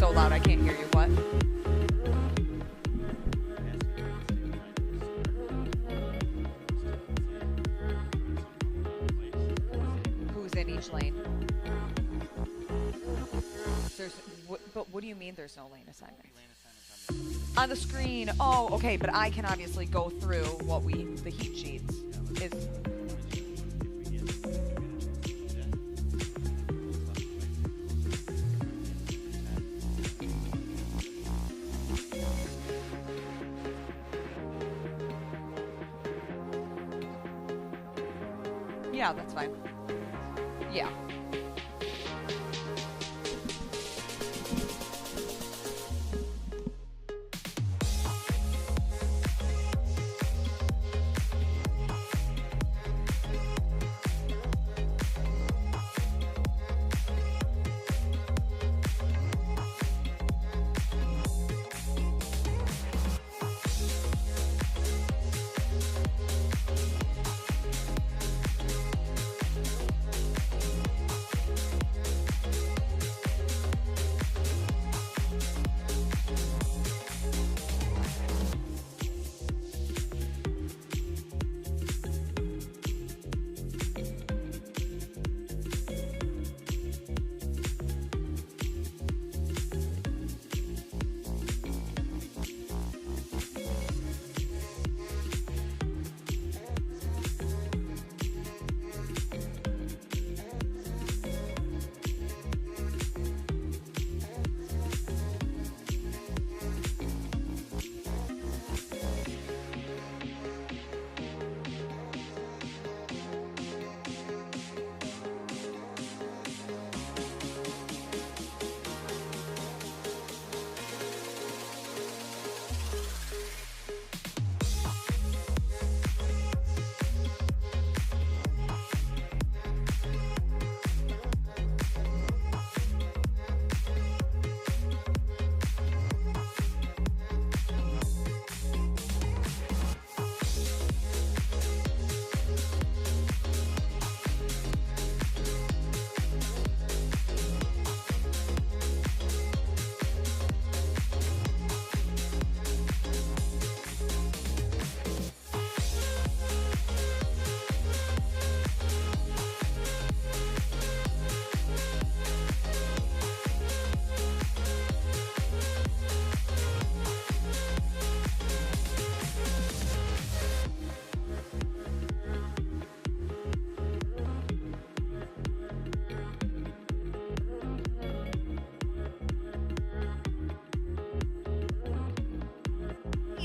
so loud, I can't hear you. What? Who's in each lane? But what do you mean there's no lane assignment? On the screen. Oh, okay, but I can obviously go through what the heat sheets is. Yeah, that's fine. Yeah.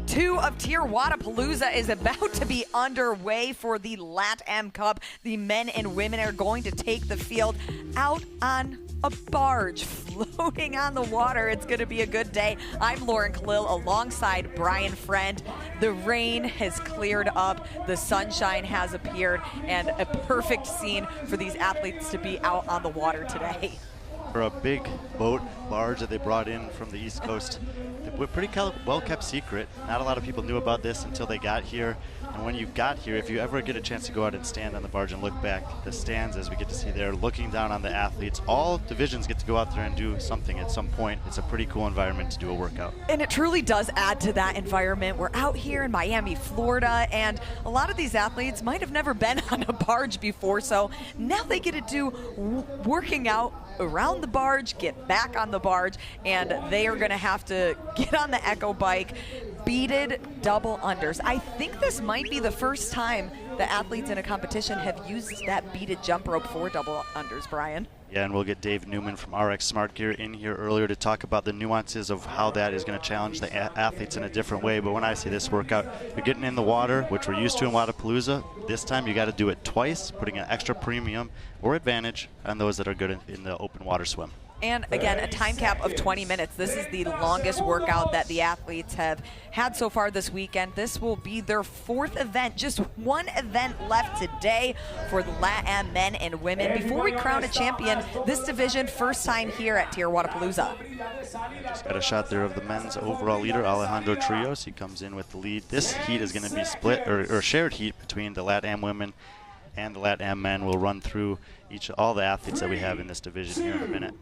Two of TYR Wodapalooza is about to be underway for the LATAM Cup. The men and women are going to take the field out on a barge floating on the water. It's going to be a good day. I'm Lauren Khalil alongside Brian Friend. The rain has cleared up, the sunshine has appeared, and a perfect scene for these athletes to be out on the water today. For a big boat barge that they brought in from the East Coast. A pretty well-kept secret. Not a lot of people knew about this until they got here. And when you got here, if you ever get a chance to go out and stand on the barge and look back, the stands, as we get to see there, looking down on the athletes, all divisions get to go out there and do something at some point. It's a pretty cool environment to do a workout. And it truly does add to that environment. We're out here in Miami, Florida, and a lot of these athletes might have never been on a barge before, so now they get to do working out around the barge, get back on the barge, and they are going to have to get on the Echo bike, beaded double unders. I think this might be the first time the athletes in a competition have used that beaded jump rope for double unders, Brian. Yeah, and we'll get Dave Newman from RX Smart Gear in here earlier to talk about the nuances of how that is going to challenge the athletes in a different way. But when I say this workout, you're getting in the water, which we're used to in Wodapalooza. This time you got to do it twice, putting an extra premium or advantage on those that are good in the open water swim. And again, a time cap of 20 minutes. This is the longest workout that the athletes have had so far this weekend. This will be their fourth event. Just one event left today for the LATAM men and women. Before we crown a champion, this division, first time here at TYR Wodapalooza. Just got a shot there of the men's overall leader, Alejandro Trios. He comes in with the lead. This heat is going to be split, or shared heat between the LATAM women and the LATAM men. We'll run through all the athletes that we have in this division here in a minute.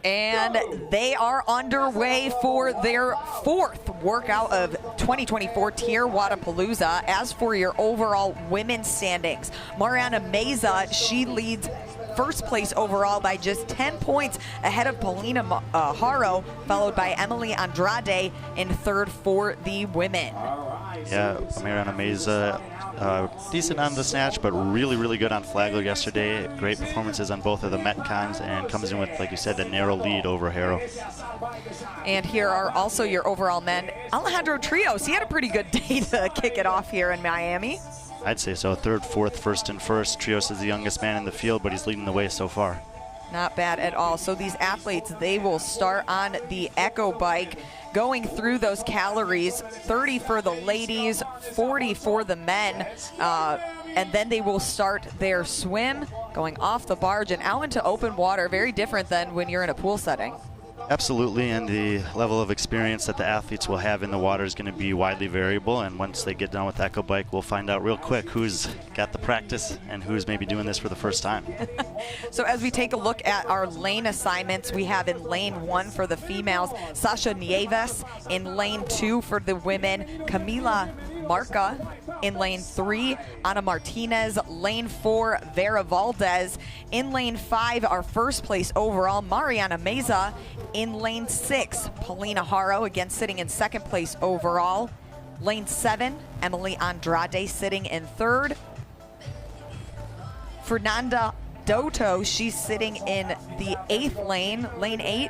And they are underway for their fourth workout of 2024 TYR Wodapalooza. As for your overall women's standings, Mariana Meza, she leads first place overall by just 10 points ahead of Paulina Haro, followed by Emily Andrade in third for the women. Yeah, Mariana Meza, decent on the snatch, but really, really good on Flagler yesterday. Great performances on both of the Metcons, and comes in with, like you said, the narrow lead over Haro. And here are also your overall men. Alejandro Trios, he had a pretty good day to kick it off here in Miami. I'd say so. Third, fourth, first, and first. Trios is the youngest man in the field, but he's leading the way so far. Not bad at all. So these athletes, they will start on the Echo Bike, going through those calories, 30 for the ladies, 40 for the men, and then they will start their swim, going off the barge and out into open water. Very different than when you're in a pool setting. Absolutely, and the level of experience that the athletes will have in the water is going to be widely variable, and once they get done with Echo Bike, we'll find out real quick who's got the practice and who's maybe doing this for the first time. So as we take a look at our lane assignments, we have in lane 1 for the females, Sasha Nieves. In lane 2 for the women, Camila Marca. In lane 3, Ana Martinez. Lane 4, Vera Valdez. In lane 5, our first place overall, Mariana Meza. In lane 6, Paulina Haro, again sitting in second place overall. Lane 7, Emily Andrade sitting in third. Fernanda Doto, she's sitting in the 8th lane, lane 8.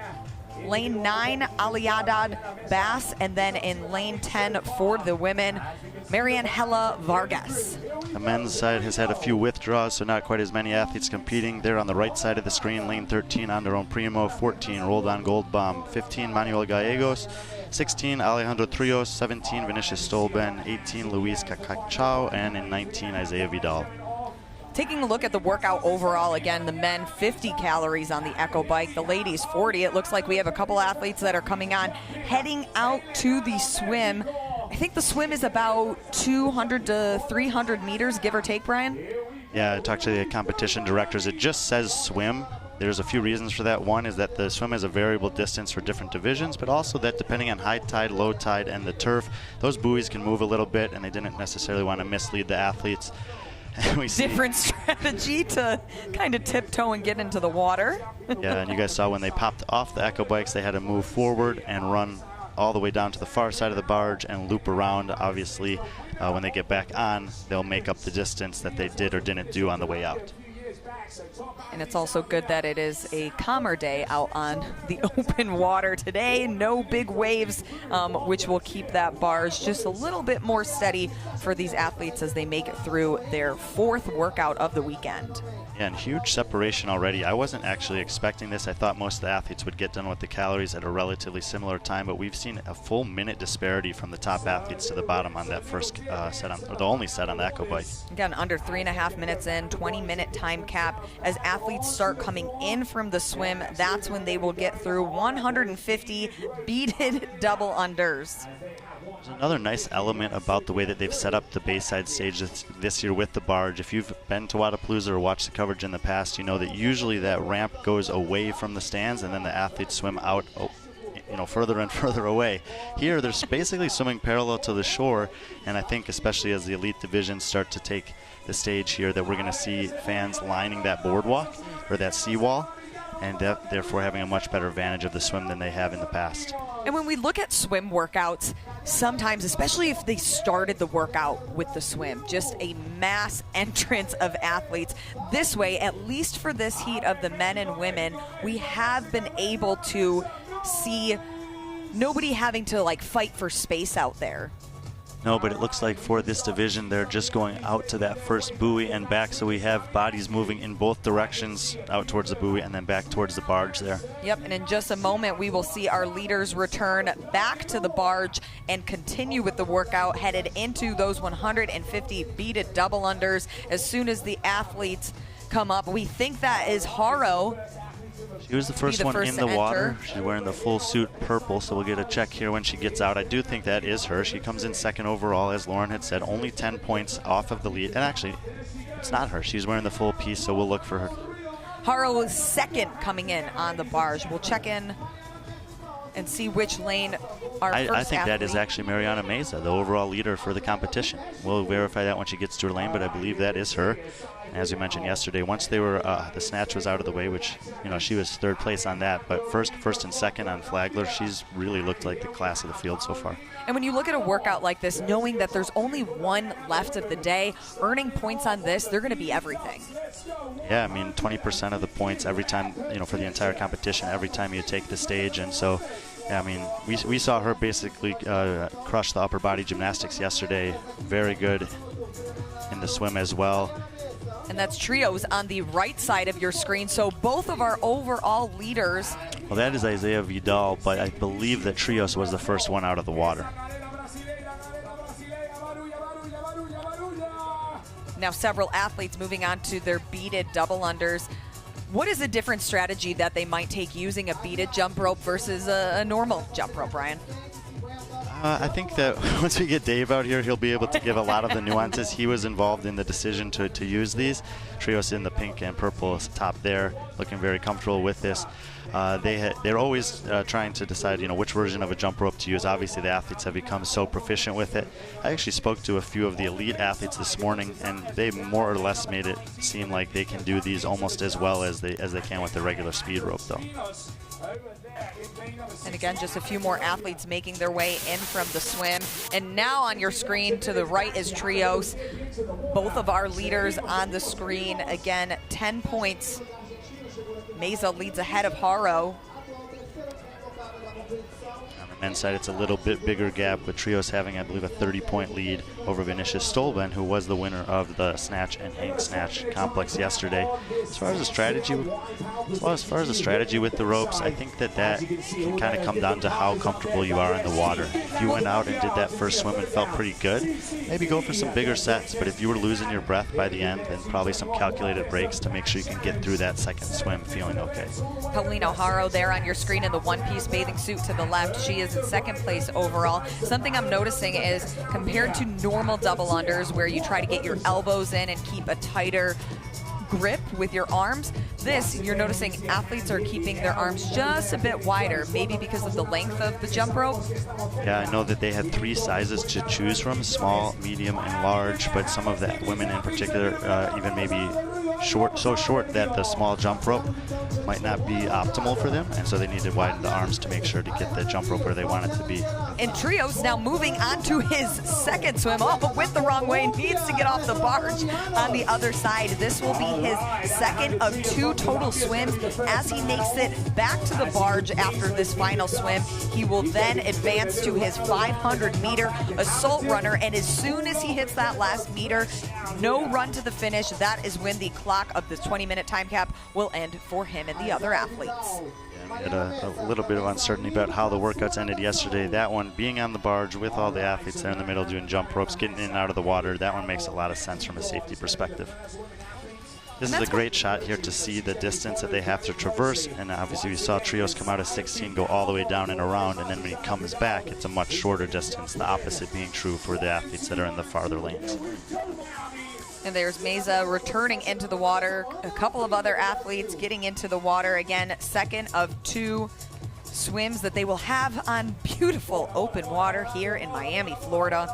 Lane 9, Aliadad Bass, and then in lane 10 for the women, Mariangela Vargas. The men's side has had a few withdrawals, so not quite as many athletes competing. They're on the right side of the screen. Lane 13, Anderon Primo. 14, Roldan Goldbaum. 15, Manuel Gallegos. 16, Alejandro Trios. 17, Vinicius Stolben. 18, Luis Cacachao. And in 19, Isaiah Vidal. Taking a look at the workout overall, again, the men 50 calories on the Echo Bike, the ladies 40. It looks like we have a couple athletes that are coming on, heading out to the swim. I think the swim is about 200 to 300 meters, give or take, Brian? Yeah, I talked to the competition directors. It just says swim. There's a few reasons for that. One is that the swim has a variable distance for different divisions, but also that depending on high tide, low tide, and the turf, those buoys can move a little bit, and they didn't necessarily want to mislead the athletes. We see different strategy to kind of tiptoe and get into the water. Yeah, and you guys saw when they popped off the Echo Bikes, they had to move forward and run all the way down to the far side of the barge and loop around. Obviously, when they get back on, they'll make up the distance that they did or didn't do on the way out. And it's also good that it is a calmer day out on the open water today. No big waves, which will keep that barge just a little bit more steady for these athletes as they make it through their fourth workout of the weekend. Yeah, and huge separation already. I wasn't actually expecting this. I thought most of the athletes would get done with the calories at a relatively similar time, but we've seen a full minute disparity from the top athletes to the bottom on that first set, or the only set on the Echo Bike. Again, under 3.5 minutes in, 20-minute time cap. As athletes start coming in from the swim, that's when they will get through 150 beaded double unders. There's another nice element about the way that they've set up the Bayside stage this year with the barge. If you've been to Wodapalooza or watched the coverage in the past, you know that usually that ramp goes away from the stands and then the athletes swim out, further and further away. Here, they're basically swimming parallel to the shore, and I think especially as the elite divisions start to take the stage here, that we're going to see fans lining that boardwalk or that seawall, and therefore having a much better advantage of the swim than they have in the past. And when we look at swim workouts, sometimes, especially if they started the workout with the swim, just a mass entrance of athletes. This way, at least for this heat of the men and women, we have been able to see nobody having to fight for space out there. No, but it looks like for this division, they're just going out to that first buoy and back, so we have bodies moving in both directions, out towards the buoy and then back towards the barge there. Yep, and in just a moment, we will see our leaders return back to the barge and continue with the workout, headed into those 150 beaded double unders as soon as the athletes come up. We think that is Haro. She was the first one in the water. She's wearing the full suit purple, so we'll get a check here when she gets out. I do think that is her. She comes in second overall, as Lauren had said, only 10 points off of the lead. And actually, it's not her. She's wearing the full piece, so we'll look for her. Haro is second coming in on the barge. We'll check in and see which lane our first I think athlete. that is actually Mariana Meza, the overall leader for the competition. We'll verify that when she gets to her lane, but I believe that is her. As we mentioned yesterday, once they were the snatch was out of the way, which she was third place on that, but first and second on Flagler, she's really looked like the class of the field so far. And when you look at a workout like this, knowing that there's only one left of the day, earning points on this, they're going to be everything. Yeah, I mean 20% of the points every time, for the entire competition, every time you take the stage, and so. Yeah, I mean, we saw her basically crush the upper body gymnastics yesterday. Very good in the swim as well. And that's trios on the right side of your screen. So both of our overall leaders. Well, that is Isaiah Vidal, but I believe that trios was the first one out of the water. Now several athletes moving on to their beaded double unders. What is a different strategy that they might take using a beaded jump rope versus a normal jump rope, Brian? I think that once we get Dave out here, he'll be able to give a lot of the nuances. He was involved in the decision to use these. Trios in the pink and purple top there, looking very comfortable with this. They're always trying to decide, which version of a jump rope to use. Obviously, the athletes have become so proficient with it. I actually spoke to a few of the elite athletes this morning, and they more or less made it seem like they can do these almost as well as they can with the regular speed rope, though. And again, just a few more athletes making their way in from the swim. And now on your screen to the right is trios. Both of our leaders on the screen. Again, 10 points. Meza leads ahead of Haro. On the men's side, it's a little bit bigger gap, with trios having, I believe, a 30-point lead over Vinicius Stolben, who was the winner of the snatch and hang snatch complex yesterday. As far as the strategy with the ropes, I think that can kind of come down to how comfortable you are in the water. If you went out and did that first swim and felt pretty good, maybe go for some bigger sets. But if you were losing your breath by the end, then probably some calculated breaks to make sure you can get through that second swim feeling okay. Paulina Haro there on your screen in the one-piece bathing suit to the left. She is in second place overall. Something I'm noticing is compared to normal double unders where you try to get your elbows in and keep a tighter grip with your arms, you're noticing athletes are keeping their arms just a bit wider, maybe because of the length of the jump rope. Yeah, I know that they had 3 sizes to choose from, small, medium, and large, but some of the women in particular even maybe so short that the small jump rope might not be optimal for them, and so they need to widen the arms to make sure to get the jump rope where they want it to be. And trios now moving on to his second swim. Oh, went the wrong way, needs to get off the barge on the other side. This will be his second of 2 total swims. As he makes it back to the barge after this final swim, he will then advance to his 500-meter assault runner, and as soon as he hits that last meter, no run to the finish. That is when the clock of the 20-minute time cap will end for him and the other athletes. We had a little bit of uncertainty about how the workouts ended yesterday. That one, being on the barge with all the athletes there in the middle doing jump ropes, getting in and out of the water, that one makes a lot of sense from a safety perspective. This is a great shot here to see the distance that they have to traverse, and obviously we saw trios come out of 16, go all the way down and around, and then when he comes back, it's a much shorter distance, the opposite being true for the athletes that are in the farther lanes. And there's Meza returning into the water. A couple of other athletes getting into the water. Again, second of 2 swims that they will have on beautiful open water here in Miami, Florida.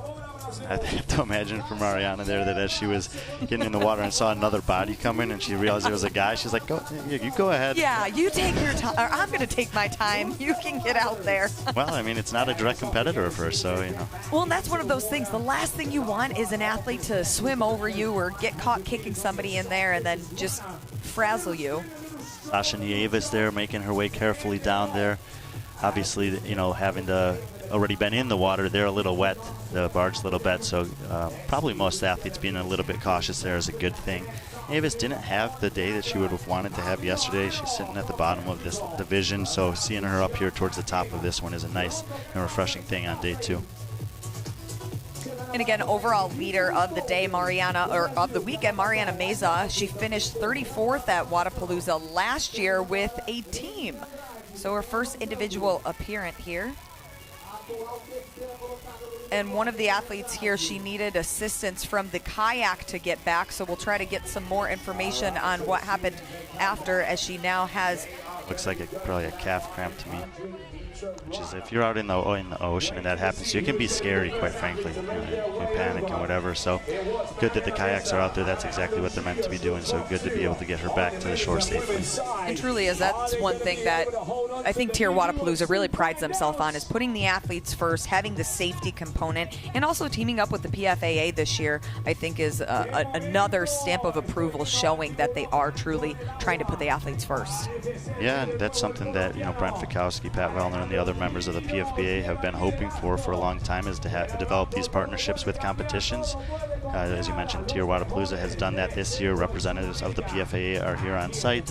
I have to imagine for Mariana there that as she was getting in the water and saw another body come in and she realized it was a guy, she's like, you go ahead. Yeah, you take your time, or I'm going to take my time. You can get out there. Well, I mean, it's not a direct competitor of hers, so, Well, and that's one of those things. The last thing you want is an athlete to swim over you or get caught kicking somebody in there and then just frazzle you. Sasha Nieves there making her way carefully down there. Obviously, having to already been in the water, they're a little wet, the barge's a little wet, so probably most athletes being a little bit cautious there is a good thing. Nieves didn't have the day that she would have wanted to have yesterday. She's sitting at the bottom of this division, so seeing her up here towards the top of this one is a nice and refreshing thing on day 2. And again, overall leader of the day, of the weekend, Mariana Meza. She finished 34th at Wodapalooza last year with a team. So her first individual appearance here. And one of the athletes here, she needed assistance from the kayak to get back, so we'll try to get some more information on what happened after, as she now has... Looks like probably a calf cramp to me. Which is, if you're out in the ocean and that happens, it can be scary, quite frankly. You panic and whatever. So good that the kayaks are out there. That's exactly what they're meant to be doing. So good to be able to get her back to the shore safely. And truly is, that's one thing that I think TYR Wodapalooza really prides themselves on, is putting the athletes first, having the safety component, and also teaming up with the PFAA this year, I think is another stamp of approval, showing that they are truly trying to put the athletes first. Yeah, and that's something that, Brent Fikowski, Pat Vellner, and the other members of the PFBA have been hoping for a long time, is to develop these partnerships with competitions. As you mentioned, TYR Wodapalooza has done that this year. Representatives of the PFAA are here on site,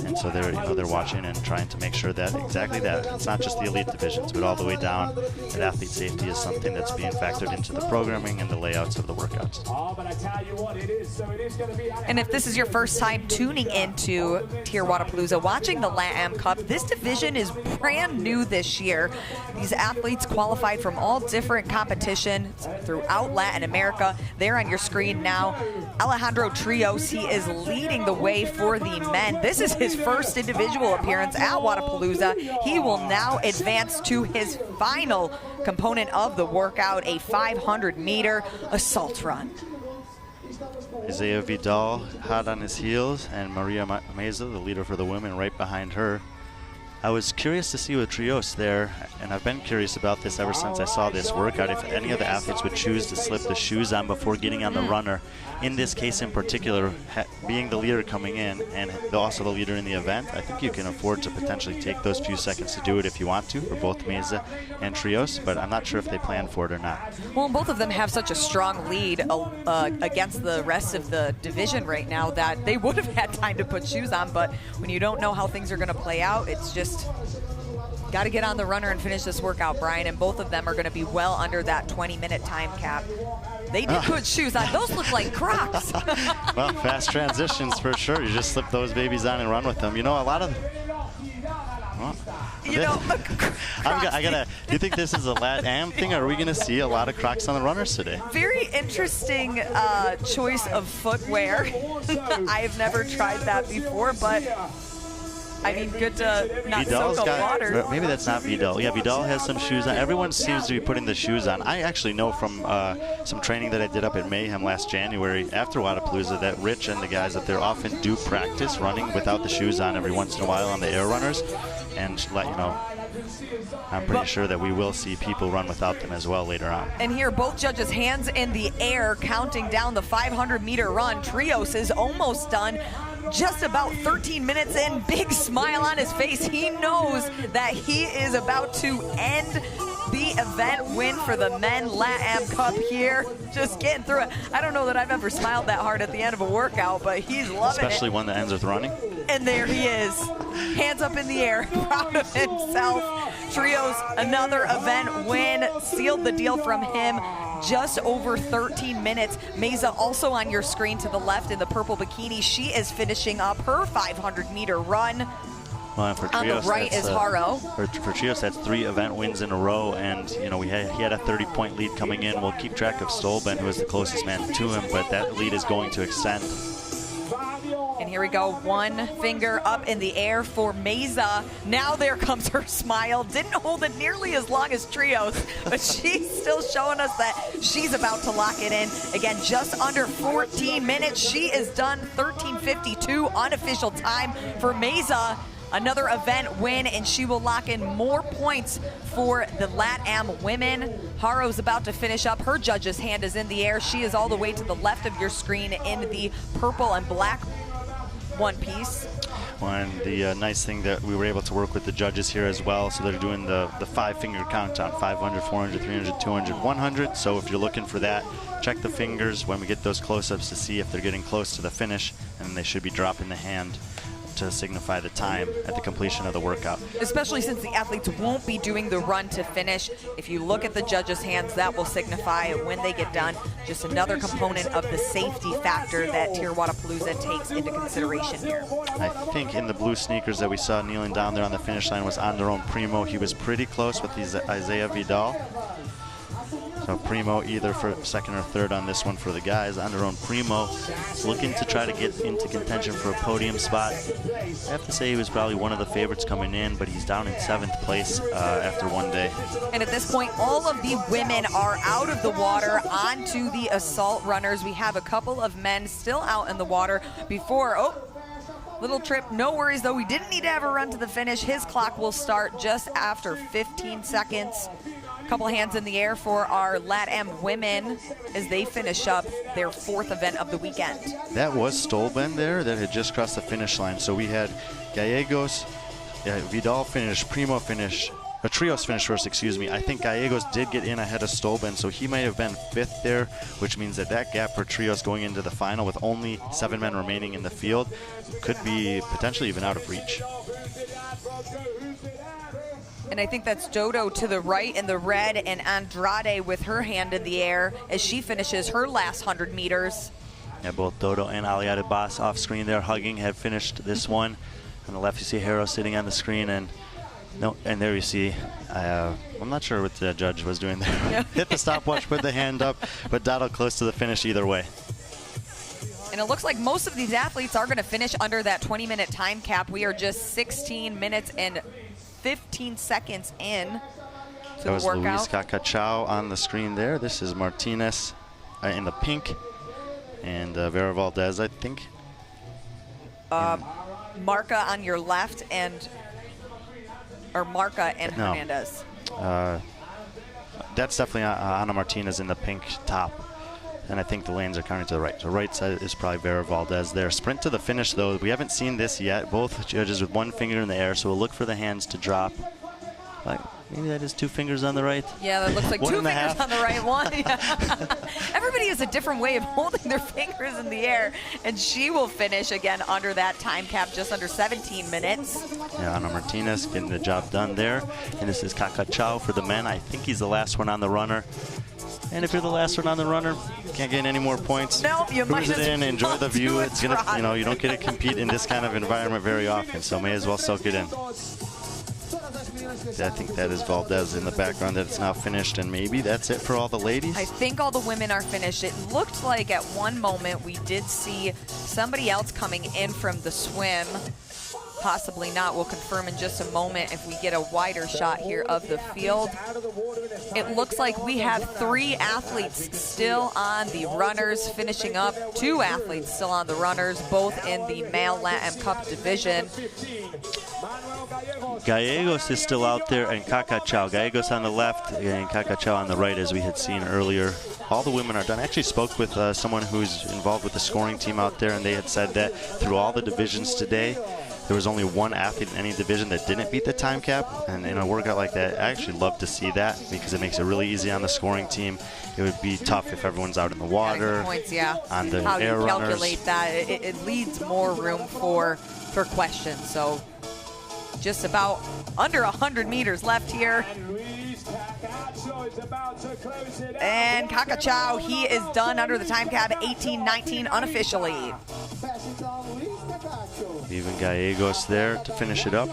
and so they're watching and trying to make sure that exactly that it's not just the elite divisions, but all the way down, that athlete safety is something that's being factored into the programming and the layouts of the workouts. And if this is your first time tuning into TYR Wodapalooza, watching the LATAM Cup, this division is brand new this year. These athletes qualified from all different competitions throughout Latin America. They're on your screen now. Alejandro Trios, he is leading the way for the men. This is his first individual appearance at Wodapalooza. He will now advance to his final component of the workout, a 500-meter assault run. Isaiah Vidal hot on his heels, and Maria Meza, the leader for the women, right behind her. I was curious to see with Trios there, and I've been curious about this ever since I saw this workout, if any of the athletes would choose to slip the shoes on before getting on the runner. In this case in particular, being the leader coming in and also the leader in the event, I think you can afford to potentially take those few seconds to do it if you want to, for both Meza and Trios, but I'm not sure if they plan for it or not. Well, both of them have such a strong lead against the rest of the division right now that they would have had time to put shoes on, but when you don't know how things are going to play out, it's just got to get on the runner and finish this workout, Brian, and both of them are going to be well under that 20-minute time cap. They did put shoes on. Those look like Crocs. Well, fast transitions for sure. You just slip those babies on and run with them. A lot of... Well, do you think this is a LATAM thing, or are we going to see a lot of Crocs on the runners today? Very interesting choice of footwear. I've never tried that before, but... I mean, good to not soak up water. Maybe that's not Vidal. Yeah, Vidal has some shoes on. Everyone seems to be putting the shoes on. I actually know from some training that I did up at Mayhem last January after Wodapalooza that Rich and the guys up there often do practice running without the shoes on every once in a while on the air runners. And I'm pretty sure that we will see people run without them as well later on. And here, both judges' hands in the air, counting down the 500-meter run. Trios is almost done. Just about 13 minutes in, big smile on his face. He knows that he is about to end the event win for the men LATAM Cup here. Just getting through it. I don't know that I've ever smiled that hard at the end of a workout, but he's loving it. Especially one that ends with running. And there he is, hands up in the air, proud of himself. Trios, another event win, sealed the deal from him. Just over 13 minutes. Meza also on your screen to the left in the purple bikini. She is finishing up her 500-meter run. Well, and for Trios, on the right is Haro. For Trios, that's 3 event wins in a row, and he had a 30-point lead coming in. We'll keep track of Stolben, who is the closest man to him, but that lead is going to extend. And here we go, one finger up in the air for Meza. Now there comes her smile. Didn't hold it nearly as long as Trios, but she's still showing us that she's about to lock it in. Again, just under 14 minutes. She is done, 13:52 unofficial time for Meza. Another event win, and she will lock in more points for the LATAM women. Haro's about to finish up. Her judge's hand is in the air. She is all the way to the left of your screen in the purple and black one piece. Well, and the nice thing that we were able to work with the judges here as well, so they're doing the 5-finger count on 500, 400, 300, 200, 100. So if you're looking for that, check the fingers when we get those close-ups to see if they're getting close to the finish, and they should be dropping the hand to signify the time at the completion of the workout. especially since the athletes won't be doing the run to finish. If you look at the judges' hands, that will signify when they get done. Just another component of the safety factor that TYR Wodapalooza takes into consideration here. I think in the blue sneakers that we saw kneeling down there on the finish line was Anderon Primo. He was pretty close with Isaiah Vidal. So Primo either for second or third on this one for the guys. Anderon Primo looking to try to get into contention for a podium spot. I have to say he was probably one of the favorites coming in, but he's down in 7th place after one day. And at this point, all of the women are out of the water onto the assault runners. We have a couple of men still out in the water before, little trip, no worries though. We didn't need to have a run to the finish. His clock will start just after 15 seconds. Couple hands in the air for our LATAM women as they finish up their 4th event of the weekend. That was Stolben there that had just crossed the finish line. So we had Gallegos, Vidal finished, Primo finished, Trios finished first, excuse me. I think Gallegos did get in ahead of Stolben, so he might have been 5th there, which means that gap for Trios going into the final with only 7 men remaining in the field could be potentially even out of reach. And I think that's Dodo to the right in the red, and Andrade with her hand in the air as she finishes her last 100 meters. Yeah, both Dodo and Aliade Bass off screen there hugging have finished this one. On the left you see Haro sitting on the screen, and there you see, I'm not sure what the judge was doing there. Yeah. Hit the stopwatch, put the hand up, but Dodo close to the finish either way. And it looks like most of these athletes are going to finish under that 20-minute time cap. We are just 16 minutes and 15 seconds in to the workout. That was Luis Cacachao on the screen there. This is Martinez in the pink, and Vera Valdez, I think. Marca on your left, or Marca and Hernandez. That's definitely Ana Martinez in the pink top. And I think the lanes are counting to the right. So right side is probably Vera Valdez there. Sprint to the finish, though. We haven't seen this yet. Both judges with one finger in the air, so we'll look for the hands to drop. Like, maybe that is 2 fingers on the right. Yeah, that looks like 2 fingers on the right one. Yeah. Everybody has a different way of holding their fingers in the air, and she will finish again under that time cap, just under 17 minutes. Yeah, Ana Martinez getting the job done there. And this is Cacachao for the men. I think he's the last one on the runner. And if you're the last one on the runner, you can't get any more points. No, you might Cruise it in, enjoy the view. It's gonna, you don't get to compete in this kind of environment very often, so may as well soak it in. I think that is Valdez in the background that it's now finished, and maybe that's it for all the ladies. I think all the women are finished. It looked like at one moment we did see somebody else coming in from the swim. Possibly not. We'll confirm in just a moment if we get a wider shot here of the field. It looks like we have 3 athletes still on the runners finishing up. 2 athletes still on the runners, both in the male LATAM Cup division. Gallegos is still out there, and Cacachao. Gallegos on the left and Cacachao on the right, as we had seen earlier. All the women are done. I actually spoke with someone who's involved with the scoring team out there, and they had said that through all the divisions today, there was only 1 athlete in any division that didn't beat the time cap. And in a workout like that, I actually love to see that because it makes it really easy on the scoring team. It would be tough if everyone's out in the water. Points, yeah. On the How air you runners. calculate that, it leaves more room for questions. So just about under 100 meters left here. And Cacachao, he is done under the time cap, 18:19 unofficially. Even Gallegos there to finish it up.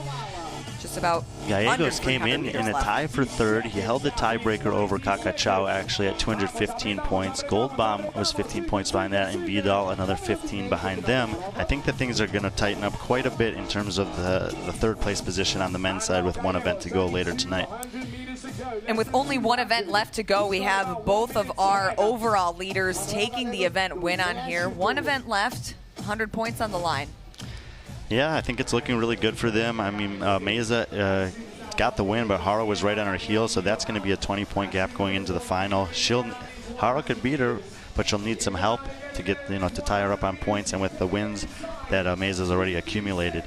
Just about Gallegos came in a tie for 3rd. He held the tiebreaker over Cacachao actually at 215 points. Goldbaum was 15 points behind that, and Vidal another 15 behind them. I think that things are going to tighten up quite a bit in terms of the 3rd place position on the men's side with 1 event to go later tonight. And with only 1 event left to go, we have both of our overall leaders taking the event win on here. 1 event left, 100 points on the line. Yeah, I think it's looking really good for them. I mean, Meza got the win, but Haro was right on her heels, so that's going to be a 20-point gap going into the final. Haro could beat her, but she'll need some help to get, to tie her up on points. And with the wins that Meza's already accumulated,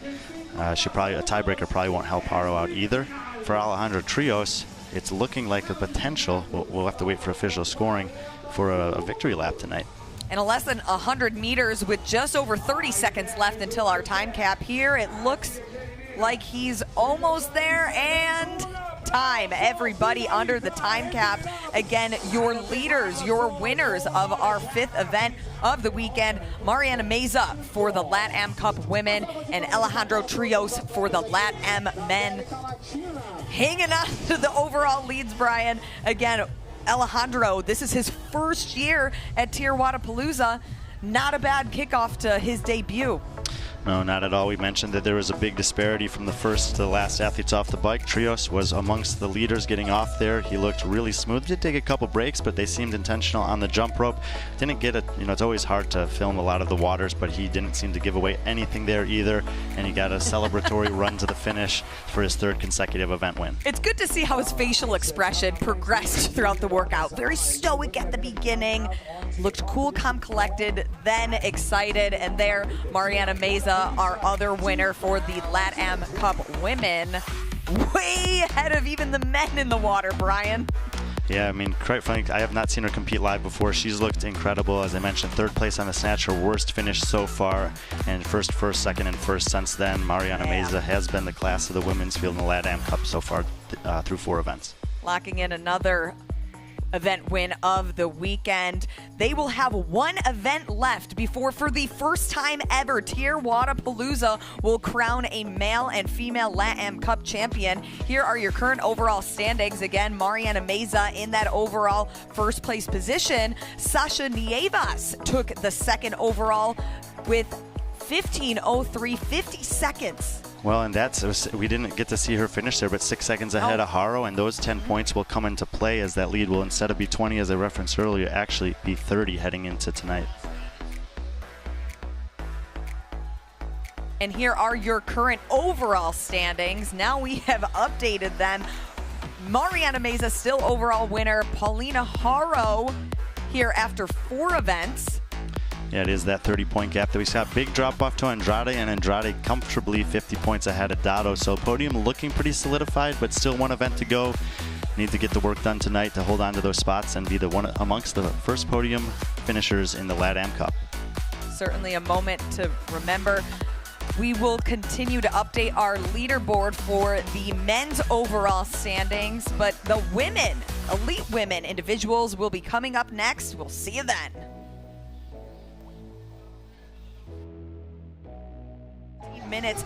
a tiebreaker probably won't help Haro out either. For Alejandra Trios, it's looking like a potential. We'll have to wait for official scoring for a victory lap tonight. And a less than 100 meters with just over 30 seconds left until our time cap here. It looks like he's almost there, and time. Everybody under the time cap. Again, your leaders, your winners of our 5th event of the weekend, Mariana Meza for the LATAM Cup women and Alejandro Trios for the LATAM men. Hanging on to the overall leads, Brian. Again, Alejandro, this is his first year at TYR Wodapalooza. Not a bad kickoff to his debut. No, not at all. We mentioned that there was a big disparity from the first to the last athletes off the bike. Trios was amongst the leaders getting off there. He looked really smooth. Did take a couple breaks, but they seemed intentional on the jump rope. Didn't get it. You know, it's always hard to film a lot of the waters, but he didn't seem to give away anything there either. And he got a celebratory run to the finish for his 3rd consecutive event win. It's good to see how his facial expression progressed throughout the workout. Very stoic at the beginning, looked cool, calm, collected, then excited. And there, Mariana Meza, our other winner for the LATAM Cup women, way ahead of even the men in the water, Brian. Yeah, I mean, quite frankly, I have not seen her compete live before. She's looked incredible. As I mentioned, 3rd place on the snatch, her worst finish so far, and first, second, and first since then. Mariana Meza has been the class of the women's field in the LATAM Cup so far through 4 events. Locking in another event win of the weekend. They will have 1 event left before, for the first time ever, TYR Wodapalooza will crown a male and female LATAM Cup champion. Here are your current overall standings. Again, Mariana Meza in that overall 1st place position. Sasha Nievas took the 2nd overall with 15:03, 50 seconds. Well, and we didn't get to see her finish there, but 6 seconds ahead of Haro, and those 10 points will come into play as that lead will, instead of be 20, as I referenced earlier, actually be 30 heading into tonight. And here are your current overall standings. Now we have updated them. Mariana Meza still overall winner. Paulina Haro here after 4 events. Yeah, it is that 30-point gap that we saw. Big drop off to Andrade, and Andrade comfortably 50 points ahead of Dado. So podium looking pretty solidified, but still 1 event to go. Need to get the work done tonight to hold on to those spots and be the one amongst the first podium finishers in the LATAM Cup. Certainly a moment to remember. We will continue to update our leaderboard for the men's overall standings, but the women, elite women individuals, will be coming up next. We'll see you then. Minutes.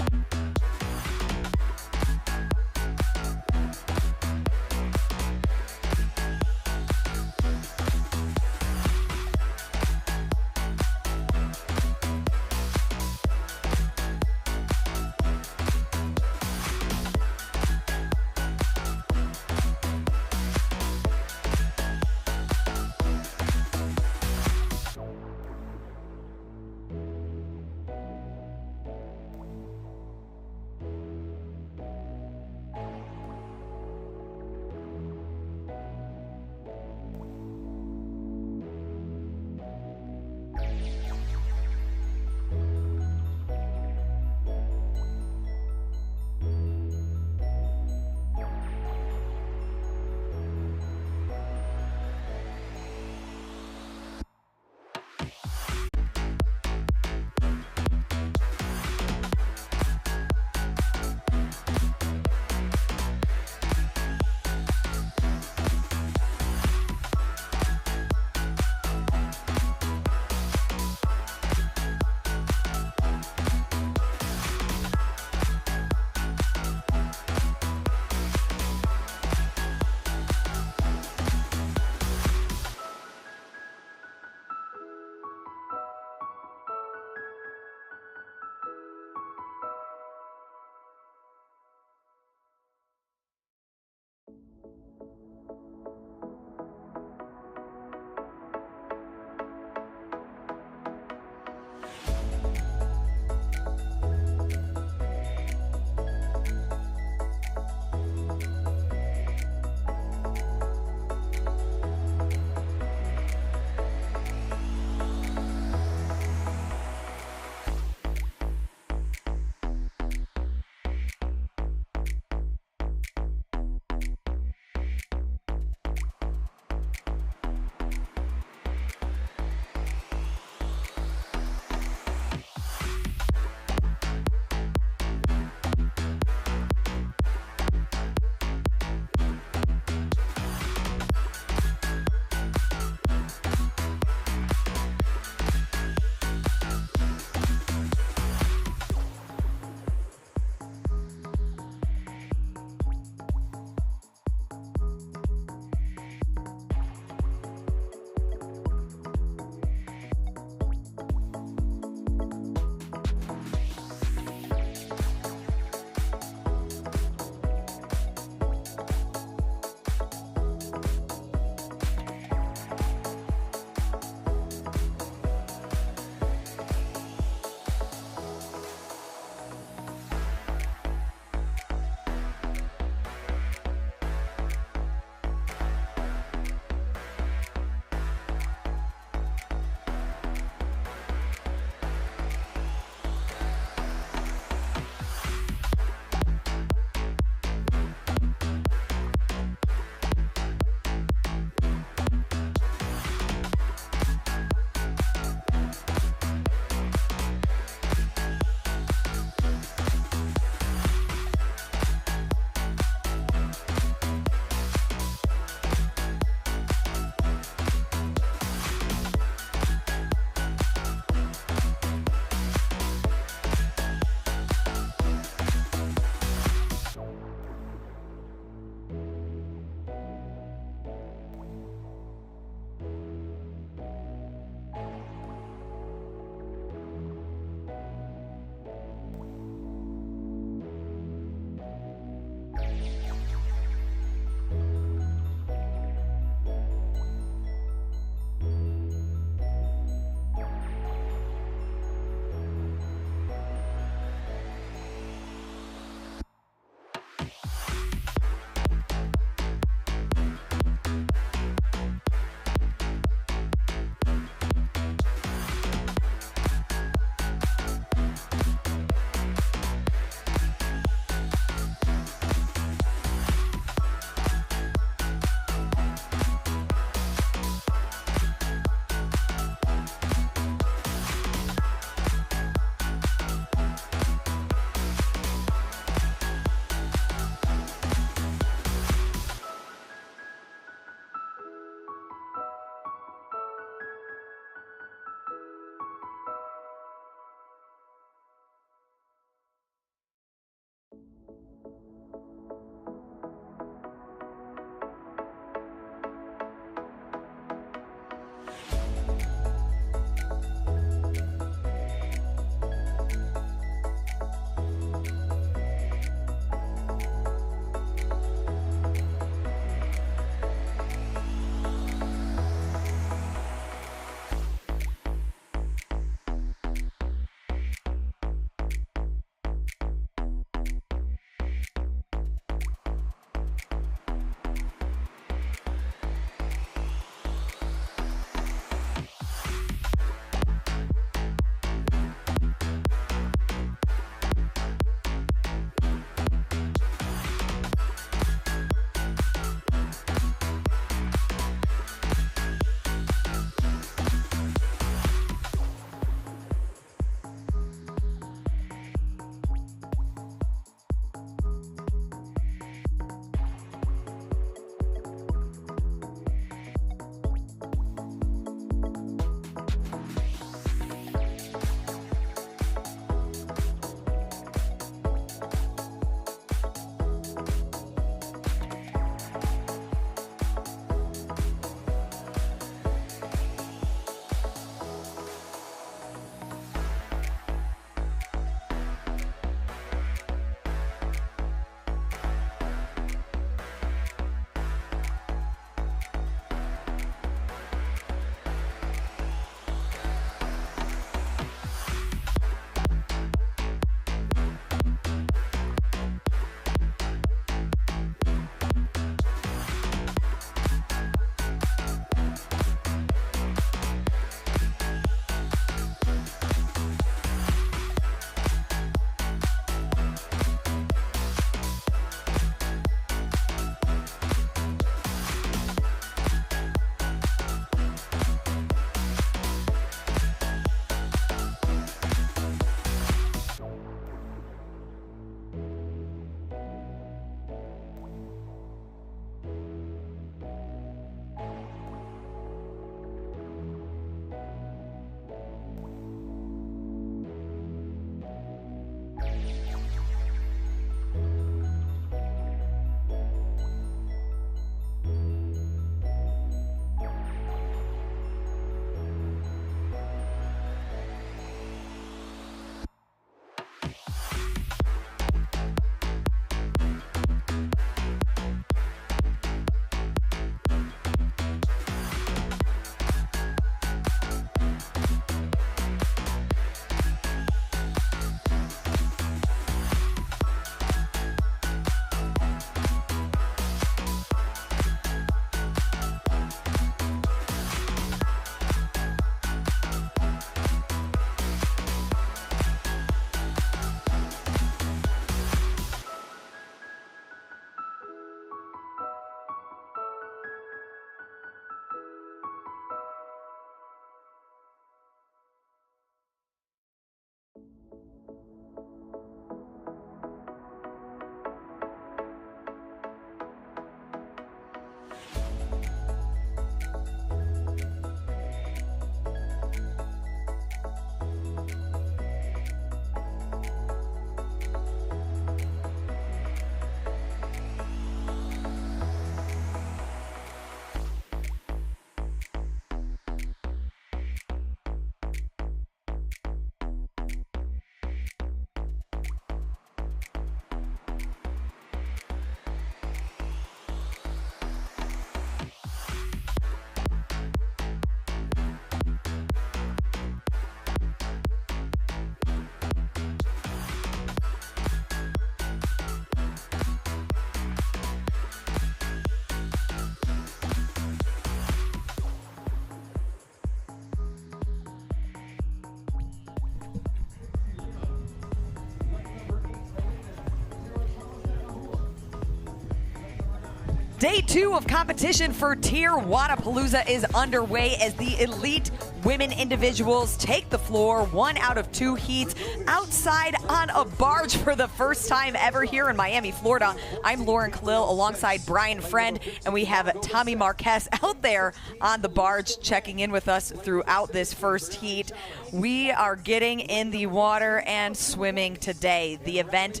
Day 2 of competition for TYR Wodapalooza is underway as the elite women individuals take the floor 1 out of 2 heats outside on a barge for the first time ever here in Miami, Florida. I'm Lauren Khalil alongside Brian Friend, and we have Tommy Marquez out there on the barge checking in with us throughout this first heat. We are getting in the water and swimming today. The event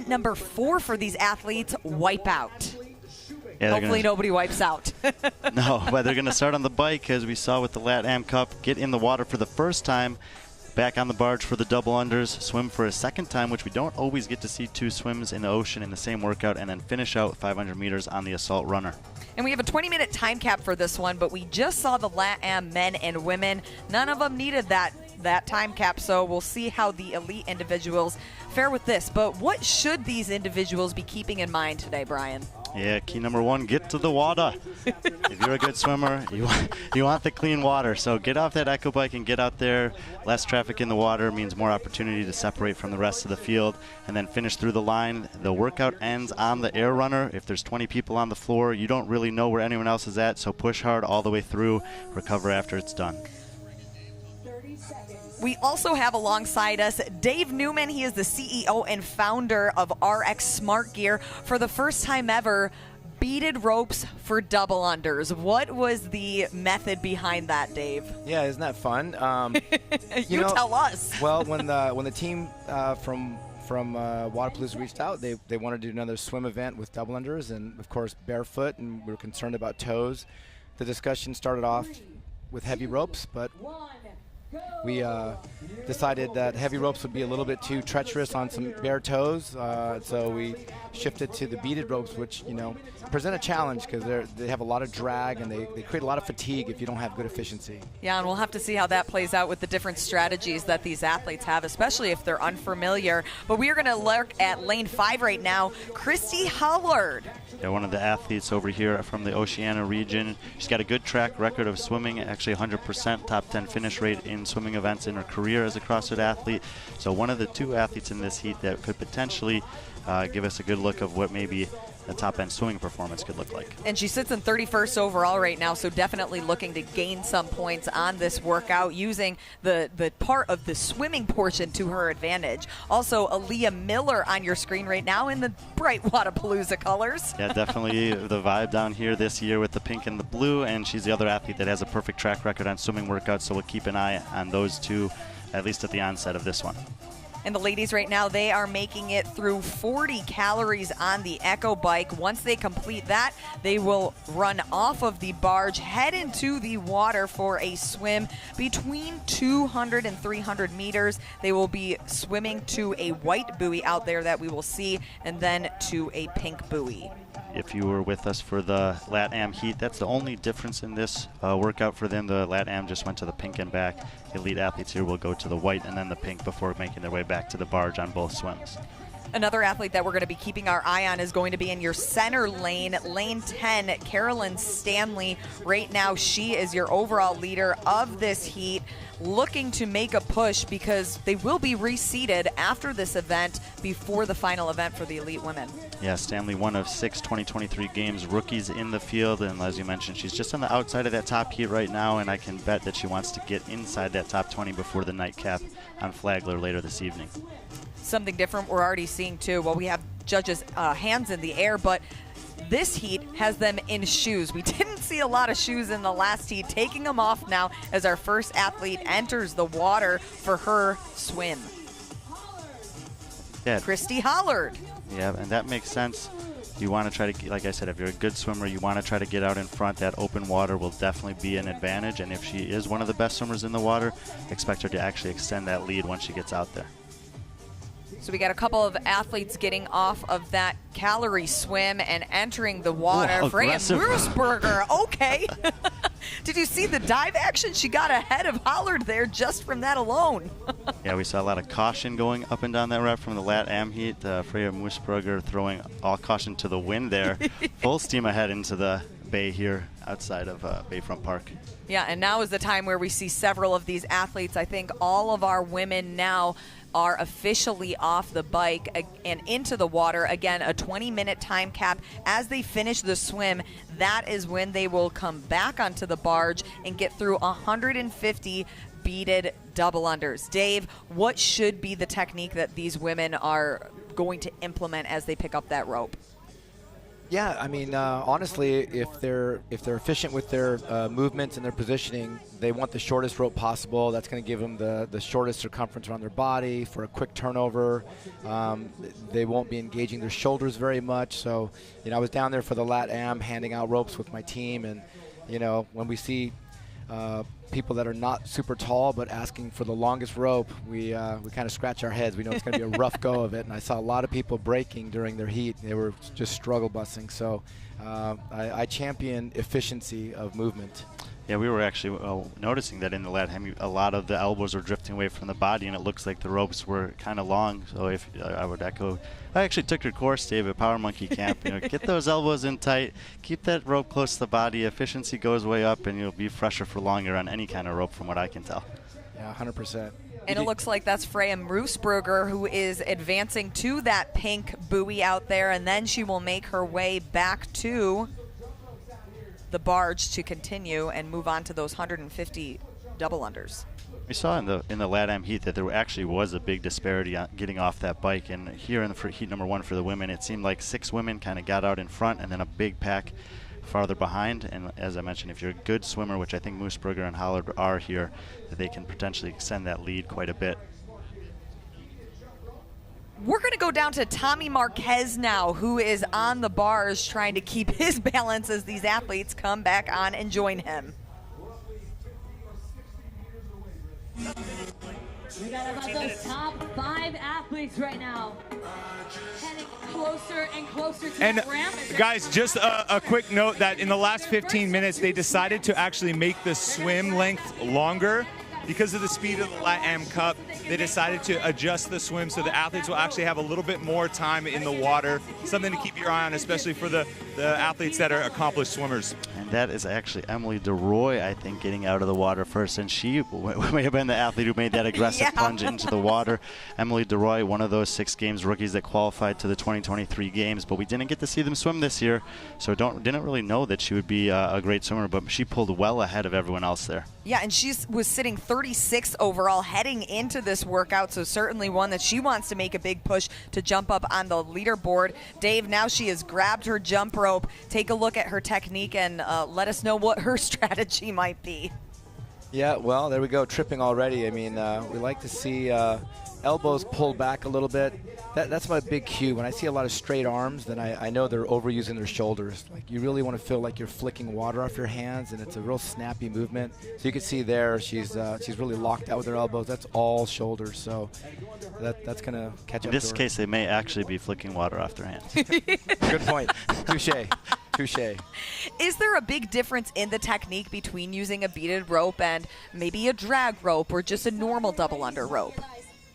number 4 for these athletes, Wipeout. Yeah, hopefully nobody wipes out. No, but they're going to start on the bike, as we saw with the LatAm Cup, get in the water for the first time, back on the barge for the double unders, swim for a second time, which we don't always get to see 2 swims in the ocean in the same workout, and then finish out 500 meters on the assault runner. And we have a 20-minute time cap for this one, but we just saw the LatAm men and women. None of them needed that time cap, so we'll see how the elite individuals fare with this. But what should these individuals be keeping in mind today, Brian? Yeah, key number 1, get to the water. If you're a good swimmer, you want the clean water. So get off that echo bike and get out there. Less traffic in the water means more opportunity to separate from the rest of the field, and then finish through the line. The workout ends on the air runner. If there's 20 people on the floor, you don't really know where anyone else is at, so push hard all the way through, recover after it's done. We also have alongside us Dave Newman. He is the CEO and founder of RX Smart Gear. For the first time ever, beaded ropes for double unders. What was the method behind that, Dave? Yeah, isn't that fun? You tell us. Well, when the team from Wodapalooza reached out, they wanted to do another swim event with double unders and, of course, barefoot, and we were concerned about toes. The discussion started off with heavy ropes, but we decided that heavy ropes would be a little bit too treacherous on some bare toes, so we shifted to the beaded ropes, which present a challenge because they have a lot of drag and they create a lot of fatigue if you don't have good efficiency. Yeah, and we'll have to see how that plays out with the different strategies that these athletes have, especially if they're unfamiliar. But we are going to look at lane 5 right now. Christy Hollard. Yeah, one of the athletes over here from the Oceania region. She's got a good track record of swimming, actually 100% top 10 finish rate in swimming events in her career as a CrossFit athlete. So one of the 2 athletes in this heat that could potentially give us a good look of what maybe the top-end swimming performance could look like. And she sits in 31st overall right now, so definitely looking to gain some points on this workout, using the part of the swimming portion to her advantage. Also, Aaliyah Miller on your screen right now in the bright Wodapalooza colors. Yeah, definitely the vibe down here this year with the pink and the blue, and she's the other athlete that has a perfect track record on swimming workouts, so we'll keep an eye on those 2, at least at the onset of this one. And the ladies right now, they are making it through 40 calories on the Echo bike. Once they complete that, they will run off of the barge, head into the water for a swim between 200 and 300 meters. They will be swimming to a white buoy out there that we will see, and then to a pink buoy. If you were with us for the LatAm heat, that's the only difference in this workout for them. The LatAm just went to the pink and back. The elite athletes here will go to the white and then the pink before making their way back to the barge on both swims. Another athlete that we're going to be keeping our eye on is going to be in your center lane, lane 10, Carolyn Stanley. Right now, she is your overall leader of this heat, looking to make a push because they will be reseeded after this event before the final event for the elite women. Yeah, Stanley, one of 6 2023 games rookies in the field, and as you mentioned, she's just on the outside of that top heat right now, and I can bet that she wants to get inside that top 20 before the nightcap on Flagler later this evening. Something different we're already seeing too. Well, we have judges' hands in the air, but this heat has them in shoes. We didn't see a lot of shoes in the last heat, taking them off now as our first athlete enters the water for her swim. Yeah. Christy Hollard. Yeah, and that makes sense. You want to try to, like I said, if you're a good swimmer, you want to try to get out in front. That open water will definitely be an advantage, and if she is one of the best swimmers in the water, expect her to actually extend that lead once she gets out there. So we got a couple of athletes getting off of that calorie swim and entering the water. Ooh, Freya aggressive. Moosberger, okay. Did you see the dive action? She got ahead of Hollard there just from that alone. Yeah, we saw a lot of caution going up and down that route from the LatAm heat. Freya Moosberger throwing all caution to the wind there. Full steam ahead into the bay here outside of Bayfront Park. Yeah, and now is the time where we see several of these athletes. I think all of our women now are officially off the bike and into the water. Again, a 20-minute time cap. As they finish the swim, that is when they will come back onto the barge and get through 150 beaded double unders. Dave, what should be the technique that these women are going to implement as they pick up that rope? Yeah, I mean, honestly, if they're efficient with their movements and their positioning, they want the shortest rope possible. That's going to give them the shortest circumference around their body for a quick turnover. They won't be engaging their shoulders very much. So, I was down there for the Lat Am handing out ropes with my team, and when we see people that are not super tall but asking for the longest rope, we kind of scratch our heads. We know it's going to be a rough go of it, and I saw a lot of people breaking during their heat. They were just struggle busing. So I champion efficiency of movement. Yeah, we were actually noticing that in the lat hem, a lot of the elbows were drifting away from the body, and it looks like the ropes were kind of long. So if I would echo, I actually took your course, Dave, at Power Monkey Camp. Get those elbows in tight, keep that rope close to the body. Efficiency goes way up, and you'll be fresher for longer on any kind of rope, from what I can tell. Yeah, 100%. And it looks like that's Freya Moosbrugger who is advancing to that pink buoy out there, and then she will make her way back to the barge to continue and move on to those 150 double unders. We saw in the Lat-Am heat that there actually was a big disparity on getting off that bike, and here in the heat number 1 for the women, it seemed like 6 women kind of got out in front and then a big pack farther behind. And as I mentioned, if you're a good swimmer, which I think Moosbrugger and Hollard are here, that they can potentially extend that lead quite a bit. We're going to go down to Tommy Marquez now, who is on the bars trying to keep his balance as these athletes come back on and join him. We got about those top 5 athletes right now, heading closer and closer to the ramp. Guys, just a quick note that in the last 15 minutes, they decided to actually make the swim length longer. Because of the speed of the Lat-Am Cup, they decided to adjust the swim so the athletes will actually have a little bit more time in the water. Something to keep your eye on, especially for the athletes that are accomplished swimmers. And that is actually Emily DeRoy, I think, getting out of the water first. And she may have been the athlete who made that aggressive plunge into the water. Emily DeRoy, one of those 6 Games rookies that qualified to the 2023 Games, but we didn't get to see them swim this year, so didn't really know that she would be a great swimmer, but she pulled well ahead of everyone else there. Yeah, and she was sitting 36th overall heading into this workout, so certainly one that she wants to make a big push to jump up on the leaderboard. Dave, now she has grabbed her jump rope. Take a look at her technique and let us know what her strategy might be. Yeah, well, there we go, tripping already. I mean, we like to see elbows pulled back a little bit. That's my big cue. When I see a lot of straight arms, then I know they're overusing their shoulders. Like, you really want to feel like you're flicking water off your hands, and it's a real snappy movement. So you can see there, she's really locked out with her elbows. That's all shoulders, so that's going to catch up to her. In this case, they may actually be flicking water off their hands. Good point. Touche. Is there a big difference in the technique between using a beaded rope and maybe a drag rope or just a normal double under rope?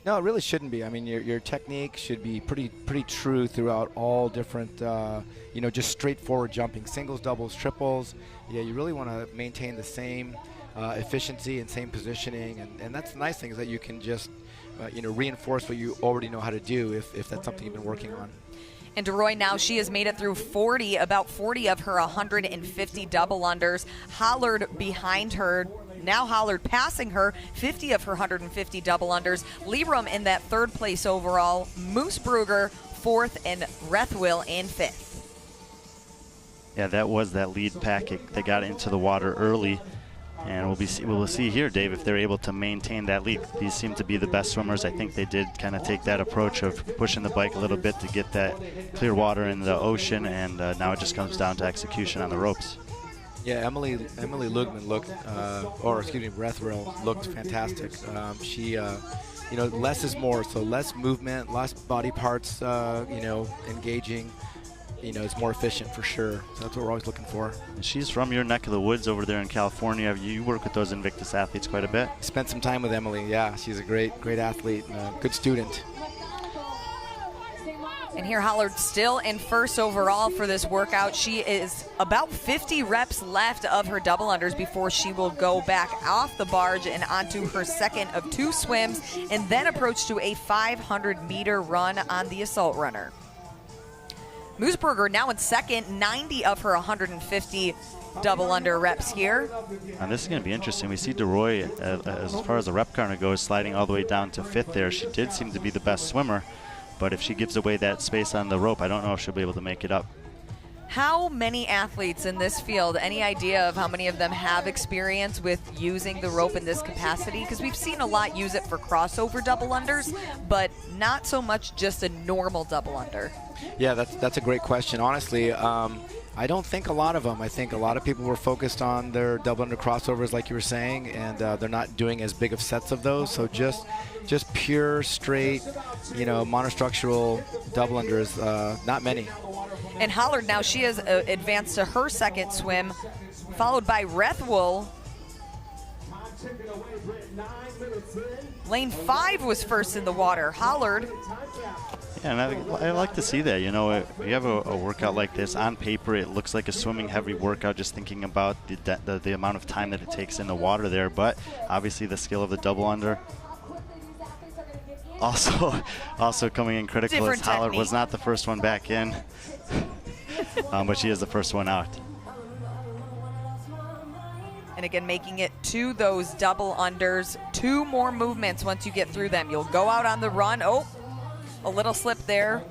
No, it really shouldn't be. I mean, your technique should be pretty true throughout all different, just straightforward jumping, singles, doubles, triples. Yeah, you really want to maintain the same efficiency and same positioning, and that's the nice thing is that you can just, reinforce what you already know how to do if that's something you've been working on. And DeRoy now, she has made it through about 40 of her 150 double unders. Hollard behind her. Now Hollard passing her, 50 of her 150 double unders. Lerum in that 3rd place overall. Moosbrugger 4th, and Rethwill in 5th. Yeah, that was that lead pack that got into the water early. And we'll see here, Dave, if they're able to maintain that lead. These seem to be the best swimmers. I think they did kind of take that approach of pushing the bike a little bit to get that clear water in the ocean, and now it just comes down to execution on the ropes. Yeah, Emily Lugman looked, Rethwill looked fantastic. She, less is more, so less movement, less body parts, engaging. It's more efficient for sure. So that's what we're always looking for. And she's from your neck of the woods over there in California. You work with those Invictus athletes quite a bit. Spent some time with Emily. Yeah, she's a great athlete and a good student. And here Hollard still in first overall for this workout. She is about 50 reps left of her double unders before she will go back off the barge and onto her second of 2 swims, and then approach to a 500-meter run on the assault runner. Moosberger now in second, 90 of her 150 double under reps here. And this is going to be interesting. We see DeRoy, as far as the rep counter goes, sliding all the way down to 5th there. She did seem to be the best swimmer, but if she gives away that space on the rope, I don't know if she'll be able to make it up. How many athletes in this field, any idea of how many of them have experience with using the rope in this capacity? Because we've seen a lot use it for crossover double unders, but not so much just a normal double under. Yeah, that's a great question. Honestly, I don't think a lot of them. I think a lot of people were focused on their double under crossovers, like you were saying, and they're not doing as big of sets of those. So just pure, straight, monostructural double unders, not many. And Hollard now, she has advanced to her second swim, followed by Rethwell. Lane 5 was first in the water. Hollard. Yeah, and I like to see that. You have a workout like this, on paper it looks like a swimming heavy workout, just thinking about the amount of time that it takes in the water there, but obviously the skill of the double under. Also coming in critical Different as Hollard technique. was not the first one back in, but she is the first one out. And again, making it to those double unders. 2 more movements once you get through them. You'll go out on the run. Oh, a little slip there.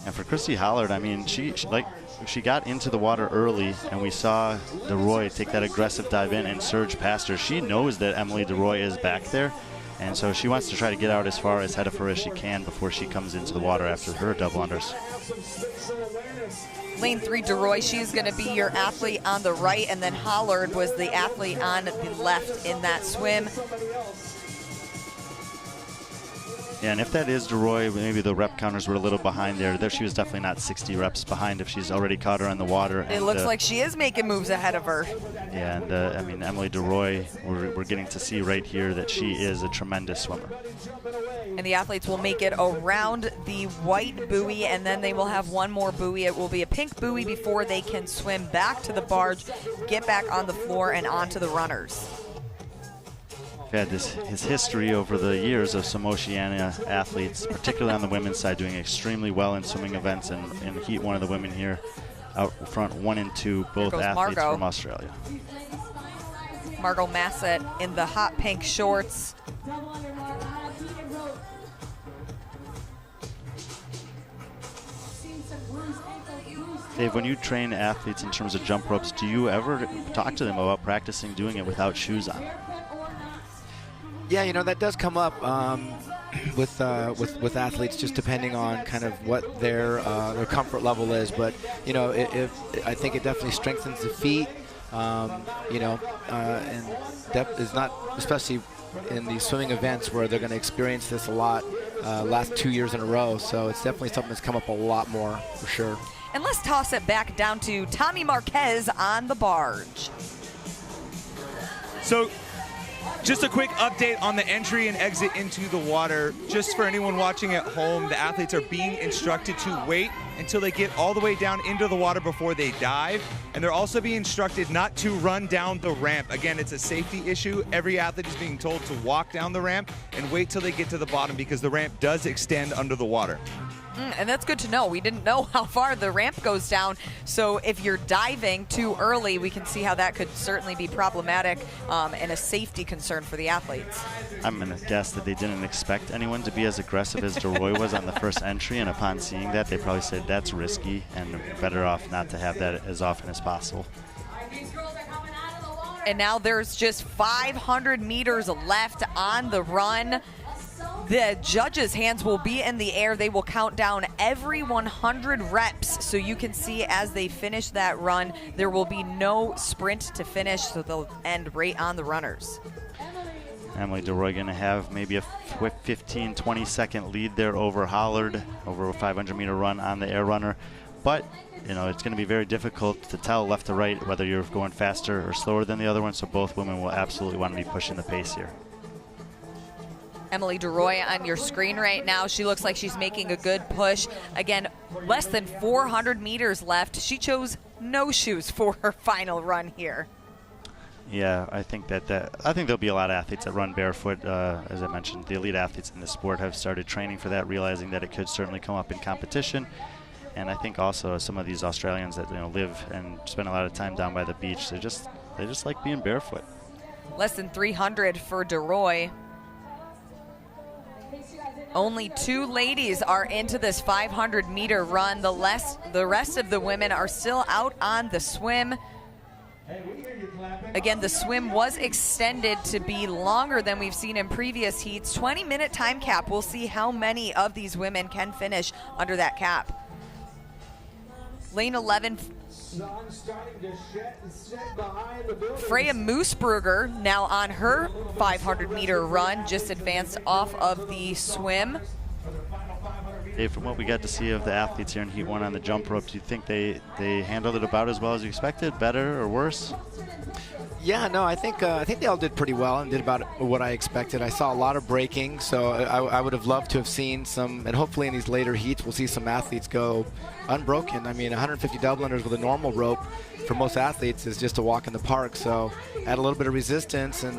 And for Christy Hollard, I mean, she got into the water early, and we saw DeRoy take that aggressive dive in and surge past her. She knows that Emily DeRoy is back there, and so she wants to try to get out as far ahead of her as she can before she comes into the water after her double unders. Lane 3, DeRoy, she's going to be your athlete on the right, and then Hollard was the athlete on the left in that swim. Yeah, and if that is DeRoy, maybe the rep counters were a little behind there. She was definitely not 60 reps behind if she's already caught her in the water. It looks like she is making moves ahead of her. Yeah, and I mean, Emily DeRoy, we're getting to see right here that she is a tremendous swimmer. And the athletes will make it around the white buoy, and then they will have one more buoy. It will be a pink buoy before they can swim back to the barge, get back on the floor, and onto the runners. We've had his history over the years of some Oceania athletes, particularly on the women's side, doing extremely well in swimming events. And in Heat, one of the women here out front, 1 and 2, both athletes from Australia. Margot Massett in the hot pink shorts. Dave, when you train athletes in terms of jump ropes, do you ever talk to them about practicing doing it without shoes on? Yeah, that does come up with athletes, just depending on kind of what their comfort level is. But I think it definitely strengthens the feet. And depth is not, especially in these swimming events where they're going to experience this a lot last 2 years in a row. So it's definitely something that's come up a lot more for sure. And let's toss it back down to Tommy Marquez on the barge. So just a quick update on the entry and exit into the water. Just for anyone watching at home, the athletes are being instructed to wait until they get all the way down into the water before they dive. And they're also being instructed not to run down the ramp. Again, it's a safety issue. Every athlete is being told to walk down the ramp and wait till they get to the bottom, because the ramp does extend under the water. And that's good to know. We didn't know how far the ramp goes down. So if you're diving too early, we can see how that could certainly be problematic and a safety concern for the athletes. I'm going to guess that they didn't expect anyone to be as aggressive as DeRoy was on the first entry, and upon seeing that, they probably said that's risky and better off not to have that as often as possible. And now there's just 500 meters left on the run. The judges' hands will be in the air. They will count down every 100 reps, so you can see as they finish that run, there will be no sprint to finish, so they'll end right on the runners. Emily DeRoy going to have maybe a 15, 20-second lead there over Hollard, over a 500-meter run on the air runner. But, it's going to be very difficult to tell left to right whether you're going faster or slower than the other one, so both women will absolutely want to be pushing the pace here. Emily DeRoy on your screen right now. She looks like she's making a good push. Again, less than 400 meters left. She chose no shoes for her final run here. Yeah, I think I think there'll be a lot of athletes that run barefoot. As I mentioned, the elite athletes in the sport have started training for that, realizing that it could certainly come up in competition. And I think also some of these Australians that live and spend a lot of time down by the beach, they just like being barefoot. Less than 300 for DeRoy. Only 2 ladies are into this 500-meter run. The rest of the women are still out on the swim. Again, the swim was extended to be longer than we've seen in previous heats. 20-minute time cap. We'll see how many of these women can finish under that cap. Lane 11, Freya Moosbrugger now on her 500-meter run, just advanced off of the swim. Dave, from what we got to see of the athletes here in Heat 1 on the jump rope, do you think they handled it about as well as you expected, better or worse? Yeah, no, I think they all did pretty well and did about what I expected. I saw a lot of braking, so I would have loved to have seen some, and hopefully in these later heats we'll see some athletes go unbroken. I mean, 150 double-unders with a normal rope for most athletes is just a walk in the park, so add a little bit of resistance, and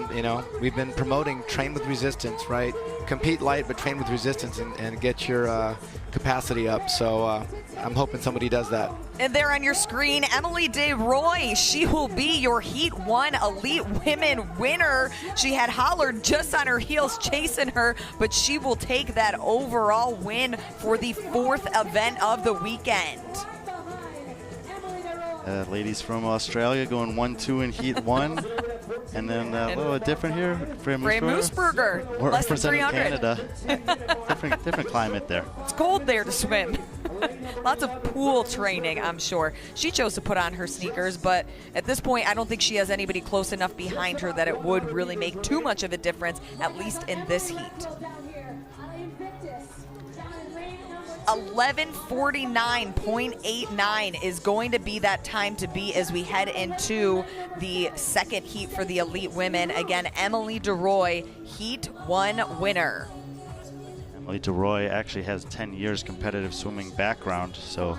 we've been promoting train with resistance, right? Compete light, but train with resistance and get your capacity up, so I'm hoping somebody does that. And there on your screen, Emily DeRoy. She will be your Heat 1 Elite Women winner. She had Hollard just on her heels chasing her, but she will take that overall win for the 4th event of the weekend. Ladies from Australia going 1-2 in Heat 1. And then a little different here, Freya Moosbrugger. We're Less than representing 300. Canada. different climate there. It's cold there to swim. Lots of pool training, I'm sure. She chose to put on her sneakers, but at this point, I don't think she has anybody close enough behind her that it would really make too much of a difference, at least in this heat. 11:49.89 is going to be that time to beat as we head into the second heat for the elite women. Again, Emily DeRoy, Heat 1 winner. Emily DeRoy actually has 10 years competitive swimming background, so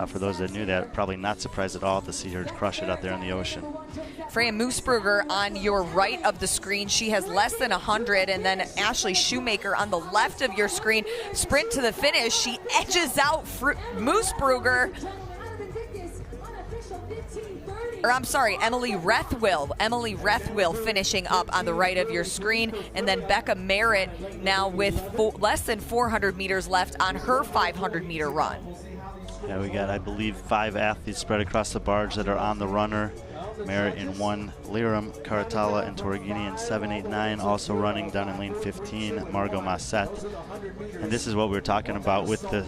for those that knew that, probably not surprised at all to see her crush it out there in the ocean. Freya Moosbrugger on your right of the screen. She has less than 100, and then Ashley Shoemaker on the left of your screen. Sprint to the finish. She edges out Moosbrugger. Or I'm sorry, Emily Rethwill. Emily Rethwill finishing up on the right of your screen. And then Becca Merritt now with less than 400 meters left on her 500-meter run. Yeah, we got, I believe, 5 athletes spread across the barge that are on the runner. Merritt in 1, Liram, Karatala, and Torghini in 7, 8, 9. Also running down in lane 15, Margot Masset. And this is what we were talking about with the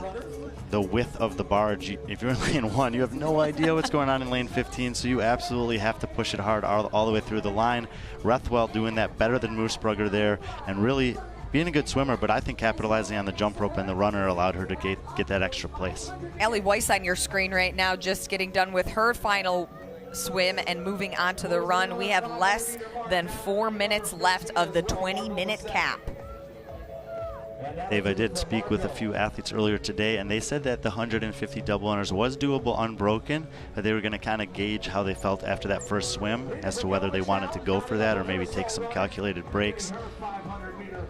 width of the barge. If you're in lane 1, you have no idea what's going on in lane 15, so you absolutely have to push it hard all the way through the line. Rethwell doing that better than Moosbrugger there, and really being a good swimmer, but I think capitalizing on the jump rope and the runner allowed her to get that extra place. Allie Weiss on your screen right now, just getting done with her final swim and moving on to the run. We have less than 4 minutes left of the 20-minute cap. Dave, I did speak with a few athletes earlier today, and they said that the 150 double unders was doable unbroken, but they were going to kind of gauge how they felt after that first swim as to whether they wanted to go for that or maybe take some calculated breaks.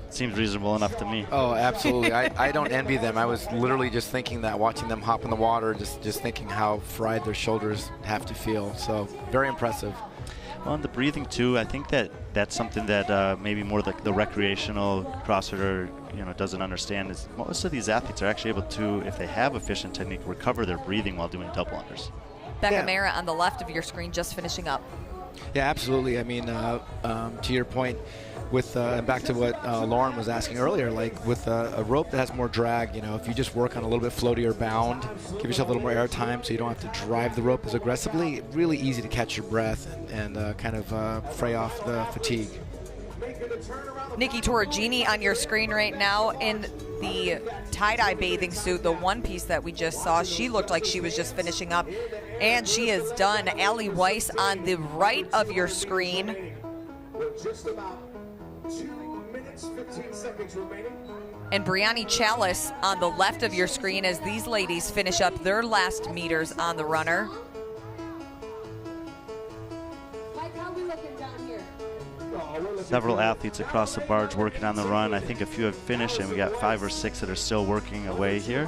Seems reasonable enough to me. Oh, absolutely. I don't envy them. I was literally just thinking that, watching them hop in the water, just thinking how fried their shoulders have to feel. So very impressive. Well, and the breathing too, I think that's something that maybe more the recreational CrossFitter doesn't understand, is most of these athletes are actually able to, if they have efficient technique, recover their breathing while doing double unders. Becca Mara on the left of your screen, just finishing up. Yeah, absolutely. I mean, to your point, with and back to what Lauren was asking earlier, like with a rope that has more drag, if you just work on a little bit floatier bound, give yourself a little more air time so you don't have to drive the rope as aggressively, really easy to catch your breath and kind of fray off the fatigue. Nikki Torghini on your screen right now in the tie-dye bathing suit, the one piece that we just saw. She looked like she was just finishing up, and she is done. Allie Weiss on the right of your screen. Just about 2 minutes And Brianni Chalice on the left of your screen as these ladies finish up their last meters on the runner. Mike, how we looking down here? Several athletes across the barge working on the run. I think a few have finished, and we got 5 or 6 that are still working away here.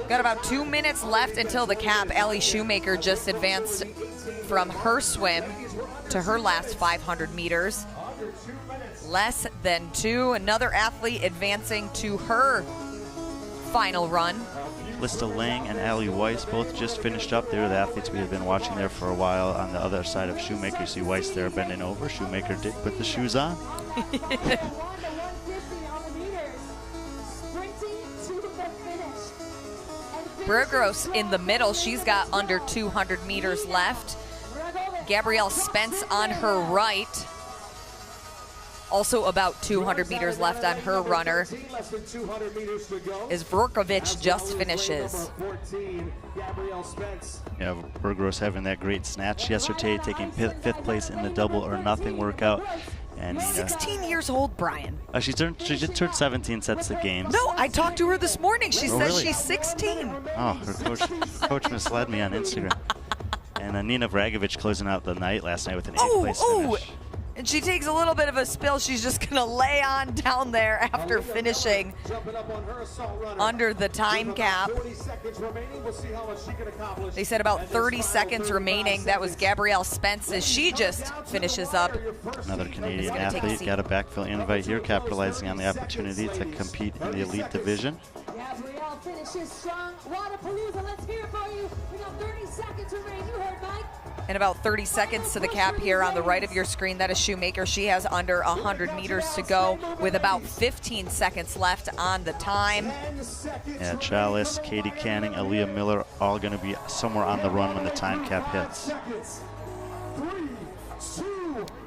Got about 2 minutes left until the cap. Allie Shoemaker just advanced from her swim to her last 500 meters. Less than 2. Another athlete advancing to her final run. Lista Lang and Allie Weiss both just finished up. They're the athletes we have been watching there for a while. On the other side of Shoemaker, you see Weiss there bending over. Shoemaker did put the shoes on. Burgos in the middle. She's got under 200 meters left. Gabrielle Spence on her right. Also about 200 meters left on her runner as Vorkovich just finishes. Yeah, Burgos having that great snatch yesterday, taking 5th place in the double or nothing workout. And 16 years old, Brian. She just turned 17 sets the games. No, I talked to her this morning. She says really? she's 16. Oh, her coach misled me on Instagram. And Nina Vragovic closing out the night last night with an 8th place finish. And she takes a little bit of a spill. She's just going to lay on down there after finishing under the time cap. They said about 30 seconds remaining. That was Gabrielle Spence as she just finishes up. Another Canadian athlete got a backfill invite here, capitalizing on the opportunity to compete in the elite division. Gabrielle finishes strong. Wodapalooza, let's hear it for you. We got 30 seconds remaining. You heard Mike. And about 30 seconds to the cap here on the right of your screen. That is Shoemaker. She has under 100 meters to go with about 15 seconds left on the time. Yeah, Chalice, Katie Canning, Aaliyah Miller, all going to be somewhere on the run when the time cap hits. 3, 2,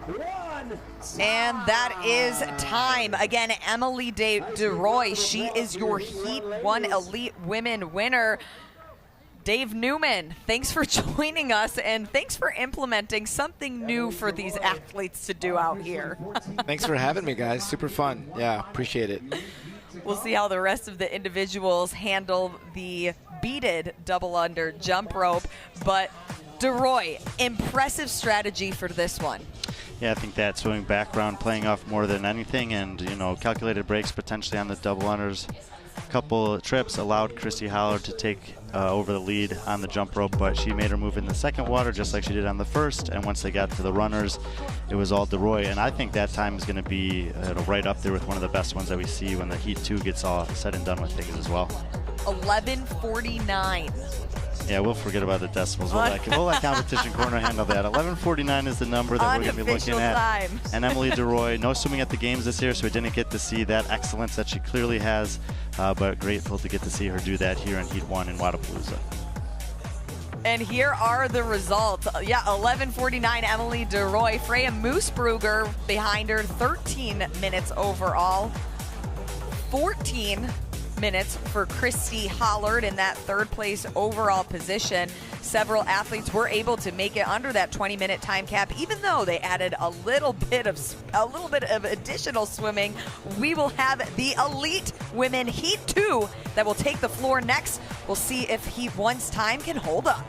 1. And that is time. Again, Emily DeRoy, she is your Heat 1 Elite Women winner. Dave Newman, thanks for joining us, and thanks for implementing something new for these athletes to do out here. Thanks for having me, guys. Super fun. Yeah, appreciate it. We'll see how the rest of the individuals handle the beaded double under jump rope. But DeRoy, impressive strategy for this one. Yeah, I think that swimming background playing off more than anything, and calculated breaks potentially on the double unders. Couple trips allowed Christy Holler to take over the lead on the jump rope, but she made her move in the second water just like she did on the first, and once they got to the runners, it was all DeRoy, and I think that time is going to be right up there with one of the best ones that we see when the Heat 2 gets all said and done with things as well. 11:49. Yeah, we'll forget about the decimals. We'll let Competition Corner handle that. 11:49 is the number that we're going to be looking at. Time. And Emily DeRoy, no swimming at the games this year, so we didn't get to see that excellence that she clearly has, but grateful to get to see her do that here in Heat 1 in Wodapalooza. And here are the results. Yeah, 11:49, Emily DeRoy. Freya Moosbrugger behind her, 13 minutes overall. 14 minutes for Christy Hollard in that third place overall position. Several athletes were able to make it under that 20-minute time cap, even though they added a little bit of additional swimming. We will have the Elite Women Heat 2 that will take the floor next. We'll see if Heat 1's time can hold up.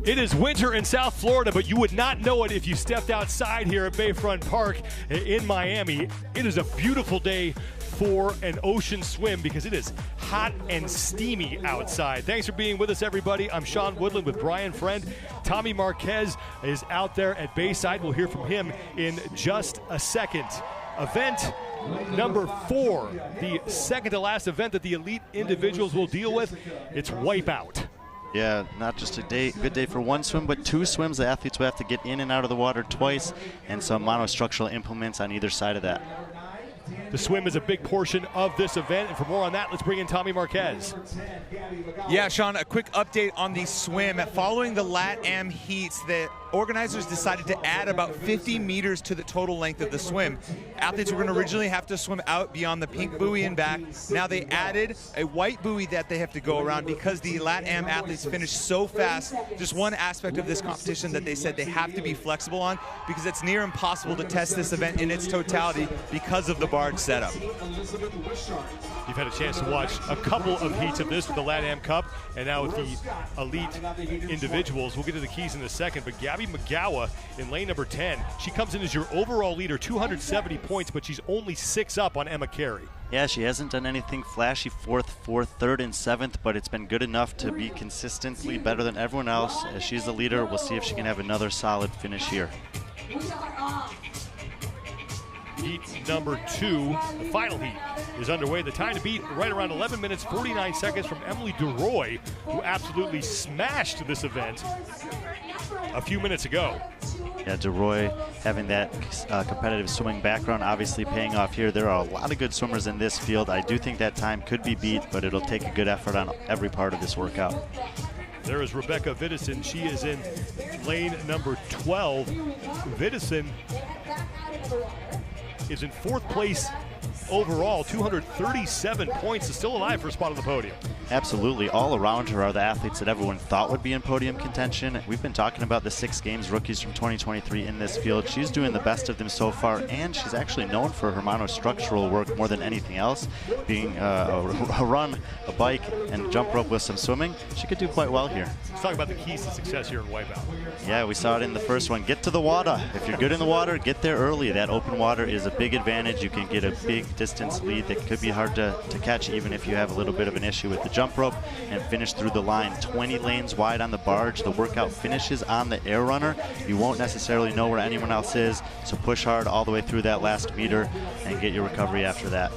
It is winter in South Florida, but you would not know it if you stepped outside here at Bayfront Park in Miami. It is a beautiful day for an ocean swim because it is hot and steamy outside. Thanks for being with us, everybody. I'm Sean Woodland with Brian Friend. Tommy Marquez is out there at Bayside. We'll hear from him in just a second. Event number 4, the second to last event that the elite individuals will deal with. It's Wipeout. Yeah, not just a good day for one swim, but 2 swims. The athletes will have to get in and out of the water twice, and some monostructural implements on either side of that. The swim is a big portion of this event, and for more on that, let's bring in Tommy Marquez. Yeah, Sean, a quick update on the swim. Following the LATAM heats, the organizers decided to add about 50 meters to the total length of the swim. Athletes were going to originally have to swim out beyond the pink buoy and back. Now they added a white buoy that they have to go around because the LATAM athletes finished so fast. Just one aspect of this competition that they said they have to be flexible on because it's near impossible to test this event in its totality because of the barge setup. You've had a chance to watch a couple of heats of this with the LATAM Cup and now with the elite individuals. We'll get to the keys in a second, but Gabby McGowa in lane number 10, she comes in as your overall leader, 270 points, but she's only 6 up on Emma Carey. Yeah, she hasn't done anything flashy, 4th, 3rd, and 7th, but it's been good enough to be consistently better than everyone else. As she's the leader, we'll see if she can have another solid finish here. Heat number 2, the final heat, is underway. The time to beat right around 11 minutes, 49 seconds from Emily DeRoy, who absolutely smashed this event a few minutes ago. Yeah, DeRoy having that competitive swimming background obviously paying off here. There are a lot of good swimmers in this field. I do think that time could be beat, but it'll take a good effort on every part of this workout. There is Rebecca Vidison. She is in lane number 12. Vidison is in 4th place overall, 237 points, is still alive for a spot on the podium. Absolutely. All around her are the athletes that everyone thought would be in podium contention. We've been talking about the 6 games rookies from 2023 in this field. She's doing the best of them so far, and she's actually known for her monostructural work more than anything else, being a run, a bike, and jump rope with some swimming. She could do quite well here. Let's talk about the keys to success here in Wipeout. Yeah, we saw it in the first one. Get to the water. If you're good in the water, get there early. That open water is a big advantage. You can get a big distance lead that could be hard to catch even if you have a little bit of an issue with the jump rope, and finish through the line. 20 lanes wide on the barge. The workout finishes on the air runner. You won't necessarily know where anyone else is, so push hard all the way through that last meter and get your recovery after that.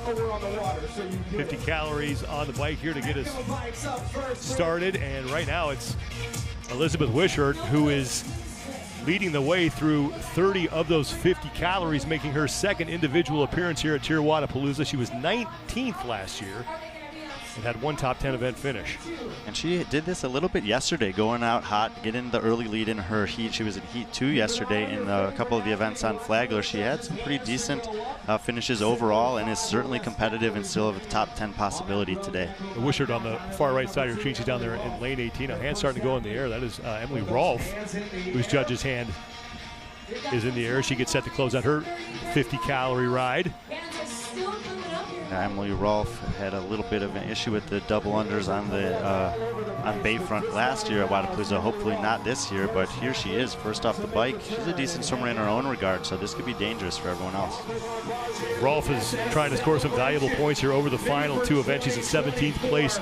50 calories on the bike here to get us started, and right now it's Elizabeth Wishart who is leading the way through 30 of those 50 calories, making her 2nd individual appearance here at TYR Wodapalooza. She was 19th last year and had 1 top 10 event finish. And she did this a little bit yesterday, going out hot, getting the early lead in her heat. She was in heat 2 yesterday in a couple of the events on Flagler. She had some pretty decent finishes overall and is certainly competitive and still have a top 10 possibility today. Wishart on the far right side of your screen. She's down there in lane 18. A hand starting to go in the air. That is Emily Rolfe, whose judge's hand is in the air. She gets set to close out her 50-calorie ride. Emily Rolfe had a little bit of an issue with the double unders on Bayfront last year at Wodapalooza. Hopefully not this year, but here she is, first off the bike. She's a decent swimmer in her own regard, so this could be dangerous for everyone else. Rolfe is trying to score some valuable points here over the final 2 events. She's in 17th place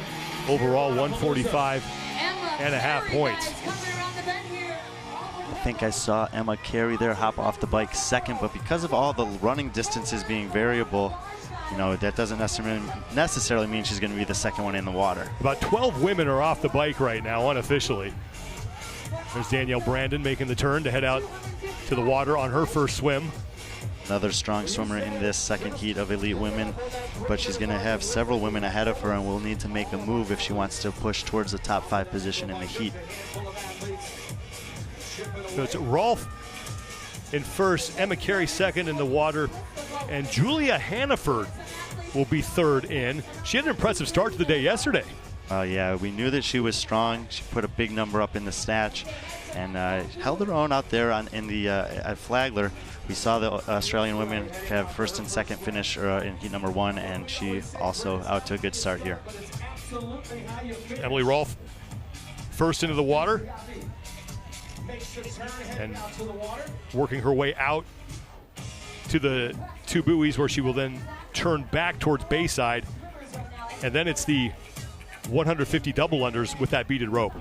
overall, 145.5 points. I think I saw Emma Carey there hop off the bike 2nd, but because of all the running distances being variable, you know, that doesn't necessarily mean she's going to be the 2nd one in the water. About 12 women are off the bike right now, unofficially. There's Danielle Brandon making the turn to head out to the water on her first swim. Another strong swimmer in this 2nd heat of elite women, but she's going to have several women ahead of her and will need to make a move if she wants to push towards the top 5 position in the heat. So it's Rolfe in first, Emma Carey 2nd in the water, and Julia Hannaford will be 3rd in. She had an impressive start to the day yesterday. Yeah, we knew that she was strong. She put a big number up in the snatch and held her own out there at Flagler. We saw the Australian women have 1st and 2nd finish in heat number 1, and she also out to a good start here. Emily Rolfe 1st into the water. And working her way out to the 2 buoys where she will then turn back towards Bayside. And then it's the 150 double unders with that beaded rope.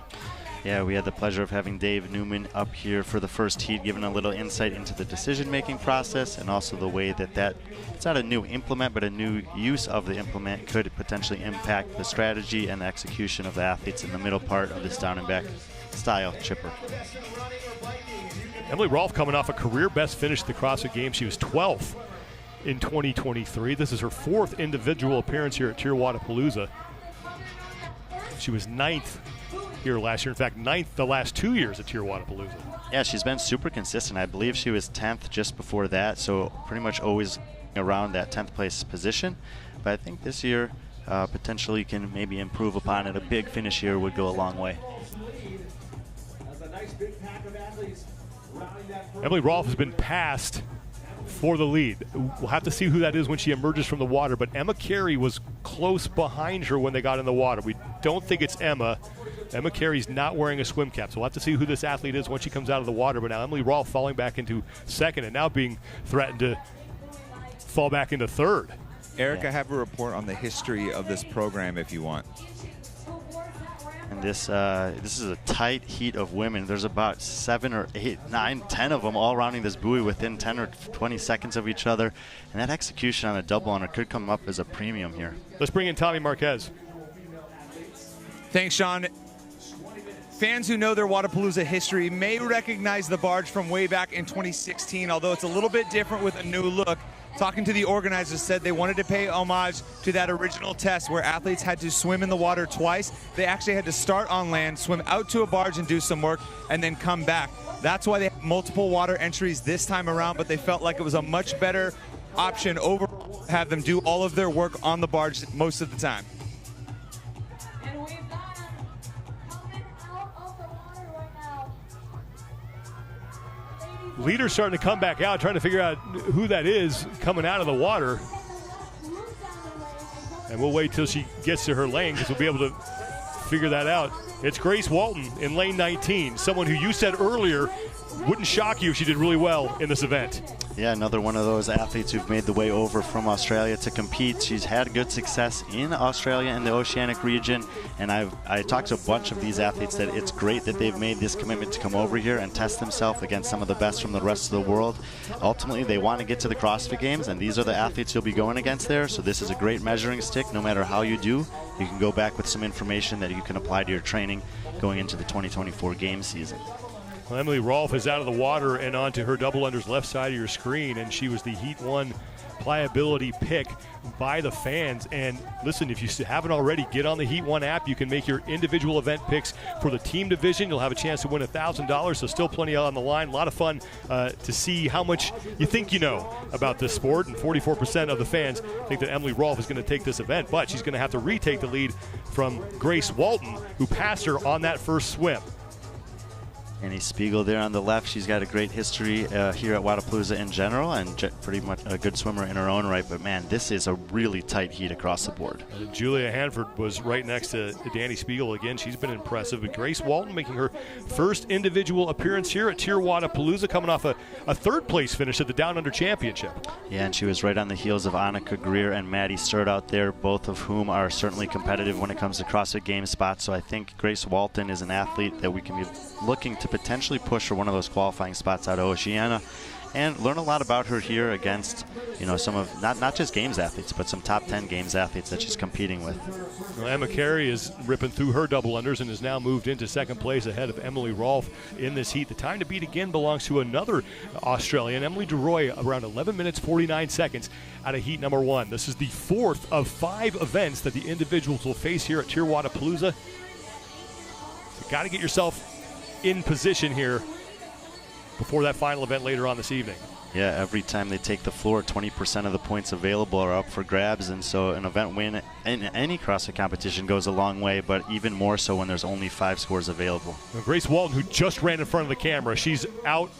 Yeah, we had the pleasure of having Dave Newman up here for the first heat, giving a little insight into the decision-making process and also the way that it's not a new implement, but a new use of the implement could potentially impact the strategy and the execution of the athletes in the middle part of this down and back style chipper. Emily Rolfe coming off a career best finish at the CrossFit Games. She was 12th in 2023. This is her 4th individual appearance here at TYR Wodapalooza. She was 9th here last year. In fact, 9th the last 2 years at TYR Wodapalooza. Yeah, she's been super consistent. I believe she was 10th just before that, so pretty much always around that 10th place position. But I think this year potentially can maybe improve upon it. A big finish here would go a long way. Emily Rolfe has been passed for the lead. We'll have to see who that is when she emerges from the water, but Emma Carey was close behind her when they got in the water. We don't think it's Emma. Emma Carey's not wearing a swim cap, so we'll have to see who this athlete is when she comes out of the water. But now Emily Rolfe falling back into 2nd and now being threatened to fall back into 3rd. Eric, I have a report on the history of this program if you want. And this is a tight heat of women. There's about 7 or 8, 9, 10 of them all rounding this buoy within 10 or 20 seconds of each other. And that execution on a double under could come up as a premium here. Let's bring in Tommy Marquez. Thanks, Sean. Fans who know their Wodapalooza history may recognize the barge from way back in 2016, although it's a little bit different with a new look. Talking to the organizers, said they wanted to pay homage to that original test where athletes had to swim in the water twice. They actually had to start on land, swim out to a barge and do some work, and then come back. That's why they have multiple water entries this time around, but they felt like it was a much better option over have them do all of their work on the barge most of the time. And we've got him coming out of the water right now. Leader's starting to come back out, trying to figure out who that is coming out of the water. And we'll wait till she gets to her lane because we'll be able to figure that out. It's Grace Walton in lane 19, someone who you said earlier wouldn't shock you if she did really well in this event. Yeah, another one of those athletes who've made the way over from Australia to compete. She's had good success in Australia and the Oceanic region, and I talked to a bunch of these athletes that it's great that they've made this commitment to come over here and test themselves against some of the best from the rest of the world. Ultimately, they want to get to the CrossFit Games, and these are the athletes you'll be going against there, so this is a great measuring stick. No matter how you do, you can go back with some information that you can apply to your training going into the 2024 game season. Well, Emily Rolfe is out of the water and onto her double unders left side of your screen, and she was the Heat 1 pliability pick by the fans. And listen, if you haven't already, get on the Heat 1 app. You can make your individual event picks for the team division. You'll have a chance to win $1,000, so still plenty on the line. A lot of fun to see how much you think you know about this sport, and 44% of the fans think that Emily Rolfe is going to take this event, but she's going to have to retake the lead from Grace Walton, who passed her on that first swim. Annie Spiegel there on the left. She's got a great history here at Wodapalooza in general, and pretty much a good swimmer in her own right. But man, this is a really tight heat across the board. Julia Hanford was right next to Danny Spiegel again. She's been impressive. But Grace Walton making her first individual appearance here at TYR Wodapalooza, coming off a third place finish at the Down Under Championship. Yeah, and she was right on the heels of Annika Greer and Maddie Sturt out there, both of whom are certainly competitive when it comes to CrossFit Games spots. So I think Grace Walton is an athlete that we can be looking to potentially push for one of those qualifying spots out of Oceania, and learn a lot about her here against, you know, some of not just games athletes, but some top 10 games athletes that she's competing with. Well, Emma Carey is ripping through her double unders and has now moved into second place ahead of Emily Rolfe in this heat. The time to beat again belongs to another Australian, Emily DeRoy, around 11 minutes 49 seconds out of heat number 1. This is the 4th of 5 events that the individuals will face here at TYR Wodapalooza. You got to get yourself in position here before that final event later on this evening. Yeah, every time they take the floor, 20% of the points available are up for grabs, and so an event win in any CrossFit competition goes a long way, but even more so when there's only 5 scores available. Now, Grace Walton, who just ran in front of the camera, she's out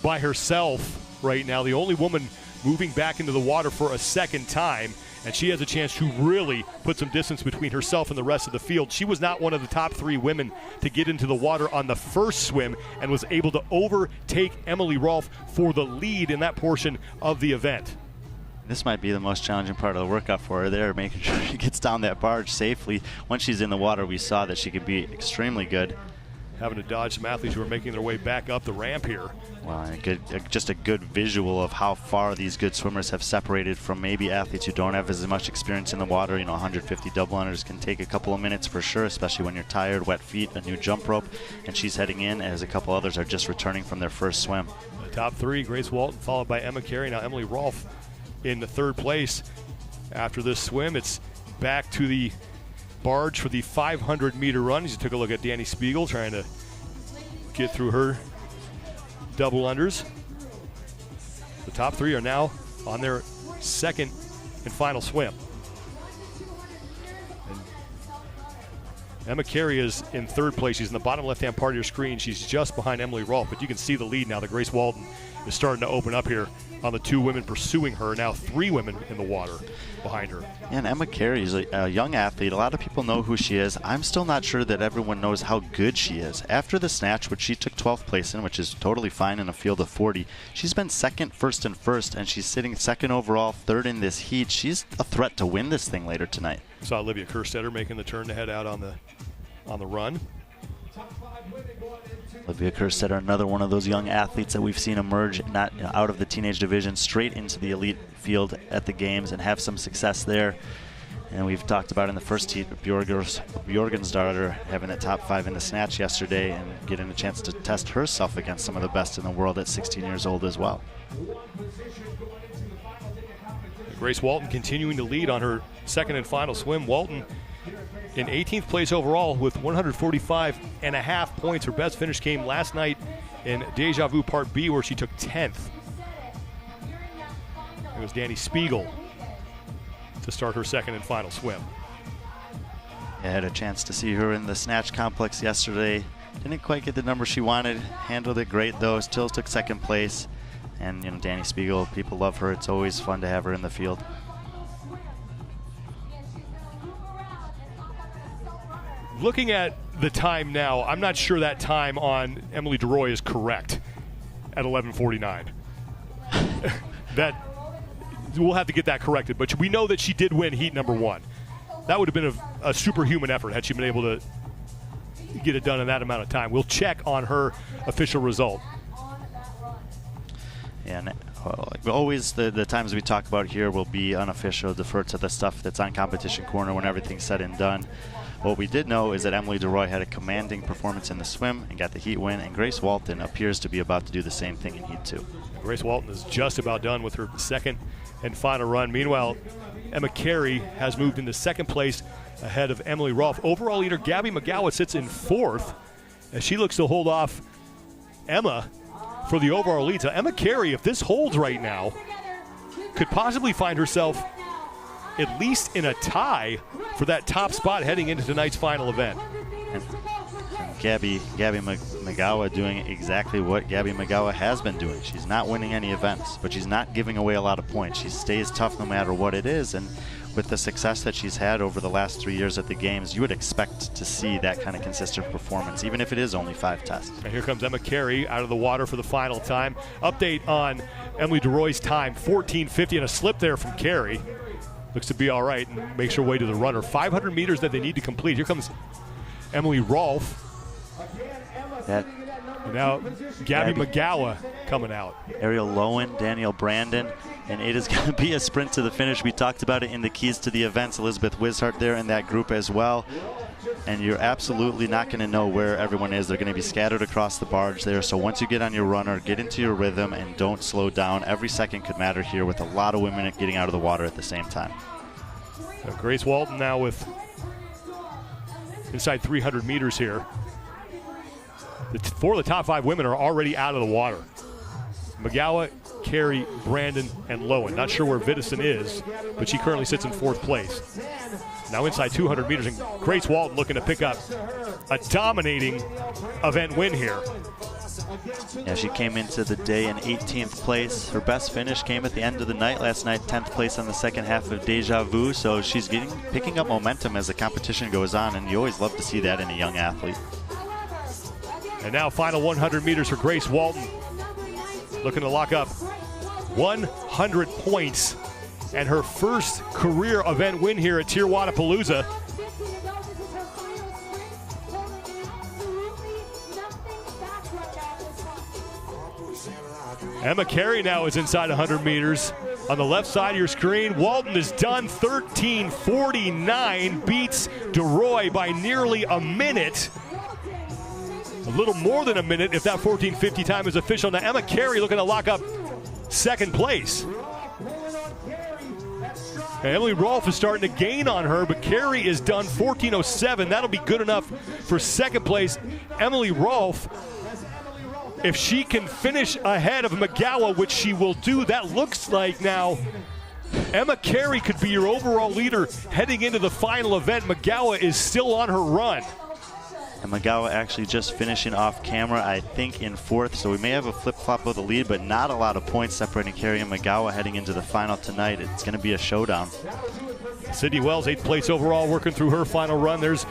by herself right now. The only woman moving back into the water for a second time, and she has a chance to really put some distance between herself and the rest of the field. She was not one of the top 3 women to get into the water on the first swim and was able to overtake Emily Rolfe for the lead in that portion of the event. This might be the most challenging part of the workout for her there, making sure she gets down that barge safely. Once she's in the water, we saw that she could be extremely good. Having to dodge some athletes who are making their way back up the ramp here. Well, and just a good visual of how far these good swimmers have separated from maybe athletes who don't have as much experience in the water. 150 double unders can take a couple of minutes for sure, especially when you're tired, wet feet, a new jump rope, and she's heading in as a couple others are just returning from their first swim. The top 3, Grace Walton, followed by Emma Carey. Now Emily Rolfe in the 3rd place. After this swim, it's back to the barge for the 500-meter run. You took a look at Danny Spiegel trying to get through her double unders. The top 3 are now on their 2nd and final swim. And Emma Carey is in 3rd place. She's in the bottom left-hand part of your screen. She's just behind Emily Rolfe, but you can see the lead now that Grace Walton is starting to open up here on the 2 women pursuing her. Now 3 women in the water behind her. Yeah, and Emma Carey is a young athlete. A lot of people know who she is. I'm still not sure that everyone knows how good she is. After the snatch, which she took 12th place in, which is totally fine in a field of 40, she's been 2nd, 1st, and 1st, and she's sitting 2nd overall, 3rd in this heat. She's a threat to win this thing later tonight. Saw Olivia Kerstetter making the turn to head out on the run. Olivia Kerstetter, another one of those young athletes that we've seen emerge not out of the teenage division straight into the elite field at the games and have some success there. And we've talked about in the first heat, Bjorgen's daughter having a top 5 in the snatch yesterday and getting a chance to test herself against some of the best in the world at 16 years old as well. Grace Walton continuing to lead on her 2nd and final swim. Walton in 18th place overall with 145.5 points. Her best finish came last night in Deja Vu Part B, where she took 10th. It was Danny Spiegel to start her 2nd and final swim. I had a chance to see her in the snatch complex yesterday. Didn't quite get the number she wanted. Handled it great though. Still took 2nd place. And Danny Spiegel, people love her. It's always fun to have her in the field. Looking at the time now, I'm not sure that time on Emily DeRoy is correct at 11:49. That we'll have to get that corrected, but we know that she did win heat number 1. That would have been a superhuman effort had she been able to get it done in that amount of time. We'll check on her official result. And always the times we talk about here will be unofficial, defer to the stuff that's on Competition Corner when everything's said and done. What we did know is that Emily DeRoy had a commanding performance in the swim and got the heat win, and Grace Walton appears to be about to do the same thing in heat 2. Grace Walton is just about done with her 2nd and final run. Meanwhile, Emma Carey has moved into 2nd place ahead of Emily Rolfe. Overall leader Gabby McGowan sits in 4th as she looks to hold off Emma for the overall lead. So Emma Carey, if this holds right now, could possibly find herself at least in a tie for that top spot heading into tonight's final event. And Gabby McGowan doing exactly what Gabby McGowan has been doing. She's not winning any events, but she's not giving away a lot of points. She stays tough no matter what it is, and with the success that she's had over the last 3 years at the games, you would expect to see that kind of consistent performance, even if it is only 5 tests. And here comes Emma Carey out of the water for the final time. Update on Emily DeRoy's time, 14:50, and a slip there from Carey. Looks to be all right and makes her way to the runner. 500 meters that they need to complete. Here comes Emily Rolfe. And now Gabby McGowan coming out. Ariel Lowen, Danielle Brandon, and it is going to be a sprint to the finish. We talked about it in the keys to the events. Elizabeth Wishart there in that group as well. And you're absolutely not going to know where everyone is. They're going to be scattered across the barge there. So once you get on your runner, get into your rhythm and don't slow down. Every second could matter here with a lot of women getting out of the water at the same time. So Grace Walton now with inside 300 meters here. Four of the top 5 women are already out of the water. McGowan, Carey, Brandon, and Lowen. Not sure where Vidison is, but she currently sits in 4th place. Now inside 200 meters, and Grace Walton looking to pick up a dominating event win here. Yeah, she came into the day in 18th place. Her best finish came at the end of the night last night, 10th place on the second half of Deja Vu. So she's picking up momentum as the competition goes on, and you always love to see that in a young athlete. And now final 100 meters for Grace Walton. Looking to lock up 100 points and her first career event win here at TYR Wodapalooza. Emma Carey now is inside 100 meters. On the left side of your screen, Walton is done 13:49, beats DeRoy by nearly a minute. A little more than a minute if that 14:50 time is official. Now Emma Carey looking to lock up second place. And Emily Rolfe is starting to gain on her, but Carey is done 14:07. That'll be good enough for second place. Emily Rolfe, if she can finish ahead of McGowan, which she will do, that looks like now Emma Carey could be your overall leader heading into the final event. McGowan is still on her run. And McGowan actually just finishing off camera, I think, in 4th. So we may have a flip-flop of the lead, but not a lot of points separating Carey and McGowan heading into the final tonight. It's going to be a showdown. Sydney Wells, 8th place overall, working through her final run. There's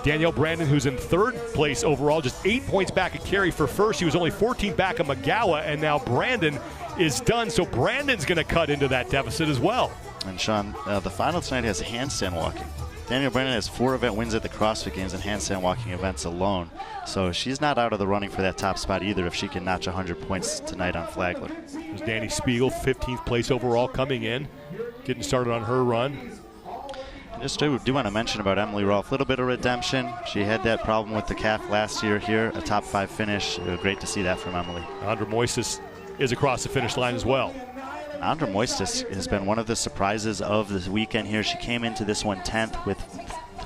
Danielle Brandon, who's in 3rd place overall, just 8 points back at Carey for first. She was only 14 back at McGowan, and now Brandon is done. So Brandon's going to cut into that deficit as well. And Sean, the final tonight has handstand walking. Danielle Brandon has 4 event wins at the CrossFit Games and handstand walking events alone. So she's not out of the running for that top spot either if she can notch 100 points tonight on Flagler. There's Danny Spiegel, 15th place overall, coming in, getting started on her run. Just do want to mention about Emily Rolfe, a little bit of redemption. She had that problem with the calf last year here, a top 5 finish. Great to see that from Emily. Andra Moistis is across the finish line as well. Andra Moistis has been one of the surprises of this weekend here. She came into this one 10th with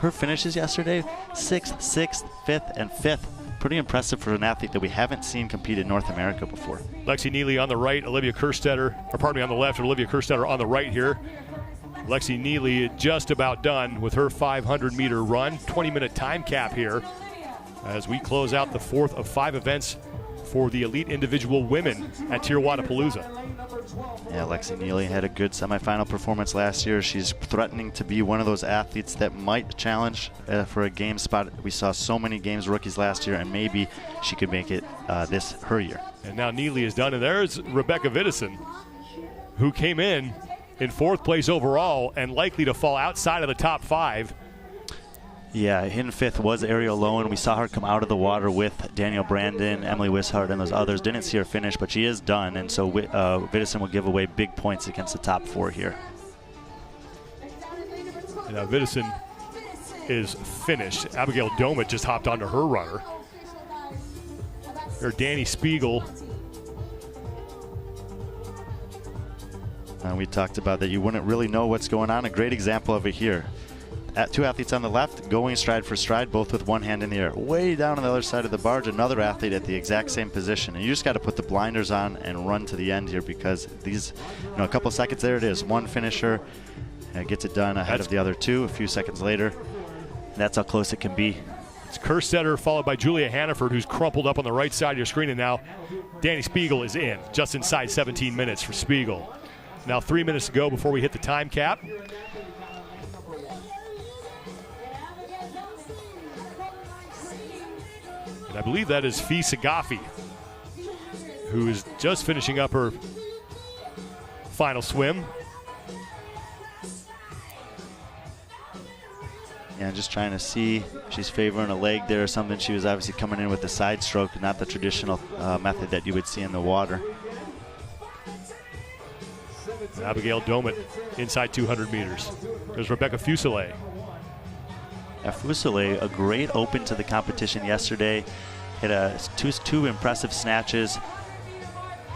her finishes yesterday, 6th, 6th, 5th, and 5th. Pretty impressive for an athlete that we haven't seen compete in North America before. Lexi Neely on the right, Olivia Kerstetter, or pardon me, on the left, Olivia Kerstetter on the right here. Lexi Neely just about done with her 500-meter run. 20-minute time cap here as we close out the 4th of 5 events for the elite individual women at TYR Wodapalooza. Yeah, Lexi Neely had a good semifinal performance last year. She's threatening to be one of those athletes that might challenge for a game spot. We saw so many games rookies last year, and maybe she could make it her year. And now Neely is done, and there's Rebecca Vidison, who came in 4th place overall and likely to fall outside of the top 5. Yeah, in 5th was Ariel Lowen. We saw her come out of the water with Danielle Brandon, Emily Wishart, and those others. Didn't see her finish, but she is done, and so Vidison will give away big points against the top 4 here. And now Vidison is finished. Abigail Domit just hopped onto her runner. Or Danny Spiegel. We talked about that you wouldn't really know what's going on. A great example of it here. 2 athletes on the left going stride for stride, both with one hand in the air. Way down on the other side of the barge, another athlete at the exact same position. And you just got to put the blinders on and run to the end here because these, a couple seconds, there it is. One finisher gets it done ahead of the other 2 a few seconds later. That's how close it can be. It's Kerstetter followed by Julia Hannaford, who's crumpled up on the right side of your screen. And now Danny Spiegel is in, just inside 17 minutes for Spiegel. Now 3 minutes to go before we hit the time cap. And I believe that is Fee Sagafi, who is just finishing up her final swim. Yeah, just trying to see. She's favoring a leg there or something. She was obviously coming in with the side stroke, not the traditional method that you would see in the water. Abigail Domit inside 200 meters. There's Rebecca Fuselier. Fuselier, a great open to the competition yesterday. Hit two impressive snatches.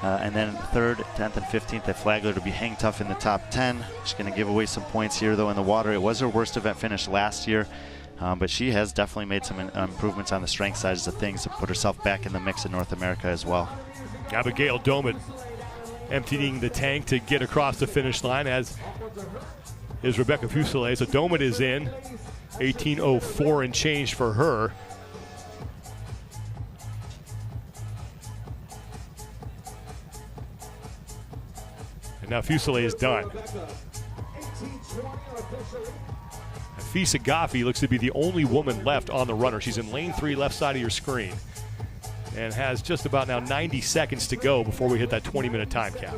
And then 3rd, 10th, and 15th at Flagler to be hang tough in the top 10. She's going to give away some points here, though, in the water. It was her worst event finish last year, but she has definitely made some improvements on the strength sides of things to put herself back in the mix in North America as well. Abigail Domit emptying the tank to get across the finish line, as is Rebecca Fuselier. So Domit is in, 18:04 and change for her. And now Fuselier is done. Fisa Gaffi looks to be the only woman left on the runner. She's in lane 3, left side of your screen, and has just about now 90 seconds to go before we hit that 20-minute time cap.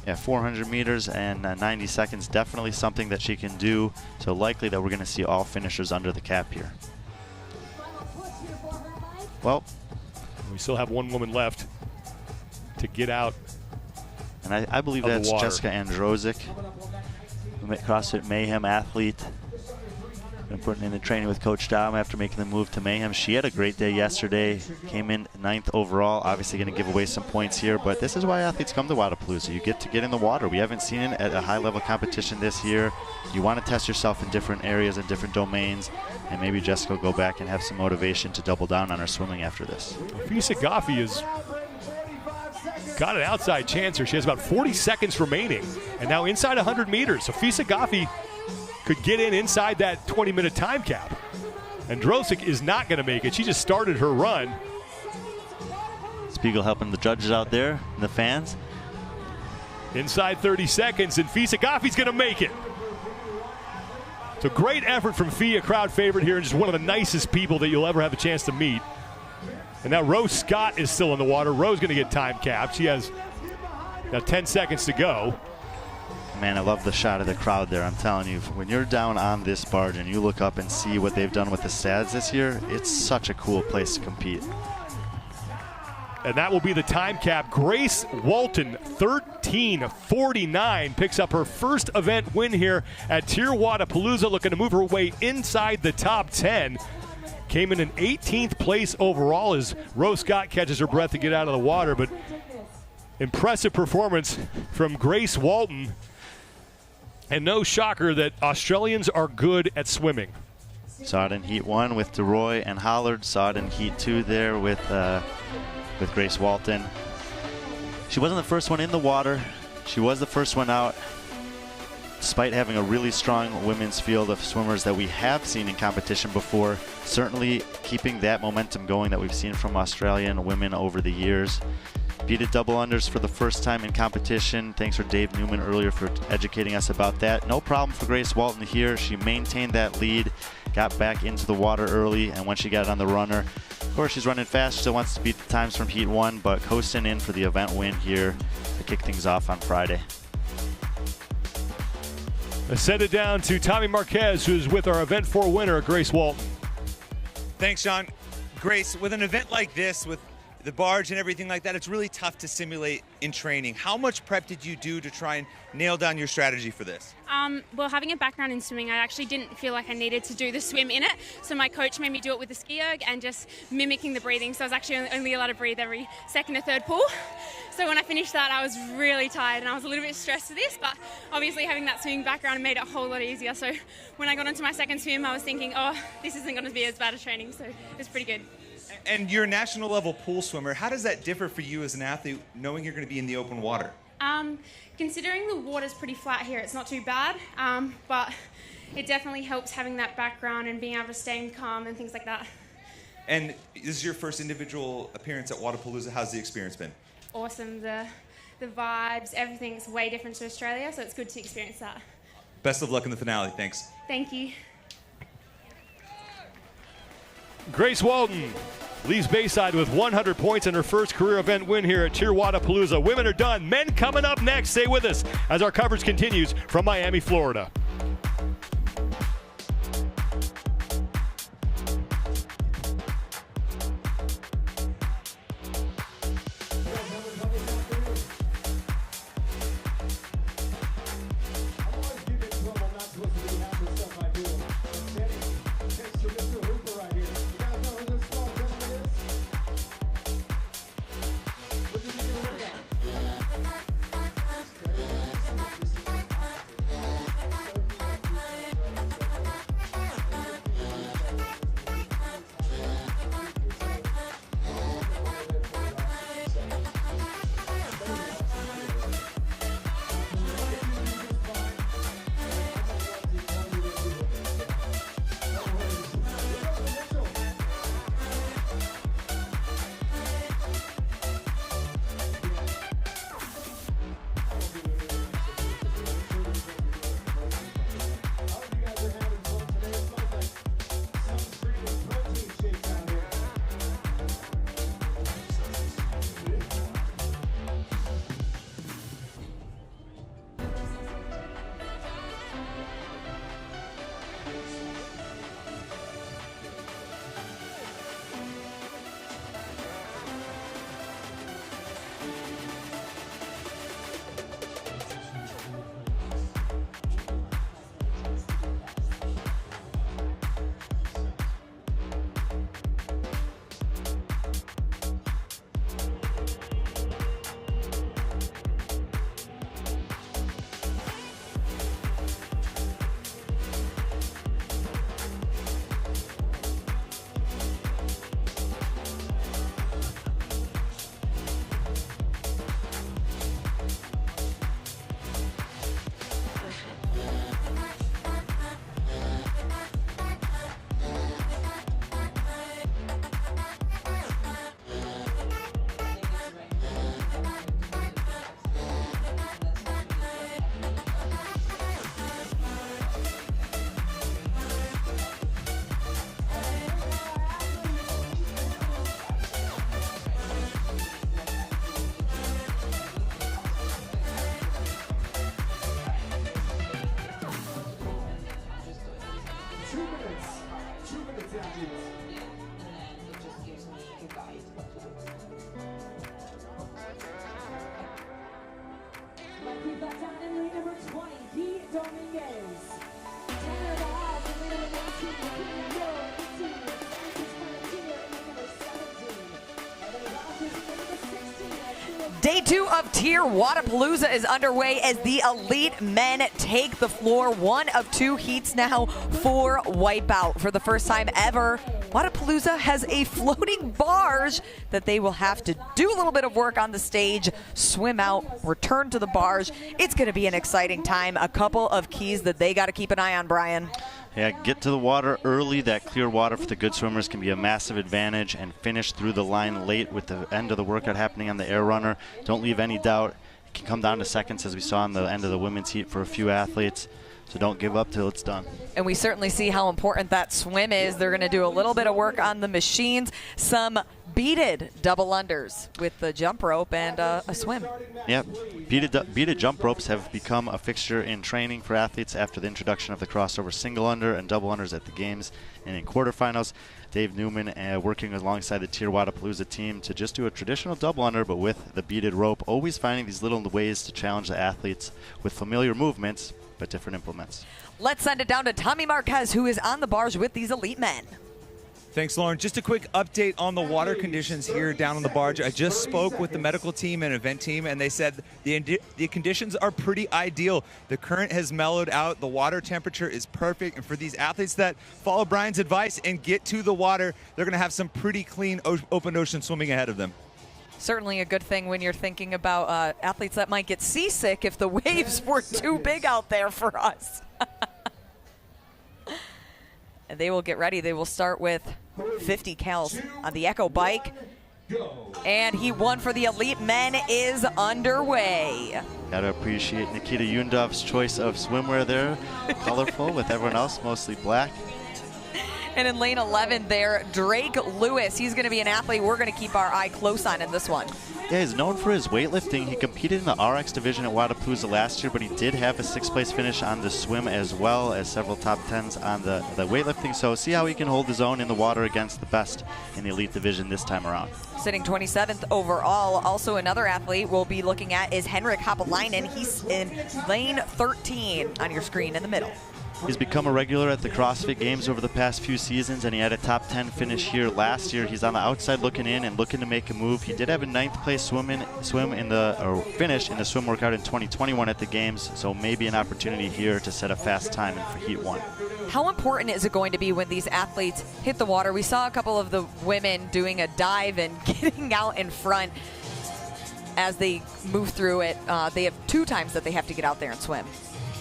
Yeah, 400 meters and 90 seconds, definitely something that she can do. So likely that we're going to see all finishers under the cap here. Well, we still have one woman left to get out. And I believe that's Jessica Androsic, CrossFit Mayhem athlete. Been putting in the training with Coach Dom after making the move to Mayhem. She had a great day yesterday, came in 9th overall. Obviously going to give away some points here, but this is why athletes come to Wodapalooza. You get to get in the water. We haven't seen it at a high-level competition this year. You want to test yourself in different areas and different domains, and maybe Jessica will go back and have some motivation to double down on her swimming after this. Fisa Gaffi has got an outside chance here. She has about 40 seconds remaining, and now inside 100 meters. So Fisa Gaffi could get in inside that 20-minute time cap. And Drosic is not going to make it. She just started her run. Spiegel helping the judges out there and the fans. Inside 30 seconds, and Fisa Gaffi's going to make it. So great effort from Fia, crowd favorite here, and just one of the nicest people that you'll ever have a chance to meet. And now Rose Scott is still in the water. Rose going to get time capped. She has now 10 seconds to go. Man, I love the shot of the crowd there. I'm telling you, when you're down on this barge and you look up and see what they've done with the SADs this year, it's such a cool place to compete. And that will be the time cap. Grace Walton, 13:49, picks up her first event win here at TYR Wodapalooza, looking to move her way inside the top 10. Came in 18th place overall as Rose Scott catches her breath to get out of the water, but impressive performance from Grace Walton. And no shocker that Australians are good at swimming. Saw it in Heat 1 with DeRoy and Hollard. Saw it in Heat 2 there with Grace Walton. She wasn't the first one in the water. She was the first one out. Despite having a really strong women's field of swimmers that we have seen in competition before, certainly keeping that momentum going that we've seen from Australian women over the years. Beat at double unders for the first time in competition. Thanks for Dave Newman earlier for educating us about that. No problem for Grace Walton here. She maintained that lead, got back into the water early, and when she got on the runner, of course she's running fast, still wants to beat the times from Heat 1, but coasting in for the event win here to kick things off on Friday. Let's send it down to Tommy Marquez, who's with our Event 4 winner, Grace Walton. Thanks, Sean. Grace, with an event like this, with the barge and everything like that, it's really tough to simulate in training. How much prep did you do to try and nail down your strategy for this? Well, having a background in swimming, I actually didn't feel like I needed to do the swim in it. So my coach made me do it with the ski erg and just mimicking the breathing. So I was actually only allowed to breathe every second or third pull. So when I finished that, I was really tired and I was a little bit stressed for this, but obviously having that swimming background made it a whole lot easier. So when I got onto my second swim, I was thinking, oh, this isn't going to be as bad as training. So it was pretty good. And you're a national level pool swimmer. How does that differ for you as an athlete, knowing you're going to be in the open water? Considering the water's pretty flat here, it's not too bad, but it definitely helps having that background and being able to stay calm and things like that. And this is your first individual appearance at Wodapalooza. How's the experience been? Awesome. The vibes, everything's way different to Australia, so it's good to experience that. Best of luck in the finale. Thanks. Thank you. Grace Walton leaves Bayside with 100 points in her first career event win here at TYR Wodapalooza. Women are done. Men coming up next. Stay with us as our coverage continues from Miami, Florida. Day 2 of TYR Wodapalooza is underway as the elite men take the floor. 1 of 2 heats now for Wipeout. For the first time ever, Wodapalooza has a floating barge that they will have to do a little bit of work on the stage, swim out, return to the barge. It's going to be an exciting time. A couple of keys that they got to keep an eye on, Brian. Yeah, get to the water early. That clear water for the good swimmers can be a massive advantage, and finish through the line late with the end of the workout happening on the air runner. Don't leave any doubt. It can come down to seconds, as we saw in the end of the women's heat for a few athletes. So don't give up till it's done. And we certainly see how important that swim is. They're going to do a little bit of work on the machines, some beaded double unders with the jump rope and a swim. Yep. Beaded jump ropes have become a fixture in training for athletes after the introduction of the crossover single under and double unders at the games and in quarterfinals. Dave Newman working alongside the TYR Wodapalooza team to just do a traditional double under, but with the beaded rope, always finding these little ways to challenge the athletes with familiar movements but different implements. Let's send it down to Tommy Marquez, who is on the barge with these elite men. Thanks, Lauren. Just a quick update on the water conditions here down on the barge. I just spoke with the medical team and event team, and they said the conditions are pretty ideal. The current has mellowed out. The water temperature is perfect. And for these athletes that follow Brian's advice and get to the water, they're going to have some pretty clean open ocean swimming ahead of them. Certainly a good thing when you're thinking about athletes that might get seasick if the waves were too big out there for us. And they will get ready. They will start with 50 cals on the Echo bike. And he won for the elite men is underway. Got to appreciate Nikita Yundov's choice of swimwear there. Colorful with everyone else mostly black. And in lane 11 there, Drake Lewis. He's going to be an athlete we're going to keep our eye close on in this one. Yeah, he's known for his weightlifting. He competed in the RX division at Wodapalooza last year, but he did have a 6th place finish on the swim as well as several top 10s on the weightlifting. So see how he can hold his own in the water against the best in the elite division this time around. Sitting 27th overall. Also another athlete we'll be looking at is Henrik Hapalainen. He's in lane 13 on your screen in the middle. He's become a regular at the CrossFit Games over the past few seasons, and he had a top 10 finish here last year. He's on the outside looking in and looking to make a move. He did have a 9th place finish in the swim workout in 2021 at the Games, so maybe an opportunity here to set a fast time in for Heat 1. How important is it going to be when these athletes hit the water? We saw a couple of the women doing a dive and getting out in front as they move through it. They have 2 times that they have to get out there and swim.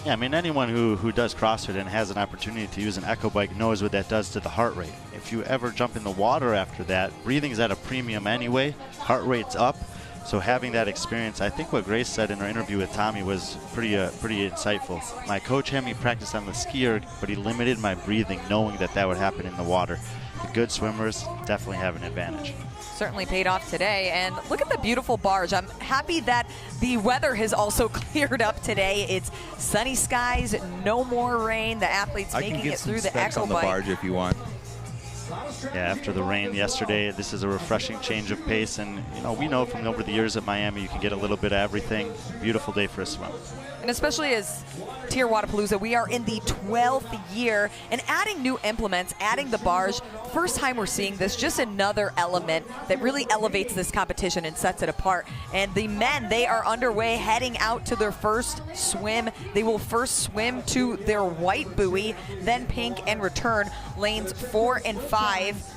Yeah, I mean, anyone who does CrossFit and has an opportunity to use an Echo bike knows what that does to the heart rate. If you ever jump in the water after that, breathing's at a premium anyway, heart rate's up. So having that experience, I think what Grace said in her interview with Tommy was pretty insightful. My coach had me practice on the skier, but he limited my breathing knowing that would happen in the water. The good swimmers definitely have an advantage. Certainly paid off today. And look at the beautiful barge. I'm happy that the weather has also cleared up today. It's sunny skies, no more rain. The athletes making it through the Echo on the bike. barge if you want. Yeah, after the rain yesterday, this is a refreshing change of pace, and we know from over the years at Miami you can get a little bit of everything. Beautiful day for a swim. And especially as TYR Wodapalooza, we are in the 12th year, and adding new implements, adding the barge, first time we're seeing this, just another element that really elevates this competition and sets it apart. And the men, they are underway, heading out to their first swim. They will first swim to their white buoy, then pink, and return lanes 4 and 5.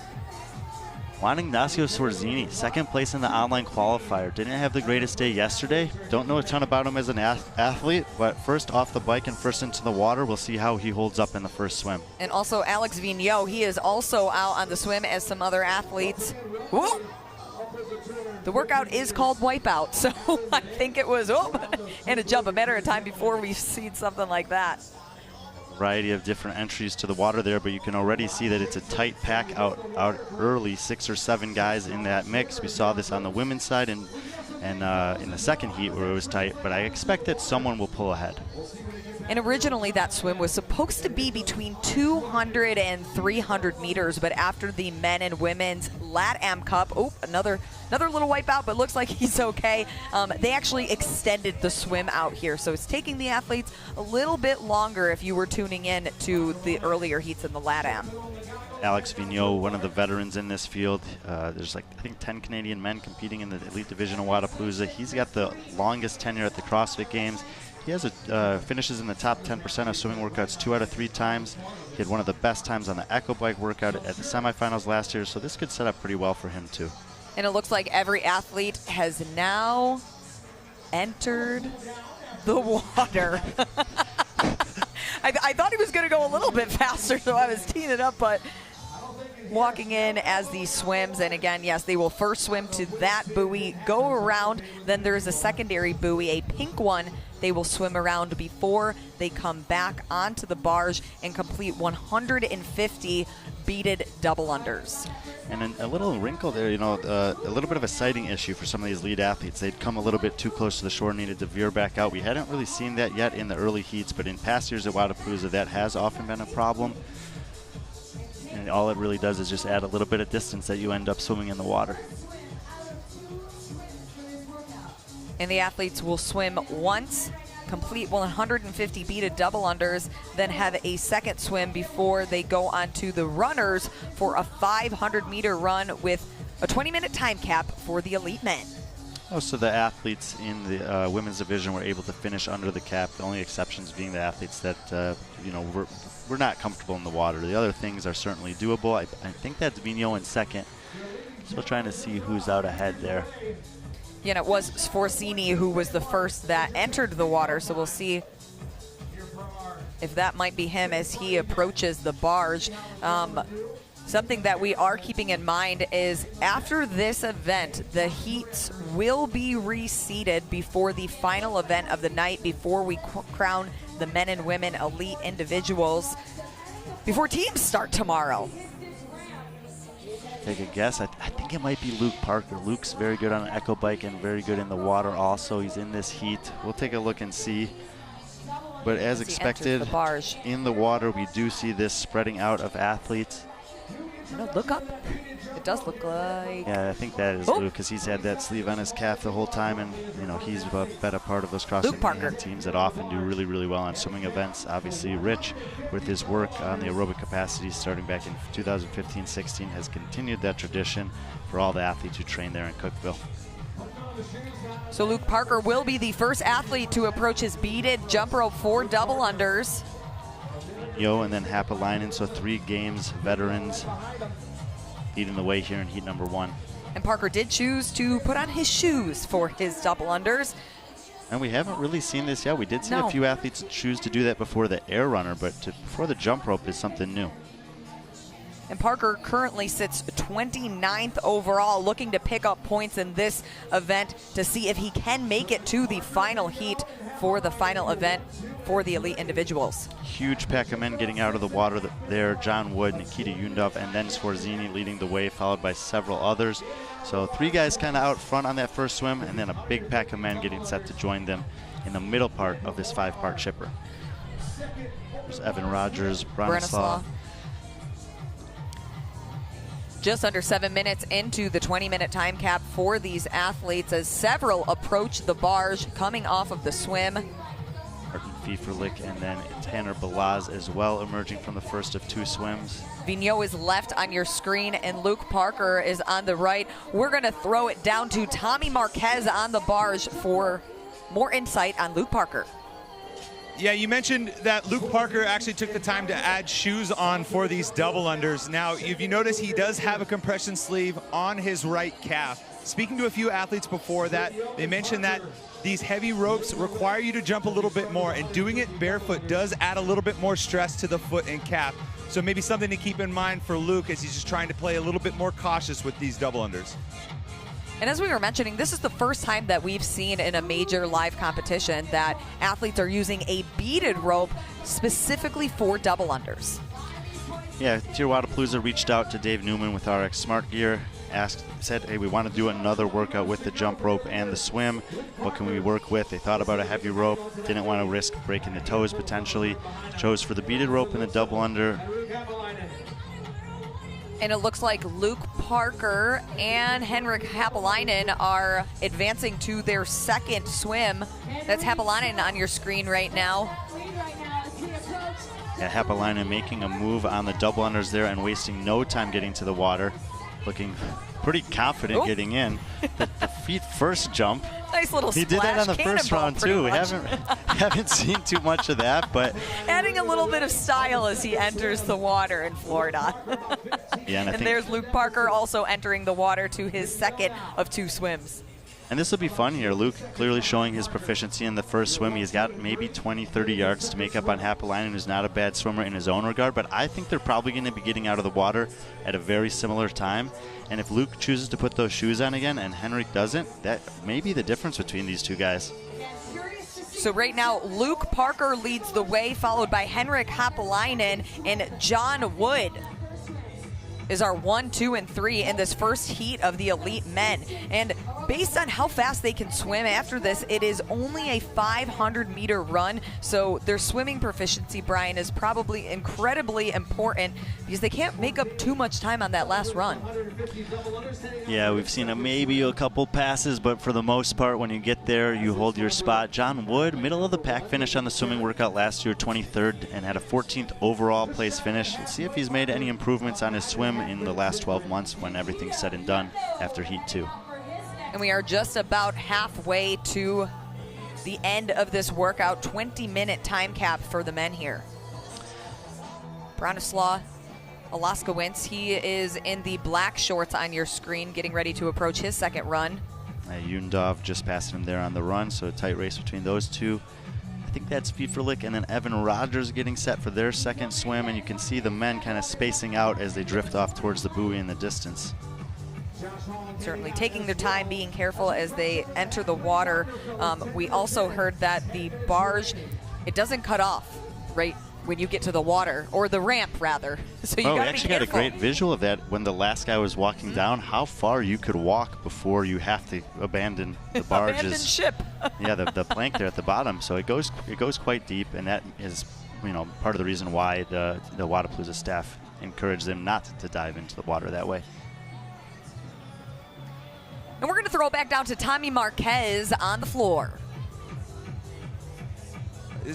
Juan Ignacio Sorzini, 2nd place in the online qualifier. Didn't have the greatest day yesterday. Don't know a ton about him as an athlete, but first off the bike and first into the water. We'll see how he holds up in the first swim. And also Alex Vigneault, he is also out on the swim as some other athletes. Whoa. The workout is called Wipeout, so I think it was, and a jump, a matter of time before we've seen something like that. Variety of different entries to the water there, but you can already see that it's a tight pack out early, 6 or 7 guys in that mix. We saw this on the women's side, and and in the second heat where it was tight, but I expect that someone will pull ahead. And originally that swim was supposed to be between 200 and 300 meters, but after the men and women's LATAM Cup, another little wipeout, but looks like he's okay. They actually extended the swim out here, so it's taking the athletes a little bit longer if you were tuning in to the earlier heats in the LATAM. Alex Vigneault, one of the veterans in this field. There's I think 10 Canadian men competing in the elite division of Wodapalooza. He's got the longest tenure at the CrossFit Games. He has finishes in the top 10% of swimming workouts 2 out of 3 times. He had one of the best times on the Echo Bike workout at the semifinals last year, so this could set up pretty well for him too. And it looks like every athlete has now entered the water. I thought he was going to go a little bit faster, so I was teeing it up, but walking in as these swims, and again, yes, they will first swim to that buoy, go around, then there's a secondary buoy, a pink one, they will swim around before they come back onto the barge and complete 150 beaded double unders. And a little wrinkle there, a little bit of a sighting issue for some of these lead athletes. They'd come a little bit too close to the shore, needed to veer back out. We hadn't really seen that yet in the early heats, but in past years at Wodapalooza, that has often been a problem. And all it really does is just add a little bit of distance that you end up swimming in the water. And the athletes will swim once, complete 150 beaded double unders, then have a second swim before they go on to the runners for a 500-meter run with a 20-minute time cap for the elite men. Oh, so the athletes in the women's division were able to finish under the cap, the only exceptions being the athletes that, were not comfortable in the water. The other things are certainly doable. I think that's Vigneault in second. Still trying to see who's out ahead there. Yeah, it was Sforzini who was the first that entered the water, so we'll see if that might be him as he approaches the barge. Something that we are keeping in mind is after this event, the heats will be reseeded before the final event of the night, before we crown the men and women elite individuals, before teams start tomorrow. Take a guess. I think it might be Luke Parker. Luke's very good on an Echo Bike and very good in the water also. He's in this heat. We'll take a look and see. But as expected, in the water, we do see this spreading out of athletes. Look up. It does look like... Yeah, I think that is Luke, because he's had that sleeve on his calf the whole time, and he's been a part of those CrossFit teams that often do really, really well on swimming events. Obviously, Rich, with his work on the aerobic capacity starting back in 2015-16, has continued that tradition for all the athletes who train there in Cookeville. So Luke Parker will be the first athlete to approach his beaded jump rope 4 double unders. And then Hapalainen, so 3 games veterans leading the way here in heat number 1. And Parker did choose to put on his shoes for his double unders. And we haven't really seen this yet. We did see a few athletes choose to do that before the air runner, but before the jump rope is something new. And Parker currently sits 29th overall, looking to pick up points in this event to see if he can make it to the final heat for the final event for the elite individuals. Huge pack of men getting out of the water there. John Wood, Nikita Yundov, and then Sforzini leading the way, followed by several others. So 3 guys kind of out front on that first swim, and then a big pack of men getting set to join them in the middle part of this 5-part chipper. There's Evan Rogers, Branislav. Just under 7 minutes into the 20-minute time cap for these athletes as several approach the barge coming off of the swim. Martin Fieferlich and then Tanner Balaz as well, emerging from the first of 2 swims. Vigneault is left on your screen and Luke Parker is on the right. We're going to throw it down to Tommy Marquez on the barge for more insight on Luke Parker. Yeah, you mentioned that Luke Parker actually took the time to add shoes on for these double unders. Now, if you notice, he does have a compression sleeve on his right calf. Speaking to a few athletes before that, they mentioned that these heavy ropes require you to jump a little bit more, and doing it barefoot does add a little bit more stress to the foot and calf. So maybe something to keep in mind for Luke as he's just trying to play a little bit more cautious with these double unders. And as we were mentioning, this is the first time that we've seen in a major live competition that athletes are using a beaded rope specifically for double unders. Yeah, TYR Wodapalooza reached out to Dave Newman with RX Smart Gear, said, hey, we want to do another workout with the jump rope and the swim. What can we work with? They thought about a heavy rope, didn't want to risk breaking the toes potentially. Chose for the beaded rope and the double under. And it looks like Luke Parker and Henrik Hapalainen are advancing to their second swim. That's Hapalainen on your screen right now. Yeah, Hapalainen making a move on the double unders there and wasting no time getting to the water. Looking pretty confident getting in. The feet first jump. Nice little He did that on the first round too. We haven't seen too much of that, but adding a little bit of style as he enters the water in Florida. Yeah, and there's Luke Parker also entering the water to his second of 2 swims. And this will be fun here. Luke clearly showing his proficiency in the first swim. He's got maybe 20, 30 yards to make up on Hapalainen, who's not a bad swimmer in his own regard, but I think they're probably going to be getting out of the water at a very similar time. And if Luke chooses to put those shoes on again and Henrik doesn't, that may be the difference between these two guys. So right now, Luke Parker leads the way, followed by Henrik Hapalainen, and John Wood is our 1, 2, and 3 in this first heat of the elite men. And based on how fast they can swim after this, it is only a 500-meter run. So their swimming proficiency, Brian, is probably incredibly important because they can't make up too much time on that last run. Yeah, we've seen maybe a couple passes, but for the most part, when you get there, you hold your spot. John Wood, middle of the pack finish on the swimming workout last year, 23rd, and had a 14th overall place finish. Let's see if he's made any improvements on his swim in the last 12 months when everything's said and done after Heat 2. And we are just about halfway to the end of this workout, 20-minute time cap for the men here. Bronislaw Alaskowicz, he is in the black shorts on your screen, getting ready to approach his second run. Yundov just passing him there on the run, so a tight race between those two. I think that's Fifrlik and then Evan Rogers getting set for their second swim, and you can see the men kind of spacing out as they drift off towards the buoy in the distance. Certainly taking their time, being careful as they enter the water. We also heard that the barge, it doesn't cut off right when you get to the water, or the ramp rather. So you we gotta actually be got a careful. great visual of that when the last guy was walking down, how far you could walk before you have to abandon the barges. Abandon ship. Yeah, the plank there at the bottom. So it goes quite deep, and that is, part of the reason why the Wodapalooza staff encouraged them not to dive into the water that way. And we're going to throw it back down to Tommy Marquez on the floor.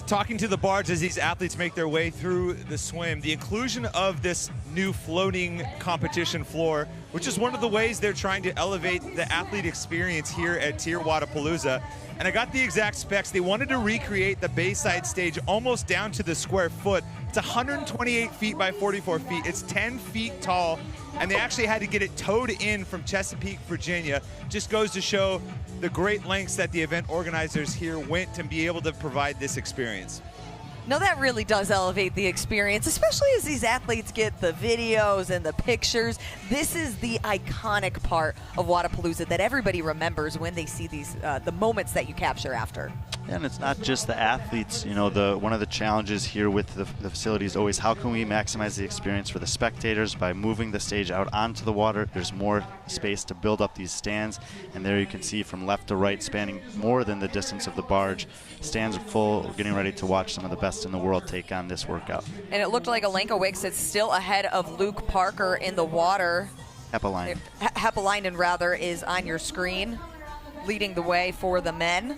Talking to the barge as these athletes make their way through the swim, the inclusion of this new floating competition floor, which is one of the ways they're trying to elevate the athlete experience here at TYR Wodapalooza. And I got the exact specs. They wanted to recreate the Bayside stage almost down to the square foot. It's 128 feet by 44 feet. It's 10 feet tall, and they actually had to get it towed in from Chesapeake, Virginia. Just goes to show the great lengths that the event organizers here went to be able to provide this experience. No, that really does elevate the experience, especially as these athletes get the videos and the pictures. This is the iconic part of Wodapalooza that everybody remembers when they see these the moments that you capture after. And it's not just the athletes. One of the challenges here with the facility is always how can we maximize the experience for the spectators by moving the stage out onto the water. There's more space to build up these stands, and there you can see from left to right, spanning more than the distance of the barge. Stands are full. We're getting ready to watch some of the best in the world take on this workout. And it looked like Alankowicz is still ahead of Luke Parker in the water. Hapalainen rather is on your screen, leading the way for the men.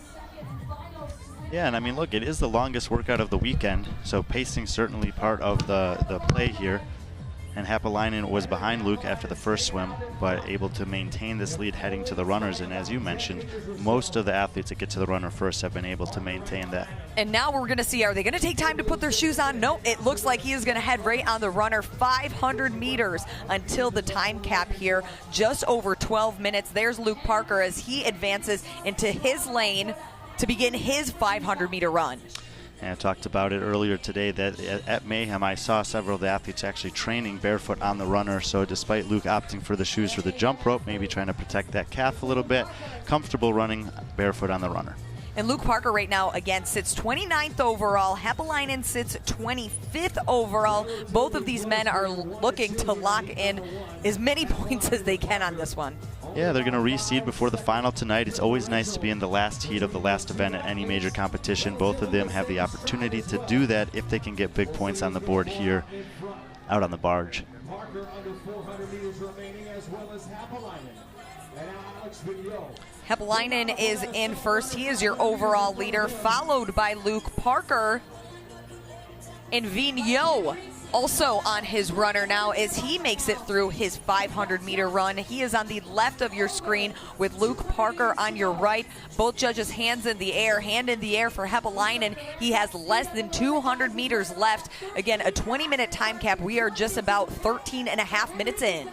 Yeah, and look, it is the longest workout of the weekend, so pacing certainly part of the play here. And Hapalainen was behind Luke after the first swim, but able to maintain this lead heading to the runners. And as you mentioned, most of the athletes that get to the runner first have been able to maintain that. And now we're going to see, are they going to take time to put their shoes on? No, it looks like he is going to head right on the runner. 500 meters until the time cap here, just over 12 minutes. There's Luke Parker as he advances into his lane to begin his 500-meter run. And I talked about it earlier today that at Mayhem I saw several of the athletes actually training barefoot on the runner. So despite Luke opting for the shoes for the jump rope, maybe trying to protect that calf a little bit, comfortable running barefoot on the runner. And Luke Parker right now, again, sits 29th overall. Hepelainen sits 25th overall. Both of these men are looking to lock in as many points as they can on this one. Yeah, they're going to reseed before the final tonight. It's always nice to be in the last heat of the last event at any major competition. Both of them have the opportunity to do that if they can get big points on the board here out on the barge. Hepelainen is in first. He is your overall leader, followed by Luke Parker. And Vigneault also on his runner now as he makes it through his 500-meter run. He is on the left of your screen with Luke Parker on your right. Both judges hands in the air, hand in the air for Hepelainen. He has less than 200 meters left. Again, a 20-minute time cap. We are just about 13 and a half minutes in.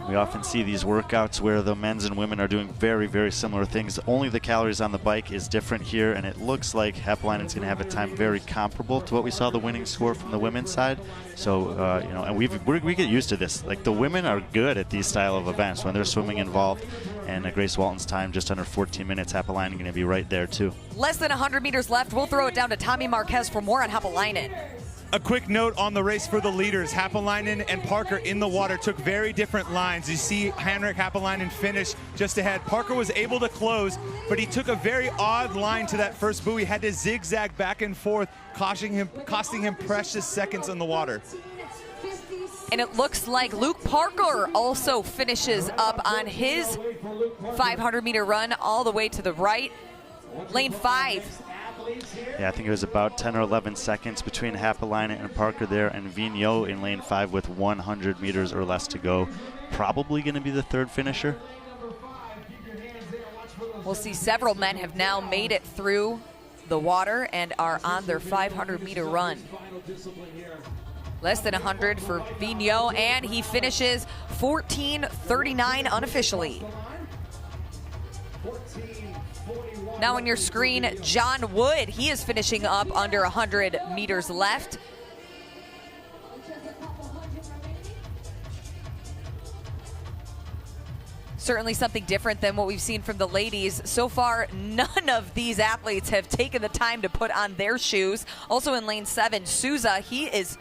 We often see these workouts where the men's and women are doing very, very similar things. Only the calories on the bike is different here, and it looks like Hepelainen's going to have a time very comparable to what we saw the winning score from the women's side. So, you know, and we get used to this. Like, the women are good at these style of events when there's swimming involved. And Grace Walton's time just under 14 minutes. Hepelainen going to be right there too. Less than 100 meters left. We'll throw it down to Tommy Marquez for more on Hepelainen. A quick note on the race for the leaders. Hepelainen and Parker in the water took very different lines. You see Henrik Hepelainen finish just ahead. Parker was able to close, but he took a very odd line to that first buoy. Had to zigzag back and forth, costing him precious seconds in the water. And it looks like Luke Parker also finishes up on his 500-meter run all the way to the right. Lane 5. Yeah, I think it was about 10 or 11 seconds between Hepelainen and Parker there, and Vigneault in lane 5 with 100 meters or less to go. Probably going to be the third finisher. We'll see several men have now made it through the water and are on their 500-meter run. Less than 100 for Vigneault, and he finishes 14:39 unofficially. Now on your screen, John Wood. He is finishing up under 100 meters left. Certainly something different than what we've seen from the ladies. So far, none of these athletes have taken the time to put on their shoes. Also in lane 7, Souza, he is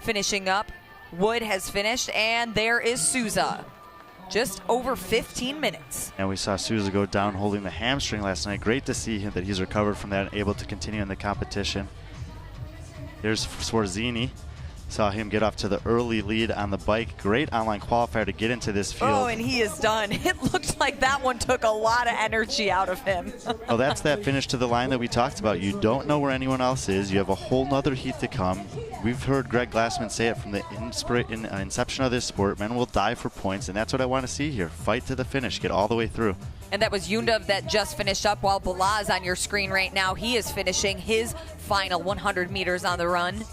finishing up. Wood has finished, and there is Souza. Just over 15 minutes. And we saw Souza go down holding the hamstring last night. Great to see him that he's recovered from that and able to continue in the competition. There's Swarzini. Saw him get off to the early lead on the bike. Great online qualifier to get into this field. Oh, and he is done. It looked like that one took a lot of energy out of him. Well, that's that finish to the line that we talked about. You don't know where anyone else is. You have a whole nother heat to come. We've heard Greg Glassman say it from the inception of this sport. Men will die for points, and that's what I want to see here. Fight to the finish. Get all the way through. And that was Yundav that just finished up, while Balaz on your screen right now. He is finishing his final 100 meters on the run.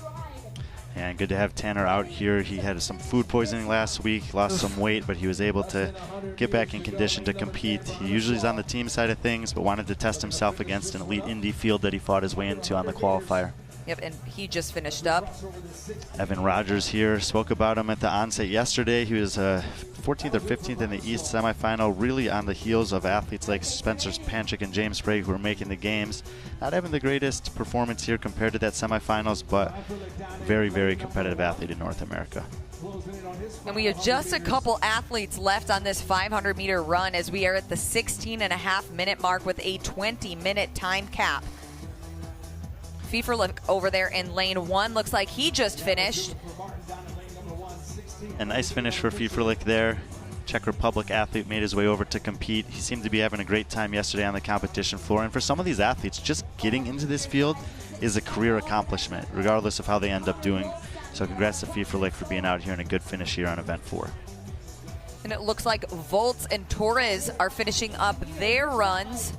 And good to have Tanner out here. He had some food poisoning last week, lost some weight, but he was able to get back in condition to compete. He usually is on the team side of things, but wanted to test himself against an elite Indy field that he fought his way into on the qualifier. Yep, and he just finished up. Evan Rogers here, spoke about him at the onset yesterday. He was 14th or 15th in the East semifinal, really on the heels of athletes like Spencer Panchik and James Sprague who are making the games. Not having the greatest performance here compared to that semifinals, but very, very competitive athlete in North America. And we have just a couple athletes left on this 500-meter run as we are at the 16.5-minute mark with a 20-minute time cap. Fieferlich over there in lane 1. Looks like he just finished. A nice finish for Fieferlich there. Czech Republic athlete made his way over to compete. He seemed to be having a great time yesterday on the competition floor. And for some of these athletes, just getting into this field is a career accomplishment, regardless of how they end up doing. So congrats to Fieferlich for being out here in a good finish here on event 4. And it looks like Volts and Torres are finishing up their runs.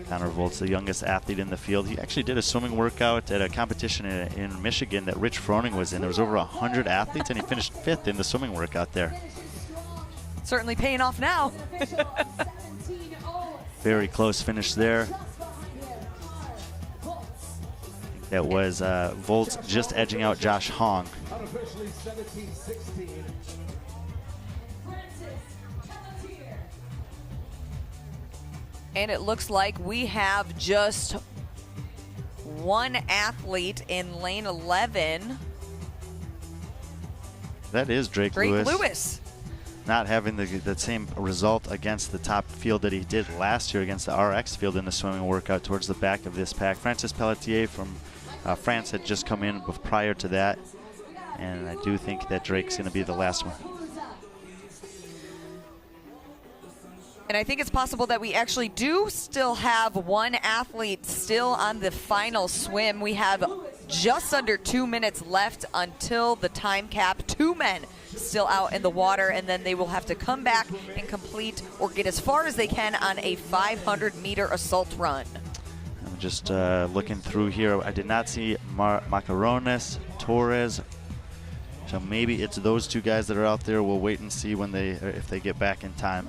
Connor Volts, the youngest athlete in the field. He actually did a swimming workout at a competition in Michigan that Rich Froning was in. There was over 100 athletes, and he finished 5th in the swimming workout there. Certainly paying off now. Very close finish there. That was Volts just edging out Josh Hong. And it looks like we have just one athlete in lane 11. That is Drake Lewis. Lewis. Not having the same result against the top field that he did last year against the RX field in the swimming workout towards the back of this pack. Francis Pelletier from France had just come in prior to that, and I do think that Drake's going to be the last one. And I think it's possible that we actually do still have one athlete still on the final swim. We have just under 2 minutes left until the time cap. 2 men still out in the water, and then they will have to come back and complete or get as far as they can on a 500-meter assault run. I'm just looking through here. I did not see Macarones, Torres. So maybe it's those two guys that are out there. We'll wait and see when if they get back in time.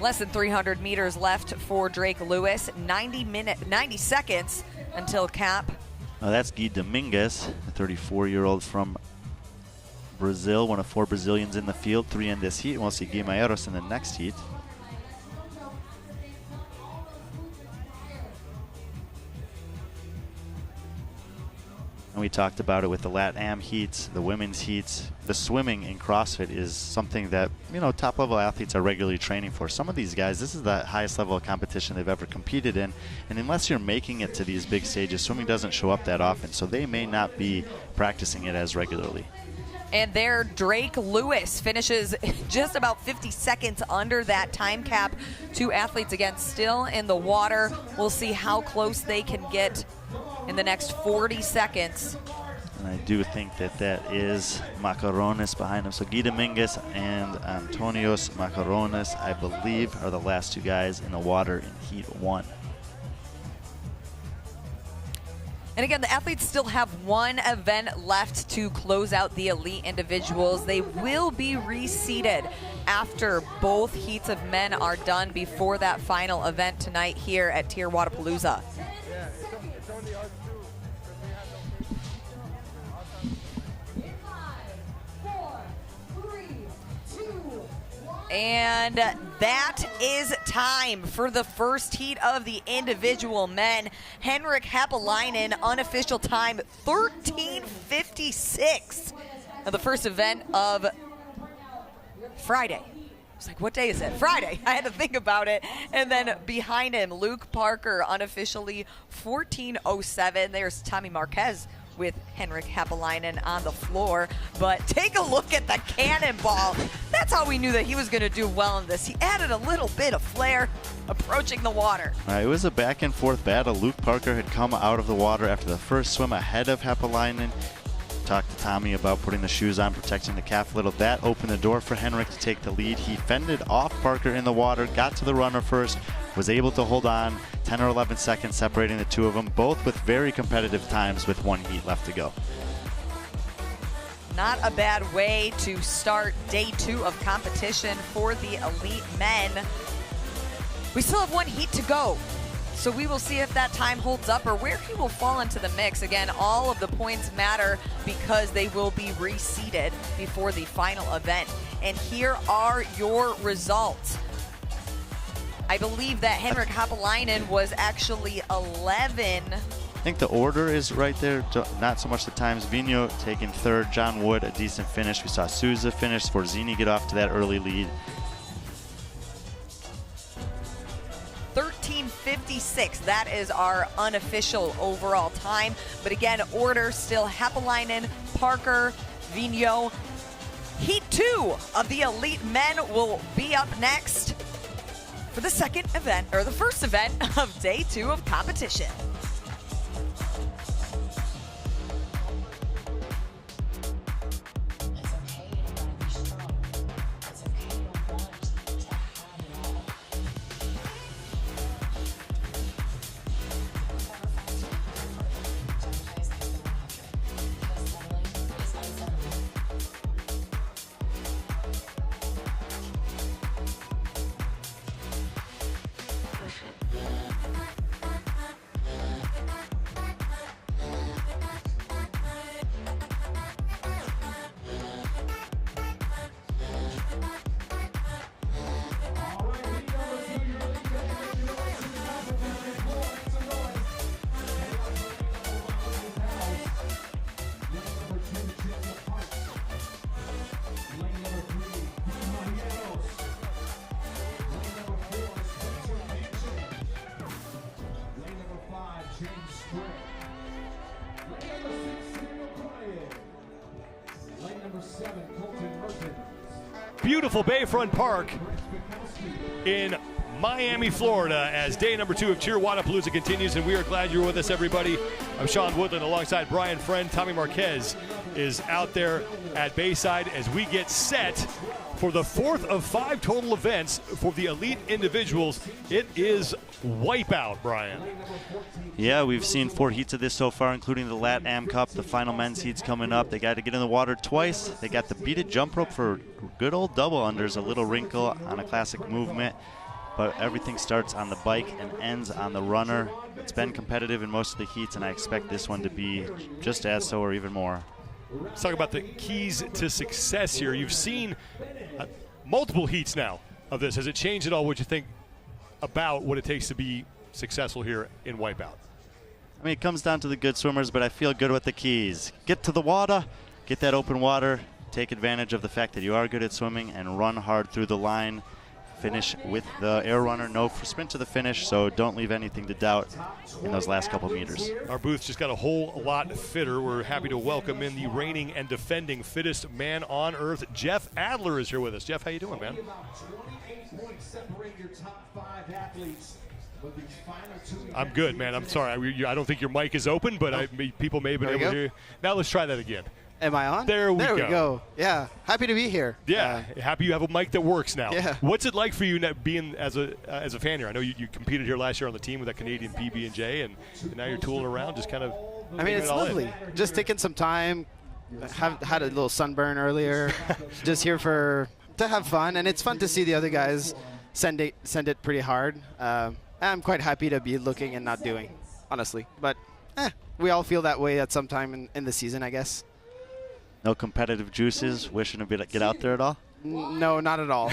Less than 300 meters left for Drake Lewis. 90 seconds until cap. That's Gui Dominguez, a 34-year-old from Brazil, one of 4 Brazilians in the field, 3 in this heat. And we'll see Guimaeros in the next heat. And we talked about it with the LatAm heats, the women's heats. The swimming in CrossFit is something that, top-level athletes are regularly training for. Some of these guys, this is the highest level of competition they've ever competed in. And unless you're making it to these big stages, swimming doesn't show up that often. So they may not be practicing it as regularly. And there, Drake Lewis finishes just about 50 seconds under that time cap. 2 athletes, again, still in the water. We'll see how close they can get in the next 40 seconds. And I do think that is Macarones behind him. So Gui Dominguez and Antonios Macarones, I believe, are the last 2 guys in the water in Heat 1. And again, the athletes still have one event left to close out the elite individuals. They will be reseeded after both heats of men are done before that final event tonight here at TYR Wodapalooza. And that is time for the first heat of the individual men. Henrik Häppelainen, unofficial time 13:56. The first event of Friday. It's like, what day is it? Friday. I had to think about it. And then behind him, Luke Parker, unofficially 14:07. There's Tommy Marquez with Henrik Häppelainen on the floor. But take a look at the cannonball. That's how we knew that he was going to do well in this. He added a little bit of flair approaching the water. It was a back and forth battle. Luke Parker had come out of the water after the first swim ahead of Häppelainen. Talked to Tommy about putting the shoes on, protecting the calf a little. That opened the door for Henrik to take the lead. He fended off Parker in the water, got to the runner first, was able to hold on 10 or 11 seconds separating the two of them, both with very competitive times with 1 heat left to go. Not a bad way to start day 2 of competition for the elite men. We still have 1 heat to go, so we will see if that time holds up or where he will fall into the mix. Again, all of the points matter because they will be reseeded before the final event. And here are your results. I believe that Henrik Häppelainen was actually 11. I think the order is right there, not so much the times. Vigno taking 3rd, John Wood a decent finish. We saw Souza finish, Forzini get off to that early lead. 13:56, that is our unofficial overall time. But again, order still Häppelainen, Parker, Vigno. Heat 2 of the elite men will be up next for the second event, or the first event of day 2 of competition. Beautiful Bayfront Park in Miami, Florida, as day number 2 of TYR Wodapalooza continues, and we are glad you're with us, everybody. I'm Sean Woodland alongside Brian Friend. Tommy Marquez is out there at Bayside as we get set for the 4th of 5 total events for the elite individuals. It is Wipeout, Brian. Yeah, we've seen 4 heats of this so far, including the Lat Am Cup, the final men's heats coming up. They got to get in the water twice. They got the beaded jump rope for good old double unders, a little wrinkle on a classic movement. But everything starts on the bike and ends on the runner. It's been competitive in most of the heats, and I expect this one to be just as so or even more. Let's talk about the keys to success here. You've seen multiple heats now of this. Has it changed at all what you think about what it takes to be successful here in Wipeout? I mean, it comes down to the good swimmers, but I feel good with the keys. Get to the water, get that open water, take advantage of the fact that you are good at swimming, and run hard through the line. Finish with the air runner, no sprint to the finish, so don't leave anything to doubt in those last couple meters. Our booth just got a whole lot fitter. We're happy to welcome in the reigning and defending fittest man on earth. Jeff Adler is here with us. Jeff, how you doing, man? I'm good, man. I'm sorry. I don't think your mic is open, but people may have been able to hear you. Now let's try that again. Am I on? There we go. Yeah, happy to be here. Yeah, happy you have a mic that works now. Yeah. What's it like for you being as a fan here? I know you competed here last year on the team with that Canadian PB&J, and now you're tooling around, just kind of. I mean, it's lovely. Just taking some time. Had a little sunburn earlier. Just here to have fun, and it's fun to see the other guys send it pretty hard. I'm quite happy to be looking and not doing, honestly. But we all feel that way at some time in the season, I guess. No competitive juices, wishing to get out there at all? No, not at all.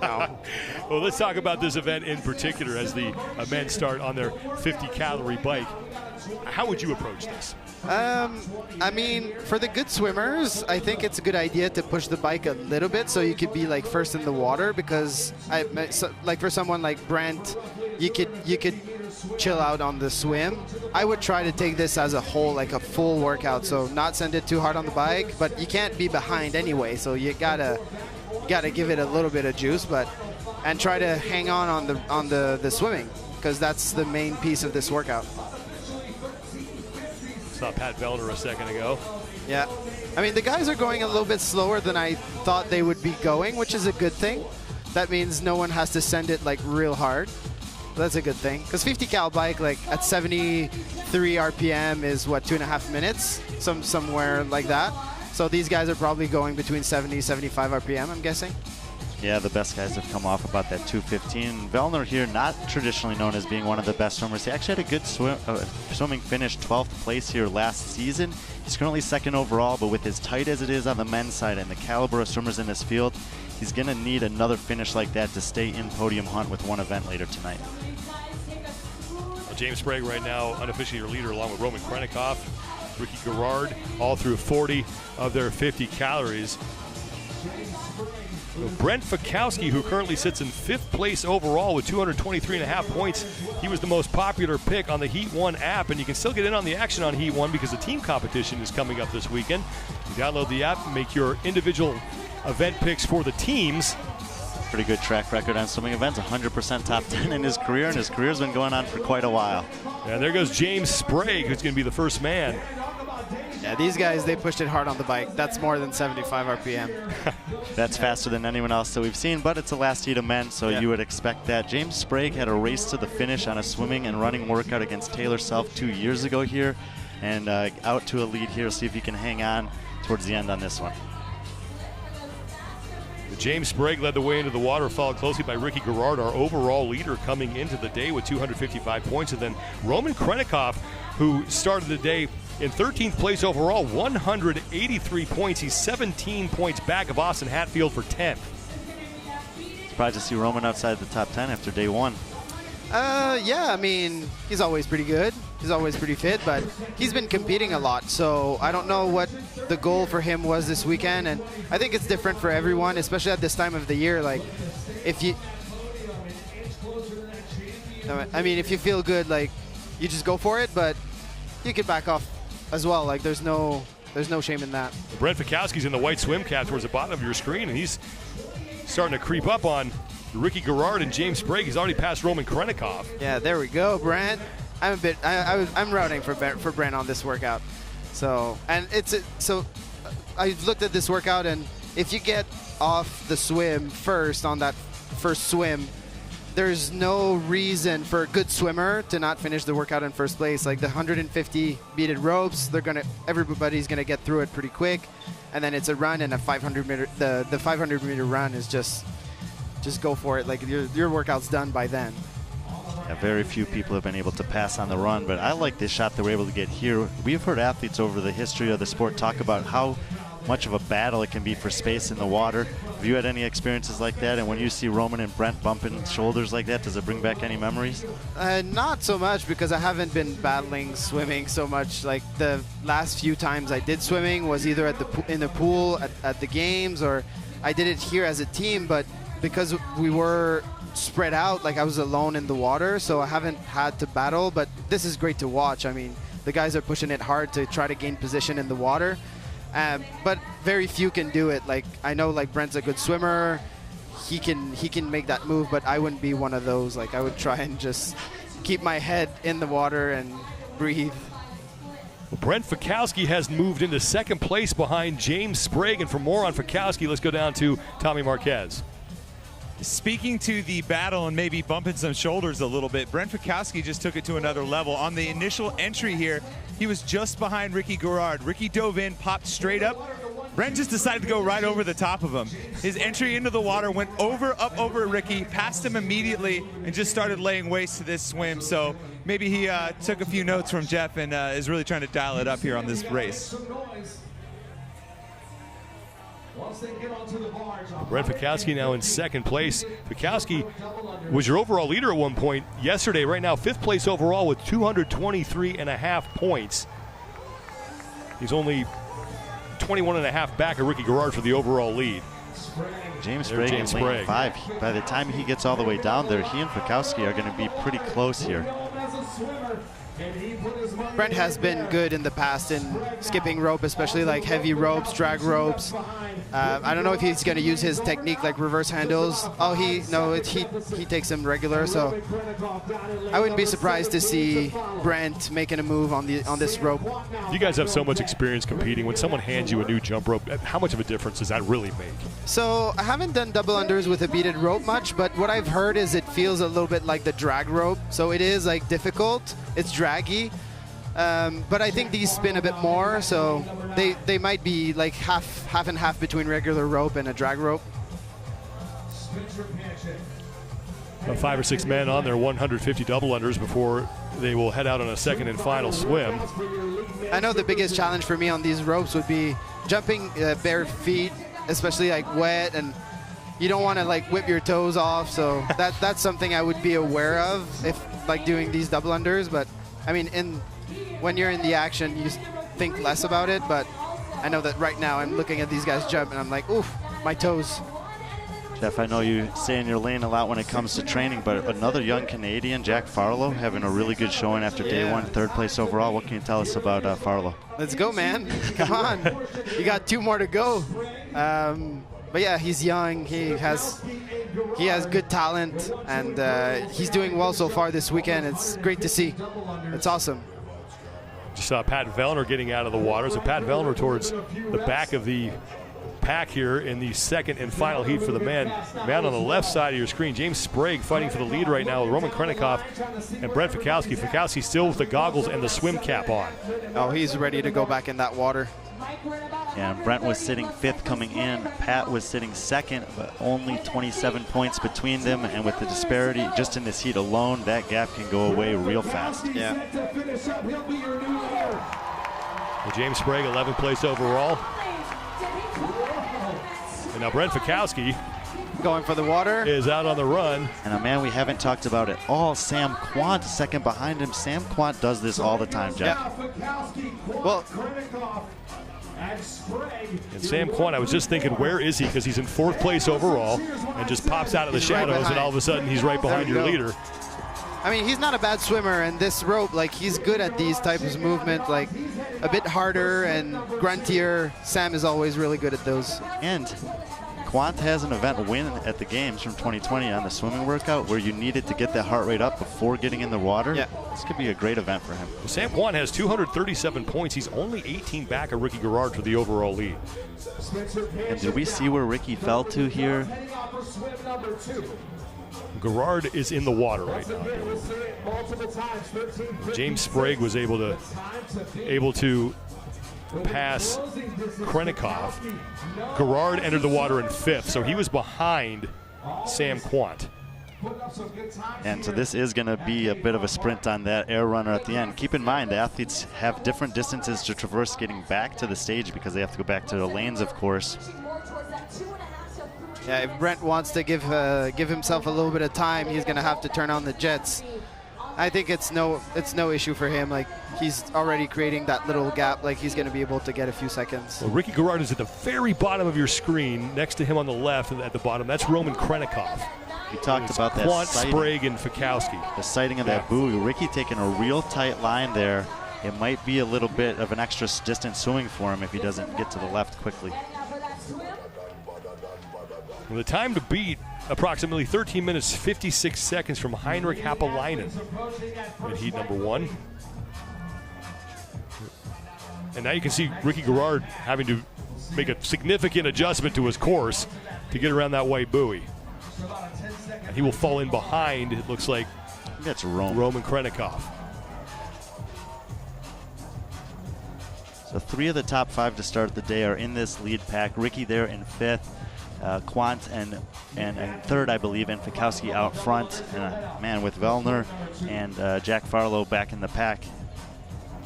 No. Well, let's talk about this event in particular as the men start on their 50-calorie bike. How would you approach this? I mean, for the good swimmers, I think it's a good idea to push the bike a little bit so you could be like first in the water, because like for someone like Brent, you could chill out on the swim. I would try to take this as a whole, like a full workout, so not send it too hard on the bike, but you can't be behind anyway, so you gotta give it a little bit of juice, and try to hang on the swimming, because that's the main piece of this workout. Saw Pat Vellner a second ago. Yeah, I mean, the guys are going a little bit slower than I thought they would be going, which is a good thing. That means no one has to send it like real hard. That's a good thing, because 50 cal bike like at 73 RPM is what, 2.5 minutes, somewhere like that. So these guys are probably going between 70 75 RPM, I'm guessing. Yeah, the best guys have come off about that 215. Vellner here, not traditionally known as being one of the best swimmers. He actually had a good swimming finish, 12th place here last season. He's currently 2nd overall, but with as tight as it is on the men's side and the caliber of swimmers in this field, he's going to need another finish like that to stay in podium hunt with one event later tonight. Well, James Sprague right now unofficially your leader, along with Roman Krenikoff, Ricky Garrard, all through 40 of their 50 calories. Brent Fikowski, who currently sits in 5th place overall with 223.5 points. He was the most popular pick on the Heat 1 app, and you can still get in on the action on Heat 1 because the team competition is coming up this weekend. You download the app and make your individual event picks for the teams. Pretty good track record on swimming events, 100% top 10 in his career, and his career's been going on for quite a while. And there goes James Sprague, who's going to be the first man. Yeah, these guys, they pushed it hard on the bike. That's more than 75 RPM. That's faster than anyone else that we've seen, but it's the last heat of men, so you would expect that. James Sprague had a race to the finish on a swimming and running workout against Taylor Self 2 years ago here, and out to a lead here. See if he can hang on towards the end on this one. James Sprague led the way into the water, followed closely by Ricky Garrard, our overall leader coming into the day with 255 points. And then Roman Krenikoff, who started the day in 13th place overall, 183 points. He's 17 points back of Austin Hatfield for 10th. Surprised to see Roman outside the top 10 after day 1. Yeah, I mean, he's always pretty good. He's always pretty fit, but he's been competing a lot, so I don't know what the goal for him was this weekend, and I think it's different for everyone, especially at this time of the year. Like, if you feel good, like, you just go for it, but you could back off as well. Like there's no shame in that. Brent Fikowski's in the white swim cap towards the bottom of your screen, and he's starting to creep up on Ricky Garrard and James Sprague. He's already passed Roman Krennikov. Yeah, there we go, Brent. I'm routing for Brent on this workout. So I've looked at this workout, and if you get off the swim first on that first swim, there's no reason for a good swimmer to not finish the workout in first place. Like the 150 beaded ropes, everybody's gonna get through it pretty quick, and then it's a run and a 500 meter. The 500 meter run is just go for it. Like your workout's done by then. Yeah, very few people have been able to pass on the run, but I like this shot that we're able to get here. We've heard athletes over the history of the sport talk about how much of a battle it can be for space in the water. Have you had any experiences like that? And when you see Roman and Brent bumping shoulders like that, does it bring back any memories? Not so much, because I haven't been battling swimming so much. Like the last few times I did swimming was either in the pool at the games, or I did it here as a team. But because we were spread out, like I was alone in the water, so I haven't had to battle. But this is great to watch. I mean, the guys are pushing it hard to try to gain position in the water. But very few can do it. Like I know, like Brent's a good swimmer. He can make that move, but I wouldn't be one of those. Like I would try and just keep my head in the water and breathe. Well, Brent Fikowski has moved into second place behind James Sprague. And for more on Fikowski, let's go down to Tommy Marquez. Speaking to the battle and maybe bumping some shoulders a little bit, Brent Fikowski just took it to another level. On the initial entry here, he was just behind Ricky Garrard. Ricky dove in, popped straight up. Brent just decided to go right over the top of him. His entry into the water went up over Ricky, passed him immediately, and just started laying waste to this swim. So maybe he took a few notes from Jeff and is really trying to dial it up here on this race. Brent Fikowski now in second place. Fikowski was your overall leader at one point yesterday. Right now, fifth place overall with 223.5 points. He's only 21.5 back of Ricky Garrard for the overall lead. James Sprague in lane 5. By the time he gets all the way down there, he and Fikowski are going to be pretty close here. Brent has been good in the past in skipping rope, especially like heavy ropes, drag ropes. I don't know if he's going to use his technique like reverse handles. Oh, he takes them regular, so I wouldn't be surprised to see Brent making a move on this rope. You guys have so much experience competing. When someone hands you a new jump rope, how much of a difference does that really make? So I haven't done double unders with a beaded rope much, but what I've heard is it feels a little bit like the drag rope. So it is like difficult. It's draggy. But I think these spin a bit more, so they might be like half and half between regular rope and a drag rope. About 5 or 6 men on their 150 double unders before they will head out on a second and final swim. I know the biggest challenge for me on these ropes would be jumping bare feet, especially like wet, and you don't want to like whip your toes off. So that's something I would be aware of if like doing these double unders. But I mean, when you're in the action, you think less about it. But I know that right now I'm looking at these guys jump and I'm like, oof, my toes. Jeff, I know you stay in your lane a lot when it comes to training, but another young Canadian, Jack Farlow, having a really good showing after day one, third place overall. What can you tell us about Farlow? Let's go, man. Come on. You got 2 more to go. But yeah, he's young. He has good talent, and he's doing well so far this weekend. It's great to see. It's awesome. Just saw Pat Vellner getting out of the water. So Pat Vellner towards the back of the pack here in the second and final heat for the men. Man on the left side of your screen, James Sprague fighting for the lead right now with Roman Krennikov and Brent Fikowski. Fikowski still with the goggles and the swim cap on. Oh, he's ready to go back in that water. Yeah, Brent was sitting 5th coming in. Pat was sitting 2nd, but only 27 points between them. And with the disparity just in this heat alone, that gap can go away real fast. Yeah. Well, James Sprague, 11th place overall. And now Brent Fikowski going for the water is out on the run. And a man we haven't talked about at all, Sam Quant, second behind him. Sam Quant does this all the time, Jeff. Yeah. Well, and Sam Quant, I was just thinking, where is he? Because he's in 4th place overall and just pops out of the shadows, and all of a sudden he's right behind your leader. I mean, he's not a bad swimmer, and this rope, like, he's good at these types of movement, like a bit harder and gruntier. Sam is always really good at those. And Quant has an event win at the games from 2020 on the swimming workout where you needed to get that heart rate up before getting in the water. Yeah. This could be a great event for him. Sam Quant has 237 points. He's only 18 back of Ricky Garrard for the overall lead. And did we see where Ricky fell to here? Garrard is in the water right now. James Sprague was able to pass Krennikov. Garrard entered the water in 5th, so he was behind Sam Quant. And so this is going to be a bit of a sprint on that air runner at the end. Keep in mind, the athletes have different distances to traverse getting back to the stage because they have to go back to the lanes, of course. Yeah, if Brent wants to give himself a little bit of time, he's going to have to turn on the jets. I think it's no issue for him. Like, he's already creating that little gap. Like, he's going to be able to get a few seconds. Well, Ricky Garrard is at the very bottom of your screen. Next to him on the left at the bottom, that's Roman Krennikov. We talked about that Quant, sighting, Sprague, and Fikowski. the sighting of that buoy. Ricky taking a real tight line there. It might be a little bit of an extra distance swimming for him if he doesn't get to the left quickly. Well, the time to beat, approximately 13 minutes, 56 seconds from Heinrich Happelainen in heat number 1. And now you can see Ricky Garrard having to make a significant adjustment to his course to get around that white buoy. And he will fall in behind, it looks like, That's Roman. Roman Krennikov. So 3 of the top 5 to start the day are in this lead pack. Ricky there in 5th. Quant and 3rd, I believe, and Fikowski out front. And man, with Vellner and Jack Farlow back in the pack.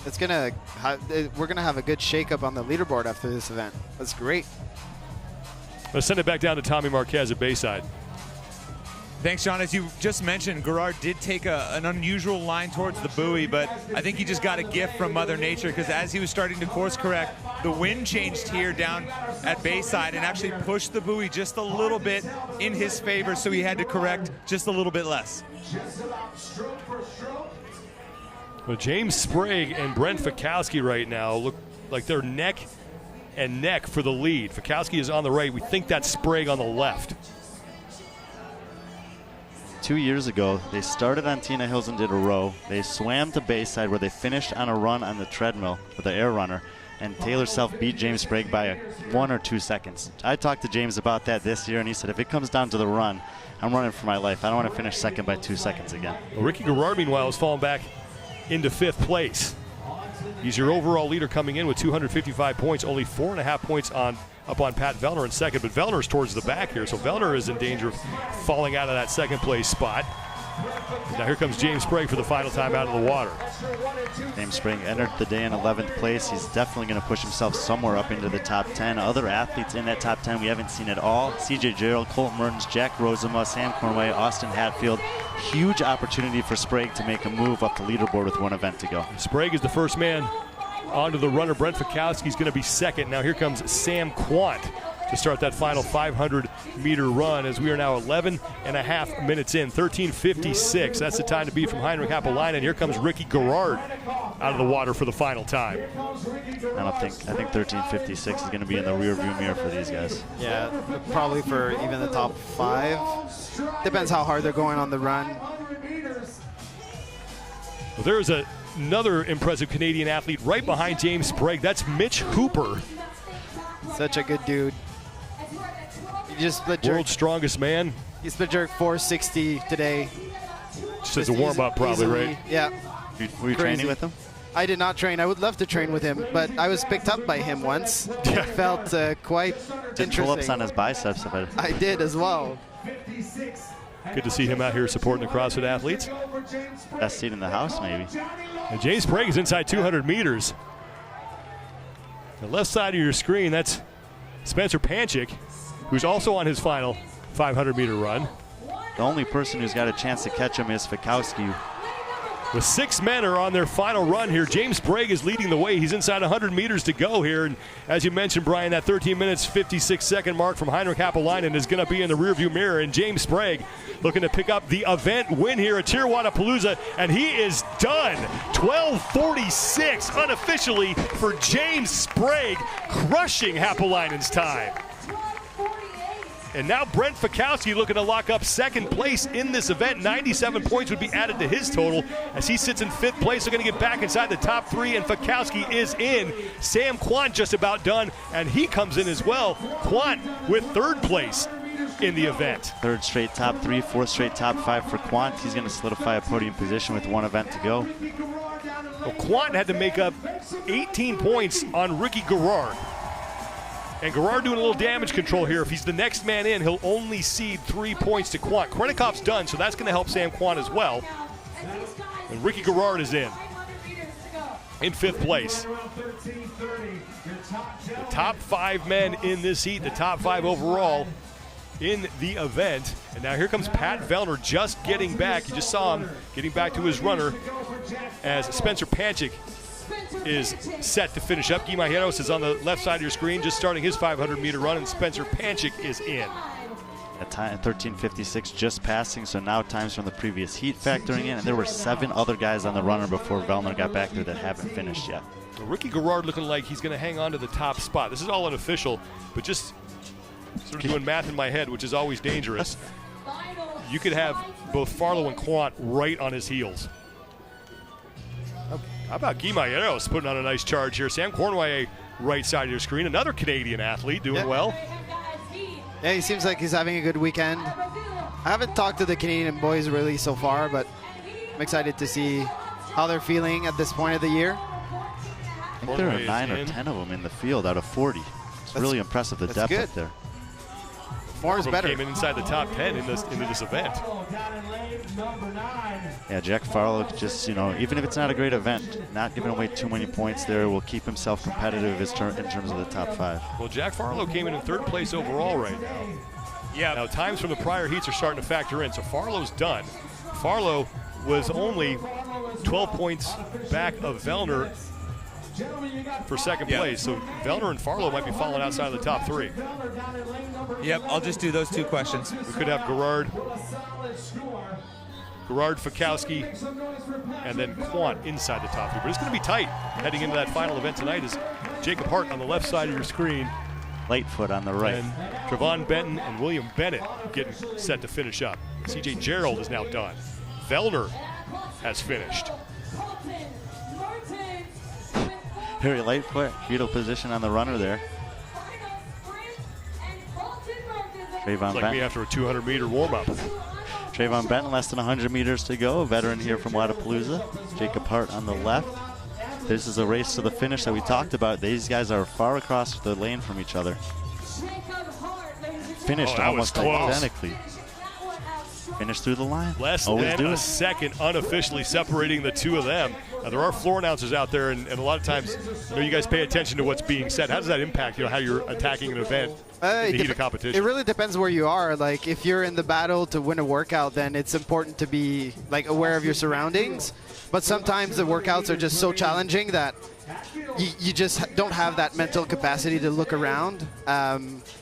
We're gonna have a good shakeup on the leaderboard after this event. That's great. Let's send it back down to Tommy Marquez at Bayside. Thanks, John. As you just mentioned, Garrard did take an unusual line towards the buoy, but I think he just got a gift from Mother Nature because as he was starting to course correct, the wind changed here down at Bayside and actually pushed the buoy just a little bit in his favor, so he had to correct just a little bit less. Well, James Sprague and Brent Fikowski right now look like they're neck and neck for the lead. Fikowski is on the right. We think that's Sprague on the left. 2 years ago, they started on Tina Hills and did a row. They swam to Bayside where they finished on a run on the treadmill with the air runner. And Taylor Self beat James Sprague by 1 or 2 seconds. I talked to James about that this year, and he said, if it comes down to the run, I'm running for my life. I don't want to finish second by 2 seconds again. Well, Ricky Garrard, meanwhile, has fallen back into 5th place. He's your overall leader coming in with 255 points, only 4.5 points up on Pat Vellner in 2nd, but Vellner's towards the back here, so Vellner is in danger of falling out of that 2nd place spot. Now here comes James Sprague for the final time out of the water. James Sprague entered the day in 11th place. He's definitely going to push himself somewhere up into the top 10. Other athletes in that top 10 we haven't seen at all. CJ Gerald, Colt Mertens, Jack Rosema, Sam Cornway, Austin Hatfield. Huge opportunity for Sprague to make a move up the leaderboard with 1 event to go. Sprague is the first man onto the runner. Brent Fikowski is going to be 2nd. Now here comes Sam Quant to start that final 500-meter run as we are now 11.5 minutes in, 13:56. That's the time to beat from Heinrich Happelainen. Here comes Ricky Garrard out of the water for the final time. I think 13:56 is going to be in the rearview mirror for these guys. Yeah, probably for even the top 5. Depends how hard they're going on the run. Well, there's another impressive Canadian athlete right behind James Sprague. That's Mitch Hooper. Such a good dude. He just split jerk. World's strongest man. He split jerk 460 today. Just as a warm-up probably, easily. right? Yeah. Were you training with him? I did not train. I would love to train with him, but I was picked up by him once. Yeah. It felt quite Did interesting. pull-ups on his biceps. I did as well. Good to see him out here supporting the CrossFit athletes. Best seat in the house, maybe. And James Sprague is inside 200 meters. The left side of your screen, that's Spencer Panchik, who's also on his final 500-meter run. The only person who's got a chance to catch him is Fikowski. The 6 men are on their final run here. James Sprague is leading the way. He's inside 100 meters to go here. And as you mentioned, Brian, that 13 minutes, 56-second mark from Heinrich Happelainen is going to be in the rearview mirror. And James Sprague looking to pick up the event win here at TYR Wodapalooza. And he is done. 12:46 unofficially for James Sprague, crushing Happelainen's time. And now Brent Fikowski looking to lock up second place in this event. 97 points would be added to his total as he sits in 5th place. They're going to get back inside the top 3, and Fikowski is in. Sam Quant just about done, and he comes in as well. Quant with 3rd place in the event. 3rd straight top 3, 4th straight top 5 for Quant. He's going to solidify a podium position with 1 event to go. Well, Quant had to make up 18 points on Ricky Garrard. And Garrard doing a little damage control here. If he's the next man in, he'll only cede 3 points to Quant. Krennikov's done, so that's going to help Sam Quant as well. And Ricky Garrard is in 5th place. The top 5 men in this heat, the top 5 overall in the event. And now here comes Pat Vellner just getting back. You just saw him getting back to his runner as Spencer Panchik is set to finish up. Guy Majeros is on the left side of your screen, just starting his 500-meter run, and Spencer Panchik is in. At time 13:56, just passing, so now times from the previous heat factoring in, and there were 7 other guys on the runner before Vellner got back there that haven't finished yet. Ricky Garrard looking like he's going to hang on to the top spot. This is all unofficial, but just sort of doing math in my head, which is always dangerous. You could have both Farlow and Quant right on his heels. How about Guy Majeros putting on a nice charge here? Sam Cornway, right side of your screen. Another Canadian athlete doing well. Yeah, he seems like he's having a good weekend. I haven't talked to the Canadian boys really so far, but I'm excited to see how they're feeling at this point of the year. I think there are 9 or 10 of them in the field out of 40. It's really impressive, the depth up there. More is better. Came in inside the top 10 into this event. Yeah, Jack Farlow just, even if it's not a great event, not giving away too many points there will keep himself competitive in terms of the top 5. Well, Jack Farlow came in 3rd place overall right now. Yeah. Now, times from the prior heats are starting to factor in, so Farlow's done. Farlow was only 12 points back of Vellner for 2nd place, so Vellner and Farlow might be falling outside of the top 3. Yep, I'll just do those 2 questions. We could have Garrard, Fikowski, and then Quant inside the top 3. But it's going to be tight heading into that final event tonight. Is Jacob Hart on the left side of your screen. Lightfoot on the right. And Trevon Benton and William Bennett getting set to finish up. CJ Gerald is now done. Vellner has finished. Harry Lightfoot, fetal position on the runner there. Trayvon It's like me after a 200-meter warm-up. Trayvon Benton, less than 100 meters to go. A veteran here from Wodapalooza. Jacob Hart on the left. This is a race to the finish that we talked about. These guys are far across the lane from each other. Finished almost identically. Finished through the line. Less than a second unofficially separating the 2 of them. Now, there are floor announcers out there, and a lot of times, you guys pay attention to what's being said. How does that impact, how you're attacking an event in the heat of competition? It really depends where you are. Like, if you're in the battle to win a workout, then it's important to be aware of your surroundings. But sometimes the workouts are just so challenging that you just don't have that mental capacity to look around.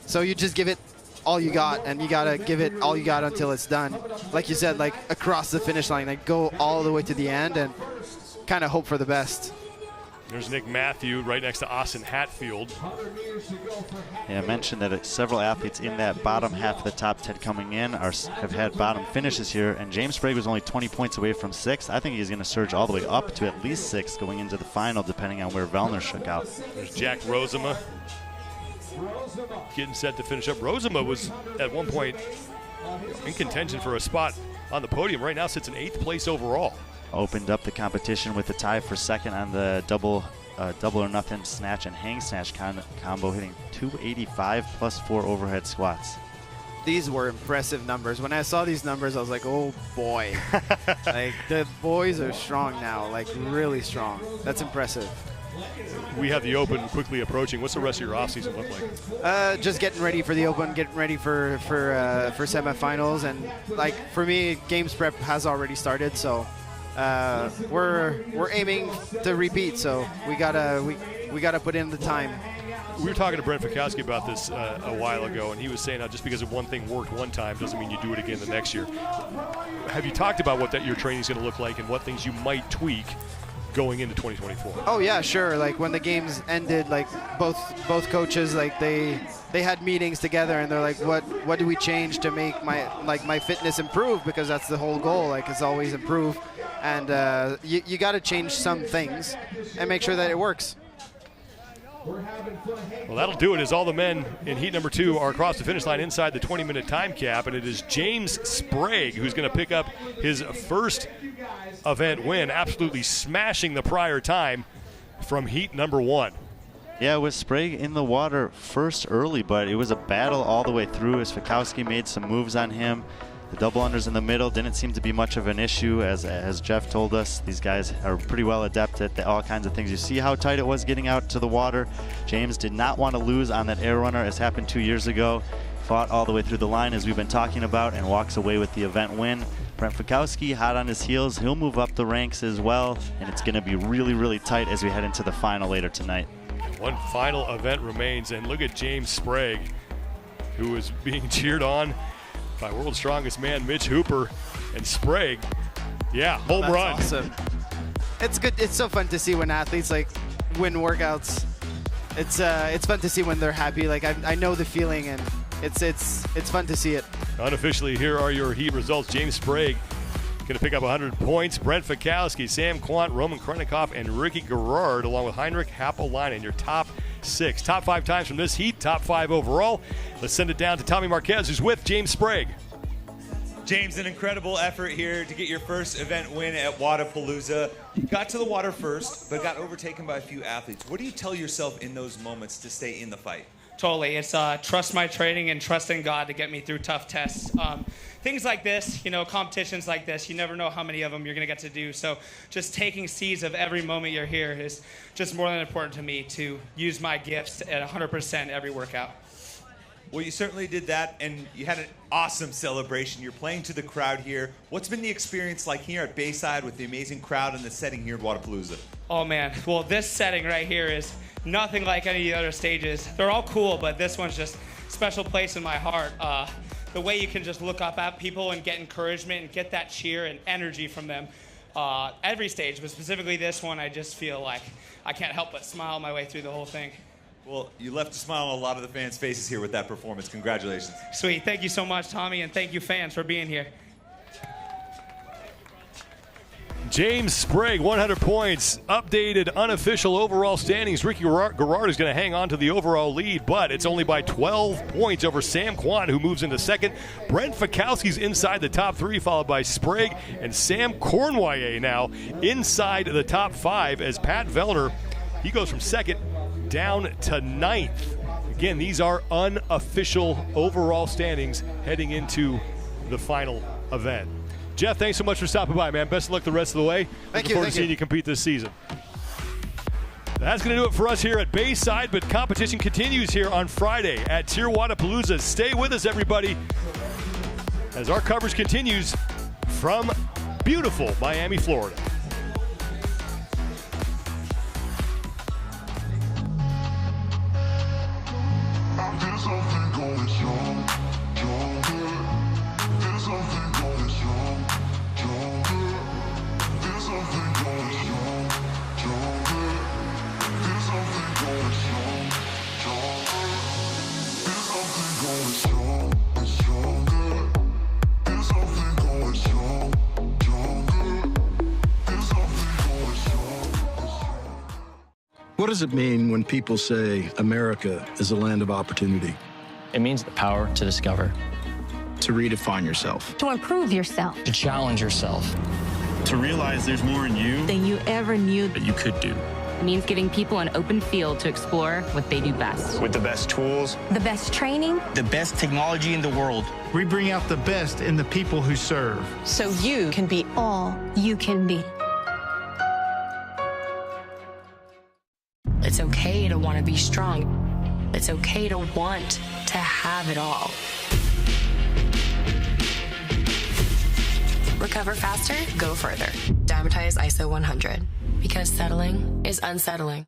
So you just give it all you got, and you gotta give it all you got until it's done. Like you said, across the finish line, go all the way to the end and kind of hope for the best. There's Nick Matthew right next to Austin Hatfield. Yeah, I mentioned that several athletes in that bottom half of the top 10 coming in have had bottom finishes here, and James Sprague was only 20 points away from 6th. I think he's going to surge all the way up to at least 6th going into the final, depending on where Vellner shook out. There's Jack Rozema getting set to finish up. Rozema was at one point in contention for a spot on the podium. Right now sits in 8th place overall. Opened up the competition with a tie for 2nd on the double or nothing snatch and hang snatch combo, hitting 285 plus 4 overhead squats. These were impressive numbers. When I saw these numbers, I was like, oh boy. The boys are strong now, really strong. That's impressive. We have the Open quickly approaching. What's the rest of your offseason look like? Just getting ready for the Open, getting ready for semifinals, and for me, games prep has already started. So we're aiming to repeat. So we gotta put in the time. We were talking to Brent Fikowski about this a while ago, and he was saying how just because one thing worked one time doesn't mean you do it again the next year. Have you talked about what your training is going to look like and what things you might tweak going into 2024? Oh yeah, sure. Like when the games ended, like both coaches, like they had meetings together, and they're like, what do we change to make my fitness improve? Because that's the whole goal. Like it's always improve, and you got to change some things and make sure that it works. Well, that'll do it as all the men in heat number 2 are across the finish line inside the 20-minute time cap, and it is James Sprague who's going to pick up his first event win, absolutely smashing the prior time from heat number 1. Yeah, with Sprague in the water first early, but it was a battle all the way through as Fikowski made some moves on him. The double unders in the middle didn't seem to be much of an issue, as Jeff told us. These guys are pretty well adept at all kinds of things. You see how tight it was getting out to the water. James did not want to lose on that air runner, as happened 2 years ago. Fought all the way through the line, as we've been talking about, and walks away with the event win. Brent Fikowski, hot on his heels. He'll move up the ranks as well, and it's going to be really, really tight as we head into the final later tonight. One final event remains, and look at James Sprague, who is being cheered on by world's strongest man Mitch Hooper, and Sprague, yeah, home run. Awesome. It's good. It's so fun to see when athletes like win workouts. It's fun to see when they're happy. Like I know the feeling, and it's fun to see it. Unofficially, here are your heat results. James Sprague going to pick up 100 points. Brent Fikowski, Sam Quant, Roman Krennikov, and Ricky Gerard, along with Heinrich Happelleinen, your top 6. Top 5 times from this heat, top 5 overall. Let's send it down to Tommy Marquez, who's with James Sprague. James, an incredible effort here to get your first event win at Wodapalooza. You got to the water first, but got overtaken by a few athletes. What do you tell yourself in those moments to stay in the fight? Totally. It's trust my training and trust in God to get me through tough tests. Things like this, competitions like this, you never know how many of them you're going to get to do. So just taking seeds of every moment you're here is just more than important to me to use my gifts at 100% every workout. Well, you certainly did that, and you had an awesome celebration. You're playing to the crowd here. What's been the experience like here at Bayside with the amazing crowd and the setting here at Wodapalooza? Oh, man. Well, this setting right here is nothing like any of the other stages. They're all cool, but this one's just a special place in my heart. The way you can just look up at people and get encouragement and get that cheer and energy from them. Every stage, but specifically this one, I just feel like I can't help but smile my way through the whole thing. Well, you left a smile on a lot of the fans' faces here with that performance. Congratulations. Sweet. Thank you so much, Tommy, and thank you, fans, for being here. James Sprague, 100 points. Updated unofficial overall standings. Ricky Gerard is going to hang on to the overall lead, but it's only by 12 points over Sam Quant, who moves into second. Brent Fikowski's inside the top 3, followed by Sprague and Sam Cornwallier now inside the top 5 as Pat Vellner, he goes from second down to 9th. Again, these are unofficial overall standings heading into the final event. Jeff, thanks so much for stopping by, man. Best of luck the rest of the way. Thank Looking you. forward to seeing you compete this season. That's going to do it for us here at Bayside, but competition continues here on Friday at TYR Wodapalooza. Stay with us, everybody, as our coverage continues from beautiful Miami, Florida. What does it mean when people say America is a land of opportunity? It means the power to discover. To redefine yourself. To improve yourself. To challenge yourself. To realize there's more in you than you ever knew that you could do. It means giving people an open field to explore what they do best. With the best tools. The best training. The best technology in the world. We bring out the best in the people who serve. So you can be all you can be. It's okay to want to be strong. It's okay to want to have it all. Recover faster, go further. Diamond Acclimatize ISO 100. Because settling is unsettling.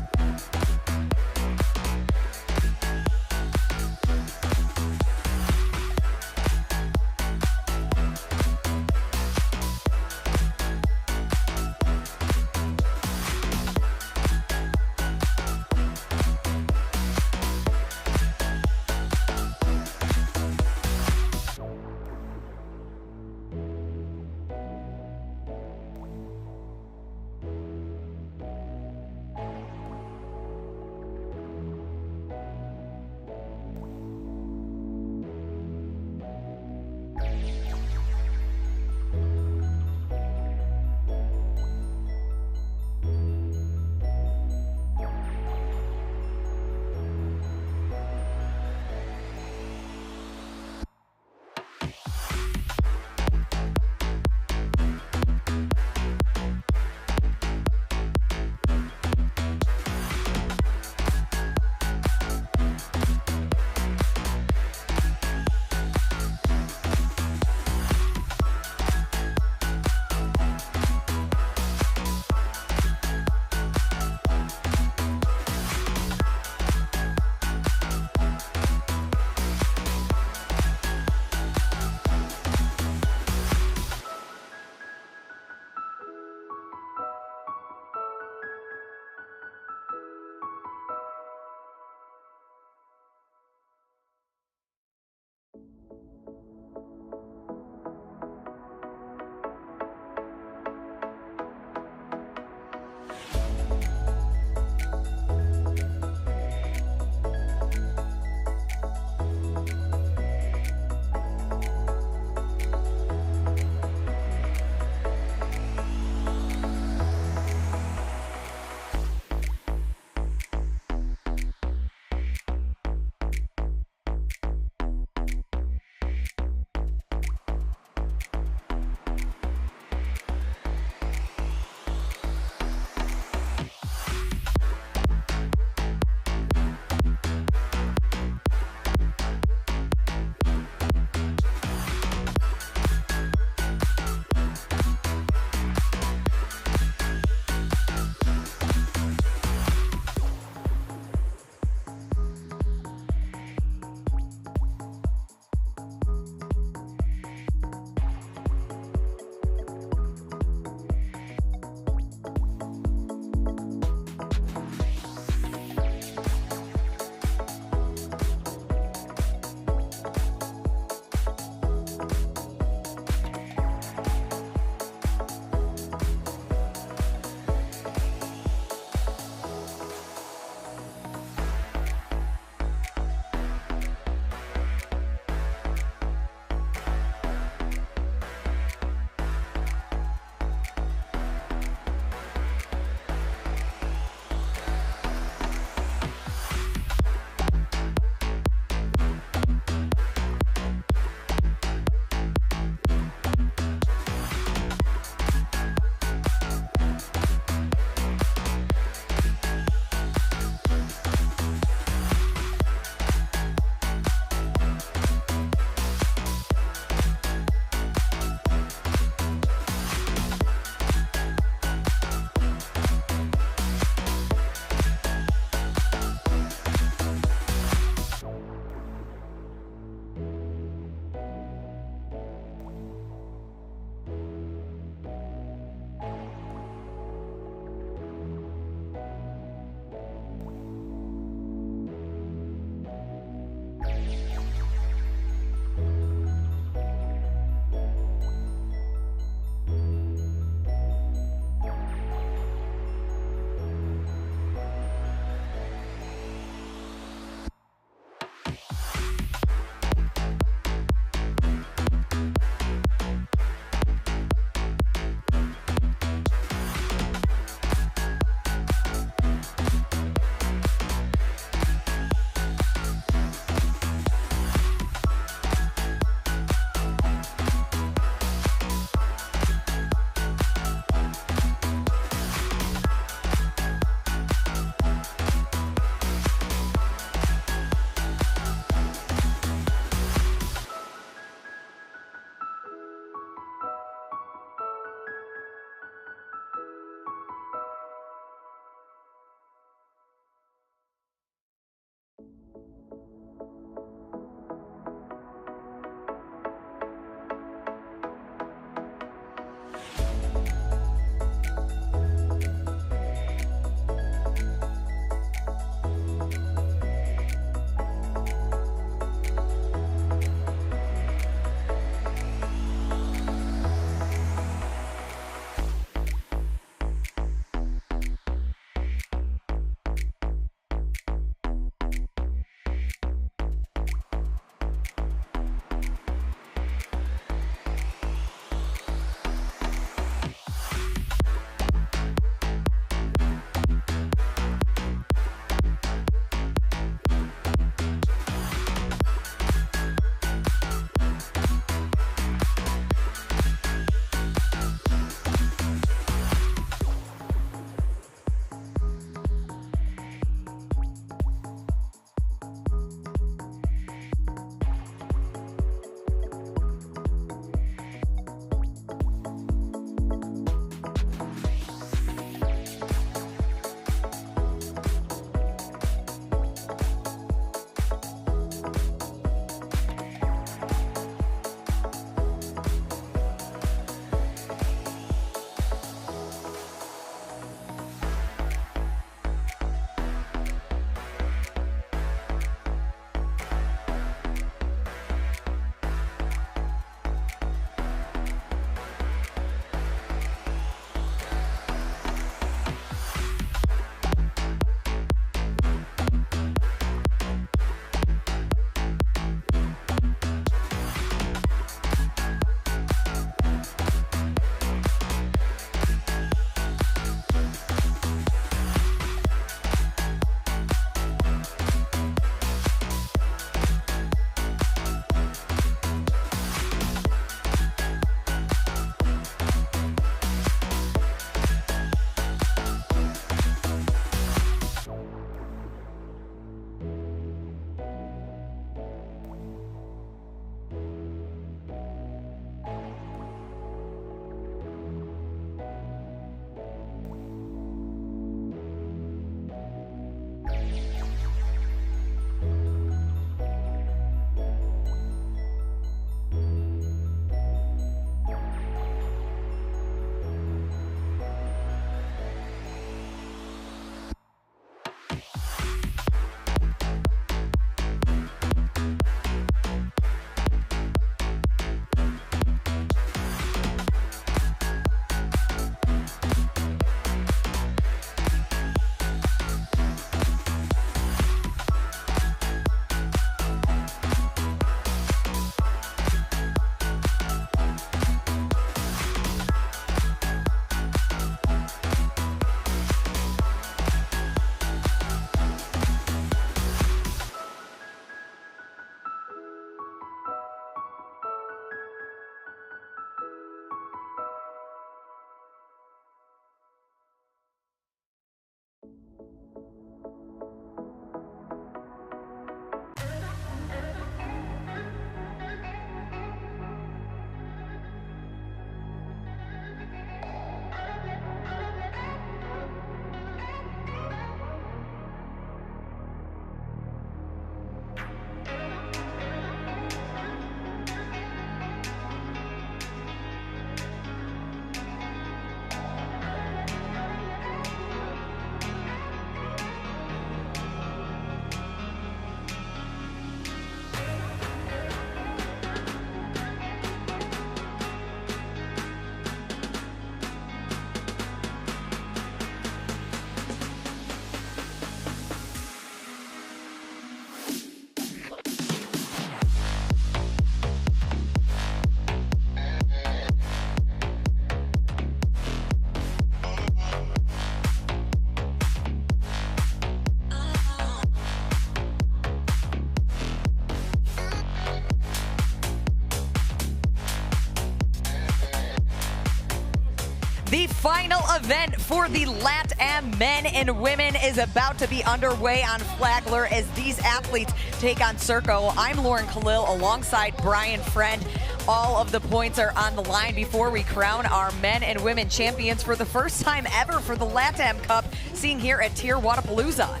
The final event for the LATAM men and women is about to be underway on Flagler as these athletes take on Circo. I'm Lauren Khalil alongside Brian Friend. All of the points are on the line before we crown our men and women champions for the first time ever for the LATAM Cup, seen here at TYR Wodapalooza.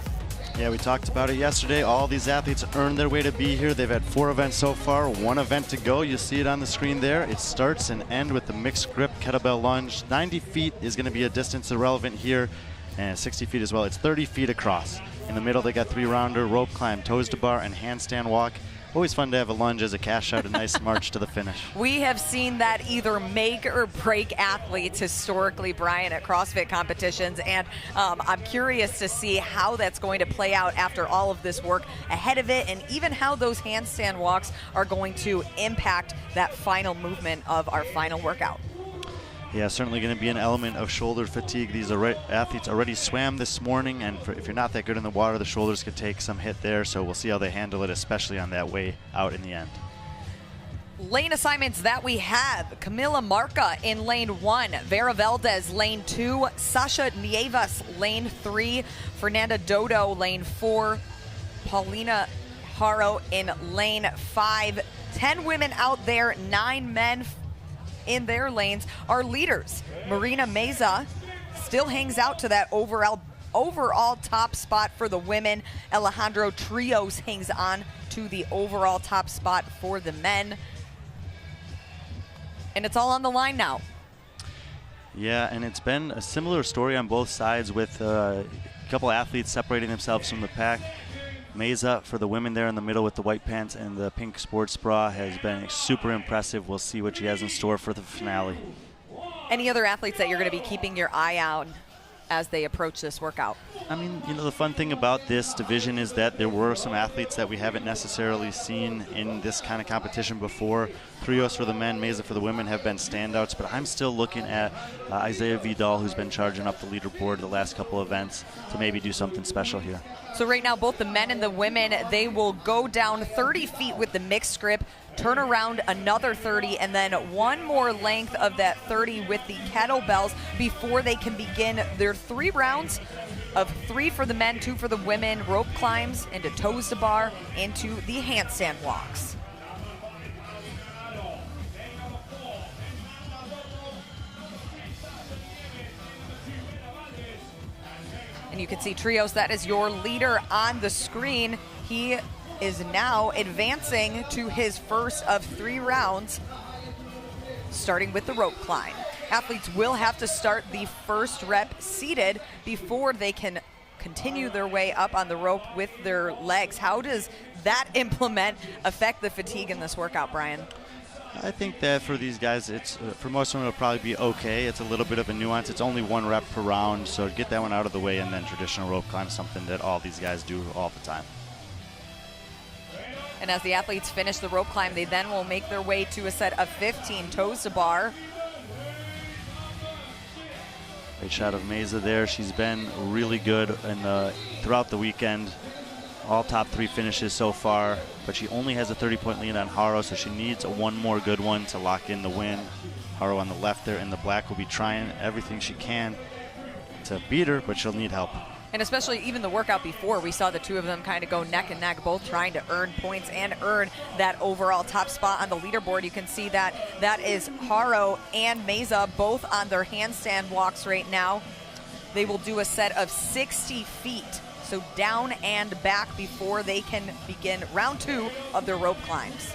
Yeah, we talked about it yesterday. All these athletes earned their way to be here. They've had 4 events so far, 1 event to go. You see it on the screen there. It starts and ends with the mixed grip kettlebell lunge. 90 feet is going to be a distance irrelevant here, and 60 feet as well. It's 30 feet across. In the middle, they got 3-rounder, rope climb, toes to bar, and handstand walk. Always fun to have a lunge as a cash out, a nice march to the finish. We have seen that either make or break athletes historically, Brian, at CrossFit competitions, and I'm curious to see how that's going to play out after all of this work ahead of it, and even how those handstand walks are going to impact that final movement of our final workout. Yeah, certainly going to be an element of shoulder fatigue. These athletes already swam this morning, and if you're not that good in the water, the shoulders could take some hit there, so we'll see how they handle it, especially on that way out in the end. Lane assignments that we have: Camila Marca in lane 1, Vera Valdez lane 2, Sasha Nievas lane 3, Fernanda Dodo lane 4, Paulina Haro in lane 5. 10 women out there, 9 men in their lanes. Our leaders, Marina Meza, still hangs out to that overall top spot for the women. Alejandro Trios hangs on to the overall top spot for the men. And it's all on the line now. Yeah, and it's been a similar story on both sides, with a couple athletes separating themselves from the pack. Meza for the women there in the middle with the white pants and the pink sports bra has been super impressive. We'll see what she has in store for the finale. Any other athletes that you're going to be keeping your eye on as they approach this workout? I mean, you know, the fun thing about this division is that there were some athletes that we haven't necessarily seen in this kind of competition before. Trios for the men, Meza for the women have been standouts, but I'm still looking at Isaiah Vidal, who's been charging up the leaderboard the last couple of events, to maybe do something special here. So right now, both the men and the women, they will go down 30 feet with the mixed grip, turn around another 30, and then one more length of that 30 with the kettlebells before they can begin their 3 rounds of 3 for the men, 2 for the women, rope climbs into toes to bar, into the handstand walks. And you can see Trios, that is your leader on the screen. He is now advancing to his first of 3 rounds, starting with the rope climb. Athletes will have to start the first rep seated before they can continue their way up on the rope with their legs. How does that affect the fatigue in this workout, Brian? I think that for these guys, it's for most of them it'll probably be okay. It's a little bit of a nuance. It's only 1 rep per round, so get that one out of the way, and then traditional rope climb, something that all these guys do all the time. And as the athletes finish the rope climb, they then will make their way to a set of 15 toes to bar. Great shot of Meza there. She's been really good throughout the weekend. All top 3 finishes so far, but she only has a 30-point lead on Haro, so she needs one more good one to lock in the win. Haro on the left there in the black will be trying everything she can to beat her, but she'll need help. And especially even the workout before, we saw the 2 of them kind of go neck and neck, both trying to earn points and earn that overall top spot on the leaderboard. You can see that that is Haro and Meza both on their handstand walks right now. They will do a set of 60 feet. So down and back before they can begin round 2 of their rope climbs.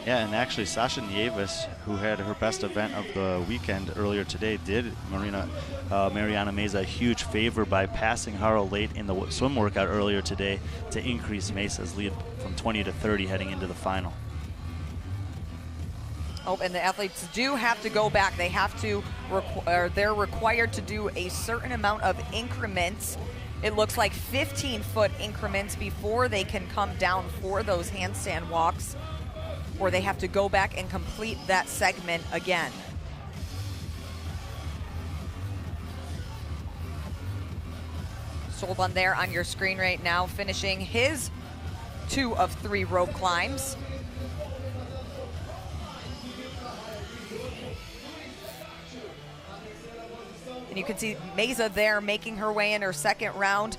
Yeah, and actually Sasha Nieves, who had her best event of the weekend earlier today, did Mariana Meza a huge favor by passing Haro late in the swim workout earlier today to increase Mesa's lead from 20 to 30 heading into the final. Oh, and the athletes do have to go back. They have to, they're required to do a certain amount of increments. It looks like 15-foot increments before they can come down for those handstand walks, or they have to go back and complete that segment again. Solban there on your screen right now, finishing his 2 of 3 rope climbs. And you can see Meza there making her way in her second round.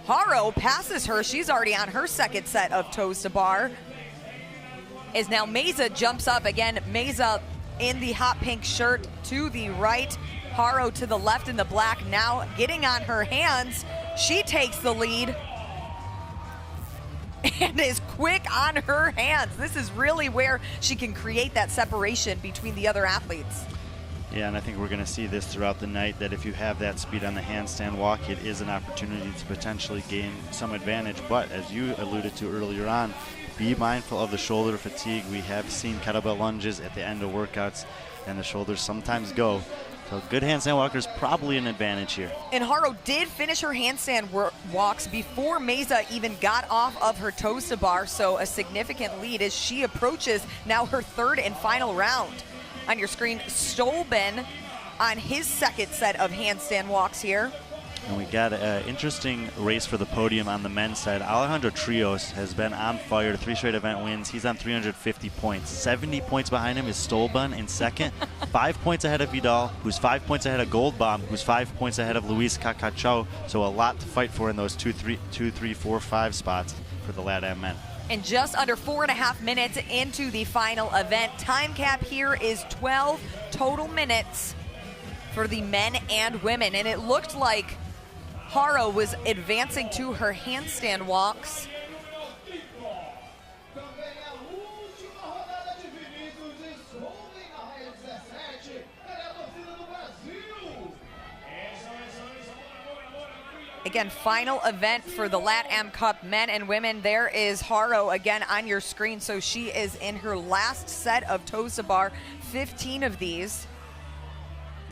Haro passes her. She's already on her second set of toes to bar. As now Meza jumps up again. Meza in the hot pink shirt to the right. Haro to the left in the black. Now getting on her hands. She takes the lead and is quick on her hands. This is really where she can create that separation between the other athletes. Yeah, and I think we're going to see this throughout the night, that if you have that speed on the handstand walk, it is an opportunity to potentially gain some advantage. But as you alluded to earlier on, be mindful of the shoulder fatigue. We have seen kettlebell lunges at the end of workouts, and the shoulders sometimes go. So good handstand walker is probably an advantage here. And Haro did finish her handstand walks before Meza even got off of her toes to bar, so a significant lead as she approaches now her third and final round. On your screen, Stolben on his second set of handstand walks here. And we got an interesting race for the podium on the men's side. Alejandro Trios has been on fire, 3 straight event wins. He's on 350 points. 70 points behind him is Stolben in second. 5 points ahead of Vidal, who's 5 points ahead of Goldbaum, who's 5 points ahead of Luis Cacacho. So a lot to fight for in those 2, 3, 4, 5 spots for the LATAM men. And just under 4.5 minutes into the final event. Time cap here is 12 total minutes for the men and women. And it looked like Haro was advancing to her handstand walks. Again, final event for the LATAM Cup men and women. There is Haro again on your screen. So she is in her last set of toes to bar, 15 of these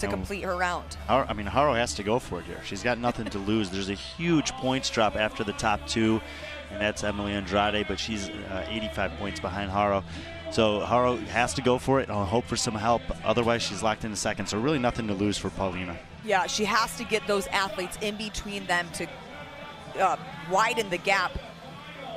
to complete her round. Haro has to go for it here. She's got nothing to lose. There's a huge points drop after the top two, and that's Emily Andrade, but she's 85 points behind Haro. So Haro has to go for it and hope for some help. Otherwise, she's locked into second. So really nothing to lose for Paulina. Yeah, she has to get those athletes in between them to widen the gap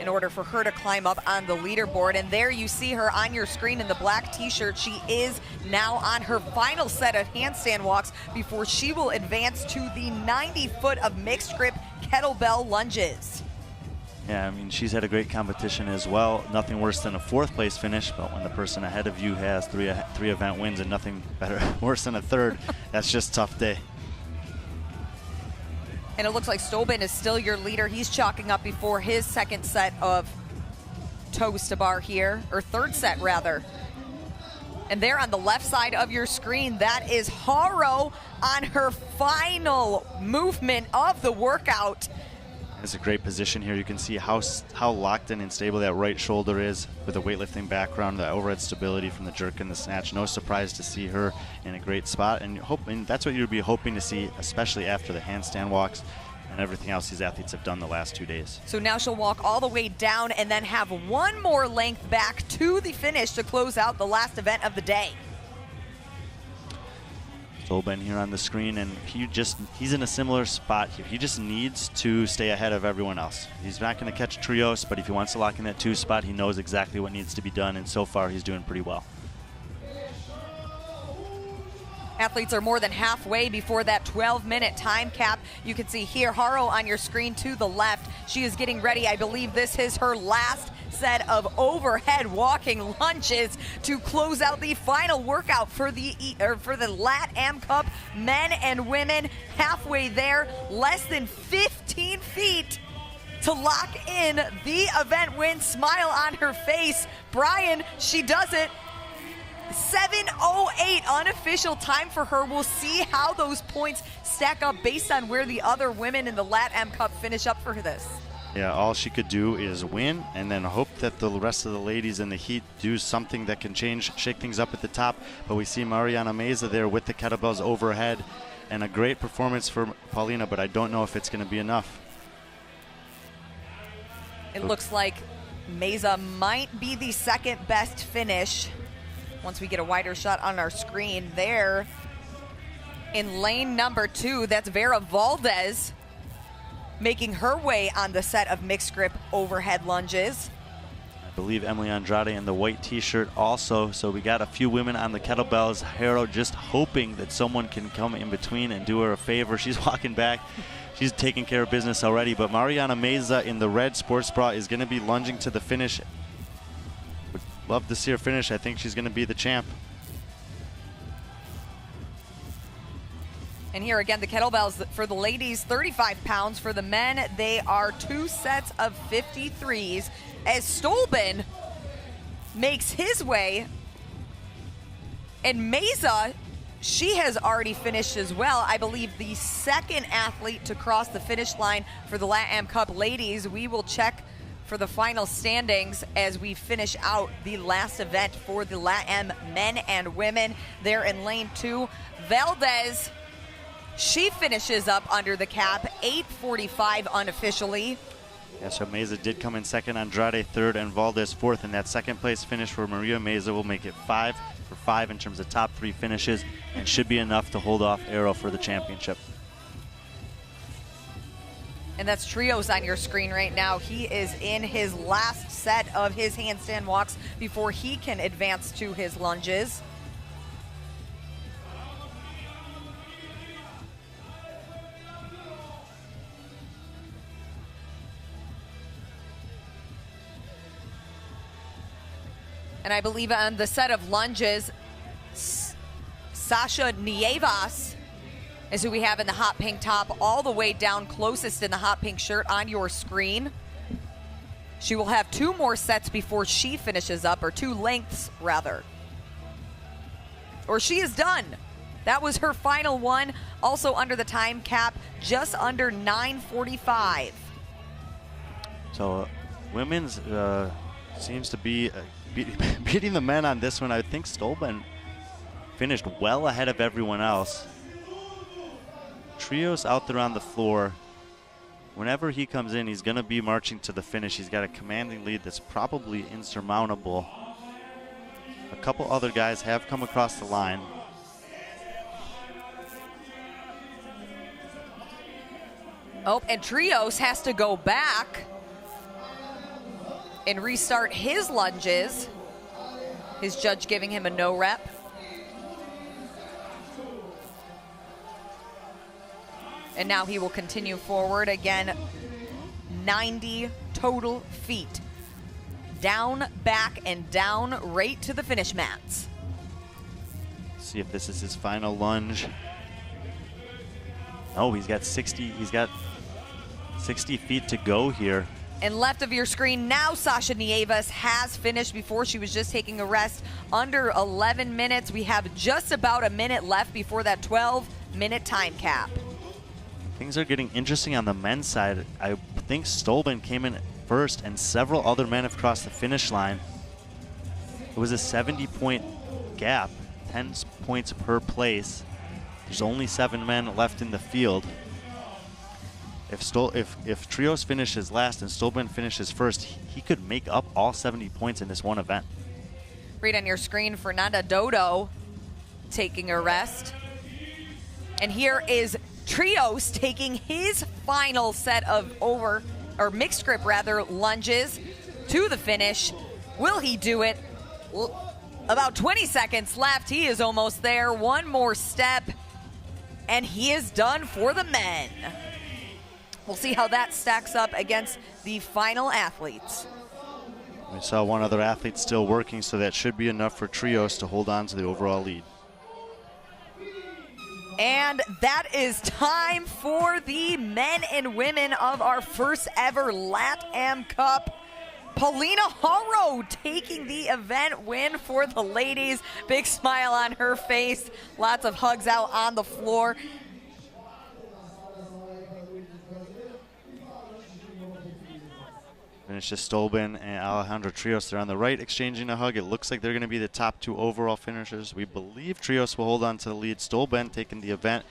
in order for her to climb up on the leaderboard. And there you see her on your screen in the black t-shirt. She is now on her final set of handstand walks before she will advance to the 90-foot of mixed grip kettlebell lunges. Yeah, I mean, she's had a great competition as well. Nothing worse than a 4th place finish, but when the person ahead of you has three event wins and nothing worse than a 3rd, that's just a tough day. And it looks like Stolben is still your leader. He's chalking up before his second set of toes to bar here, or third set rather. And there on the left side of your screen, that is Haro on her final movement of the workout. It's a great position here. You can see how locked in and stable that right shoulder is with a weightlifting background, the overhead stability from the jerk and the snatch. No surprise to see her in a great spot, and that's what you'd be hoping to see, especially after the handstand walks and everything else these athletes have done the last 2 days. So now she'll walk all the way down and then have one more length back to the finish to close out the last event of the day. Stolben here on the screen, and he's in a similar spot here. He just needs to stay ahead of everyone else. He's not going to catch Trios, but if he wants to lock in that 2 spot, he knows exactly what needs to be done, and so far he's doing pretty well. Athletes are more than halfway before that 12-minute time cap. You can see here Haro on your screen to the left. She is getting ready. I believe this is her last set of overhead walking lunges to close out the final workout for the LATAM Cup men and women. Halfway there, less than 15 feet to lock in the event win. Smile on her face. Brian, she does it. 7:08 unofficial time for her. We'll see how those points stack up based on where the other women in the LATAM Cup finish up for this. Yeah, all she could do is win and then hope that the rest of the ladies in the heat do something that can shake things up at the top. But we see Mariana Meza there with the kettlebells overhead, and a great performance for Paulina, but I don't know if it's going to be enough. It looks like Meza might be the second best finish once we get a wider shot on our screen. There in lane number 2, that's Vera Valdez making her way on the set of mixed grip overhead lunges. I believe Emily Andrade in the white t-shirt also. So we got a few women on the kettlebells. Hero just hoping that someone can come in between and do her a favor. She's walking back. She's taking care of business already. But Mariana Meza in the red sports bra is going to be lunging to the finish. Would love to see her finish. I think she's going to be the champ. And here again, the kettlebells for the ladies, 35 pounds. For the men, they are 2 sets of 53s. As Stolben makes his way. And Meza, she has already finished as well. I believe the second athlete to cross the finish line for the LATAM Cup ladies. We will check for the final standings as we finish out the last event for the LATAM men and women. There in lane 2, Valdez. She finishes up under the cap, 8:45 unofficially. Yeah, so Meza did come in second, Andrade third, and Valdez fourth. And that second place finish for Maria Meza will make it 5 for 5 in terms of top 3 finishes, and should be enough to hold off Arrow for the championship. And that's Trios on your screen right now. He is in his last set of his handstand walks before he can advance to his lunges. And I believe on the set of lunges, Sasha Nievas is who we have in the hot pink top, all the way down closest in the hot pink shirt on your screen. She will have 2 more sets before she finishes up, or 2 lengths rather. Or she is done. That was her final one, also under the time cap, just under 9:45. So women's seems to be beating the men on this one. I think Stolben finished well ahead of everyone else. Trios out there on the floor. Whenever he comes in, he's going to be marching to the finish. He's got a commanding lead that's probably insurmountable. A couple other guys have come across the line. Oh, and Trios has to go back and restart his lunges. His judge giving him a no rep. And now he will continue forward again. 90 total feet. Down, back, and down right to the finish mats. See if this is his final lunge. Oh, he's got 60 feet to go here. And left of your screen now, Sasha Nievas has finished before she was just taking a rest. Under 11 minutes. We have just about a minute left before that 12-minute time cap. Things are getting interesting on the men's side. I think Stolben came in first, and several other men have crossed the finish line. It was a 70-point gap, 10 points per place. There's only 7 men left in the field. If Trios finishes last and Stolben finishes first, he could make up all 70 points in this one event. Read on your screen, Fernanda Dodo taking a rest. And here is Trios taking his final set of mixed grip lunges to the finish. Will he do it? About 20 seconds left. He is almost there. One more step, and he is done for the men. We'll see how that stacks up against the final athletes. We saw one other athlete still working, so that should be enough for Trios to hold on to the overall lead. And that is time for the men and women of our first ever LATAM Cup. Paulina Haro taking the event win for the ladies. Big smile on her face. Lots of hugs out on the floor. Finishes Stolben and Alejandro Trios. They're on the right exchanging a hug. It looks like they're going to be the top 2 overall finishers. We believe Trios will hold on to the lead. Stolben taking the event.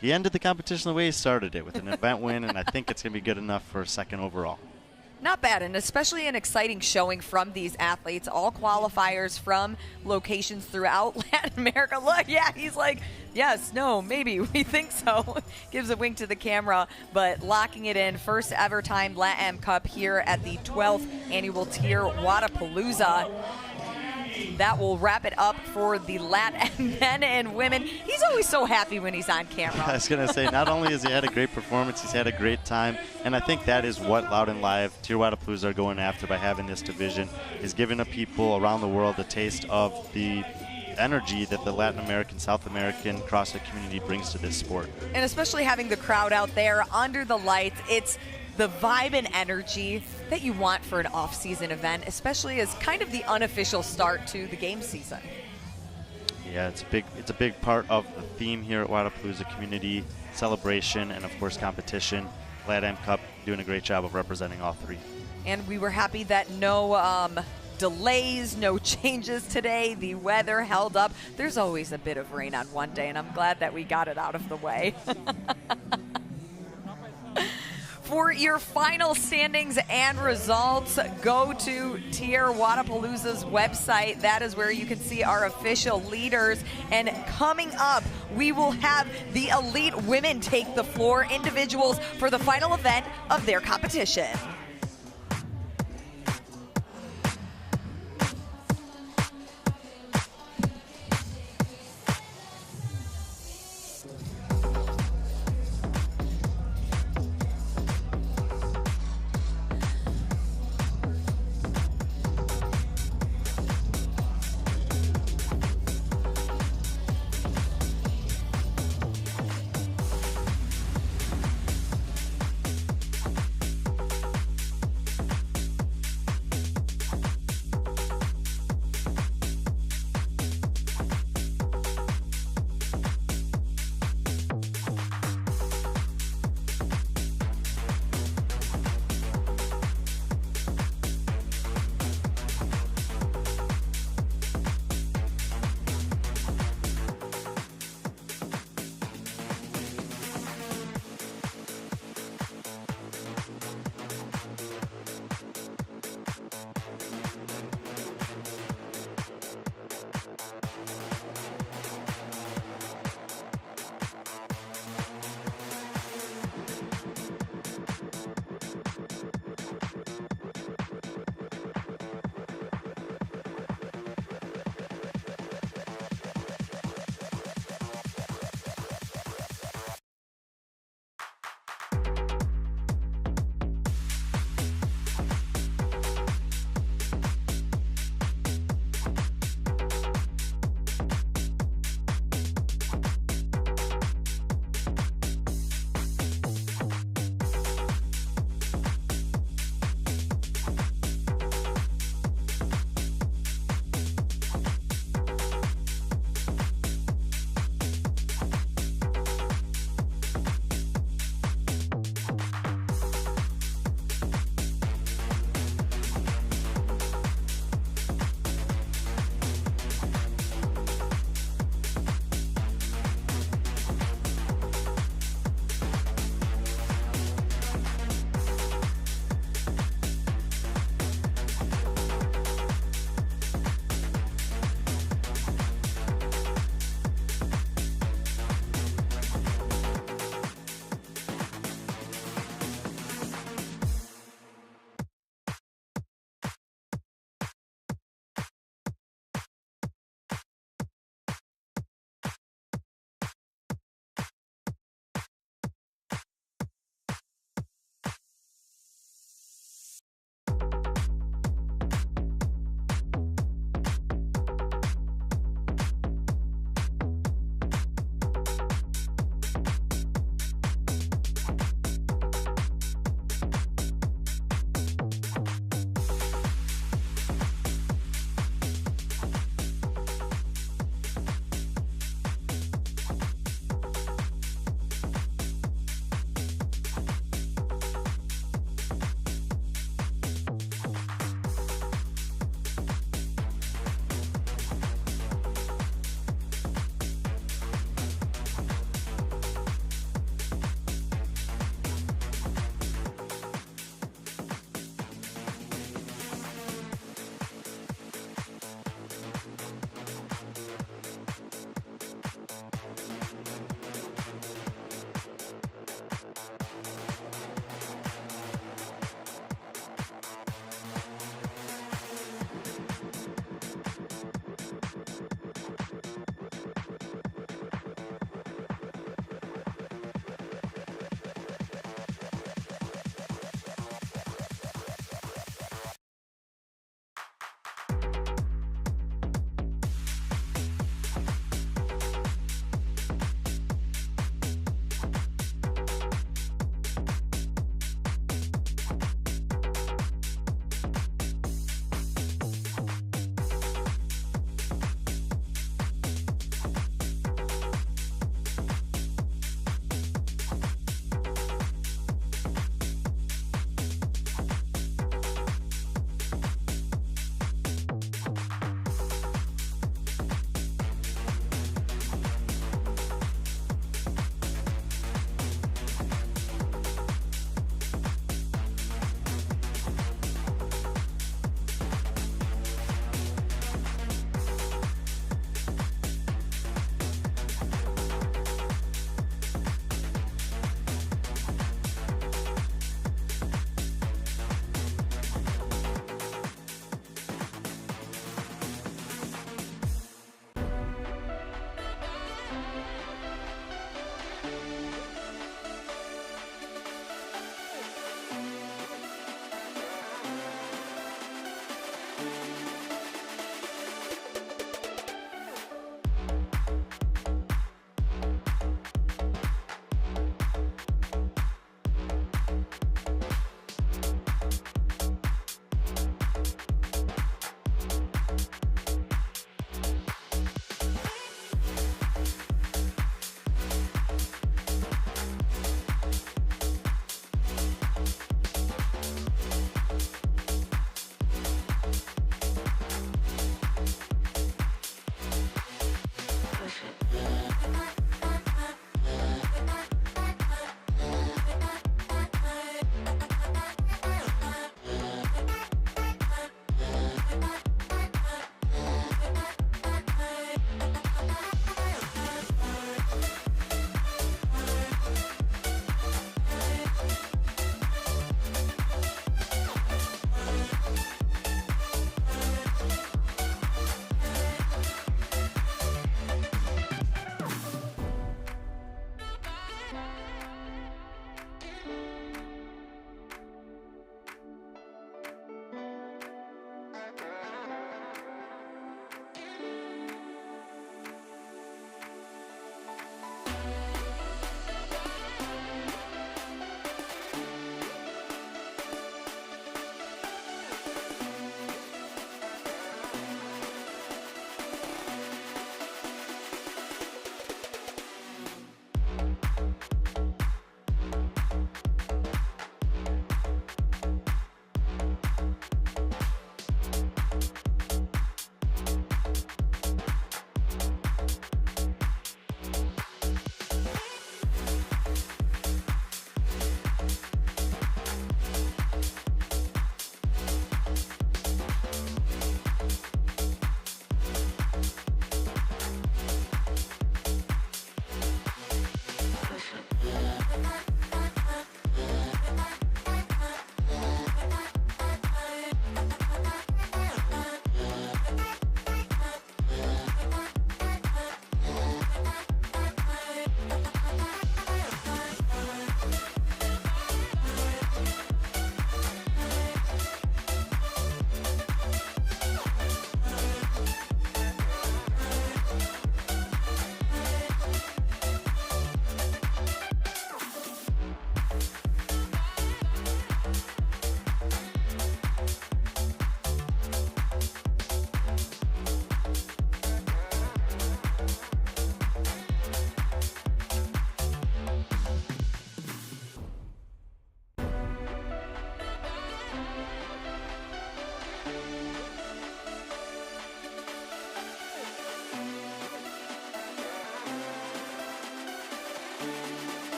He ended the competition the way he started it, with an event win, and I think it's going to be good enough for a second overall. Not bad, and especially an exciting showing from these athletes, all qualifiers from locations throughout Latin America. Look, yeah, he's like, yes, no, maybe, we think so. Gives a wink to the camera, but locking it in. First ever time LATAM Cup here at the 12th annual TYR Wodapalooza. That will wrap it up for the LATAM men and women. He's always so happy when he's on camera. I was going to say, not only has he had a great performance, he's had a great time, and I think that is what Loud and Live, TYR Wodapalooza are going after by having this division, is giving the people around the world a taste of the energy that the Latin American, South American CrossFit community brings to this sport. And especially having the crowd out there under the lights, it's the vibe and energy that you want for an off-season event, especially as kind of the unofficial start to the game season. Yeah, it's a big part of the theme here at Wodapalooza: community, celebration, and of course competition. LATAM Cup doing a great job of representing all three. And we were happy that no delays, no changes today. The weather held up. There's always a bit of rain on one day, and I'm glad that we got it out of the way. For your final standings and results, go to TYR Wodapalooza's website. That is where you can see our official leaders. And coming up, we will have the elite women take the floor, individuals, for the final event of their competition.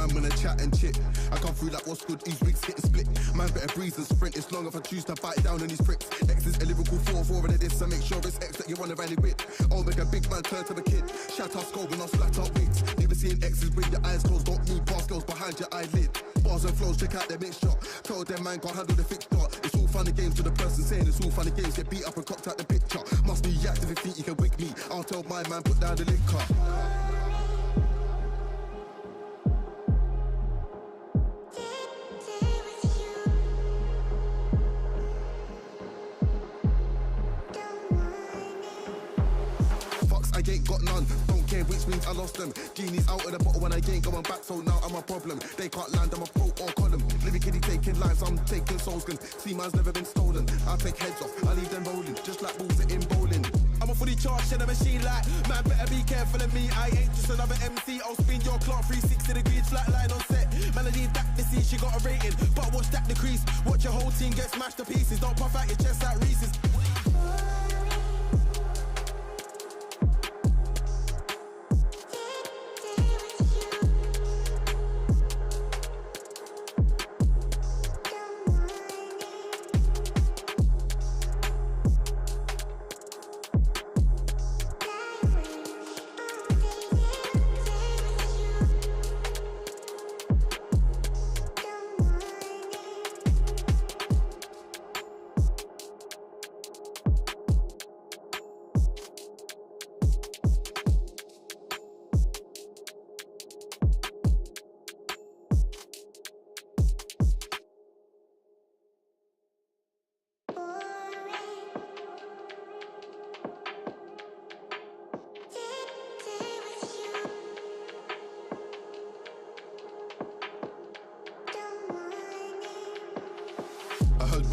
man when I chat and chit. I come through like what's good, these wigs getting split. Man better breeze and sprint, it's long if I choose to bite down on these pricks. X is a lyrical 4-4 and this, so make sure it's X that you wanna rally with. I'll make a big man turn to a kid. Shout out skull when I flat out wigs. Never seen X's with your eyes closed, don't move past girls behind your eyelid. Bars and flows, check out their mixture. Told them man can't handle the fixture. It's all funny games to the person saying it's all funny games. Get beat up and cocked out the picture. Must be active if you think you can wig me. I'll tell my man put down the liquor. I ain't got none, don't care which means I lost them. Genie's out of the bottle when I ain't going back, so now I'm a problem. They can't land, I'm a pro or column. Lyrically taking lives, I'm taking souls. Can see man's never been stolen. I'll take heads off, I leave them rolling, just like balls in bowling. I'm a fully charged in a machine like, man better be careful of me. I ain't just another MC, I'll spin your clock 360 degrees, flat line on set. Man, I leave that to see she got a rating, but watch that decrease. Watch your whole team get smashed to pieces, don't puff out your chest like Reese's.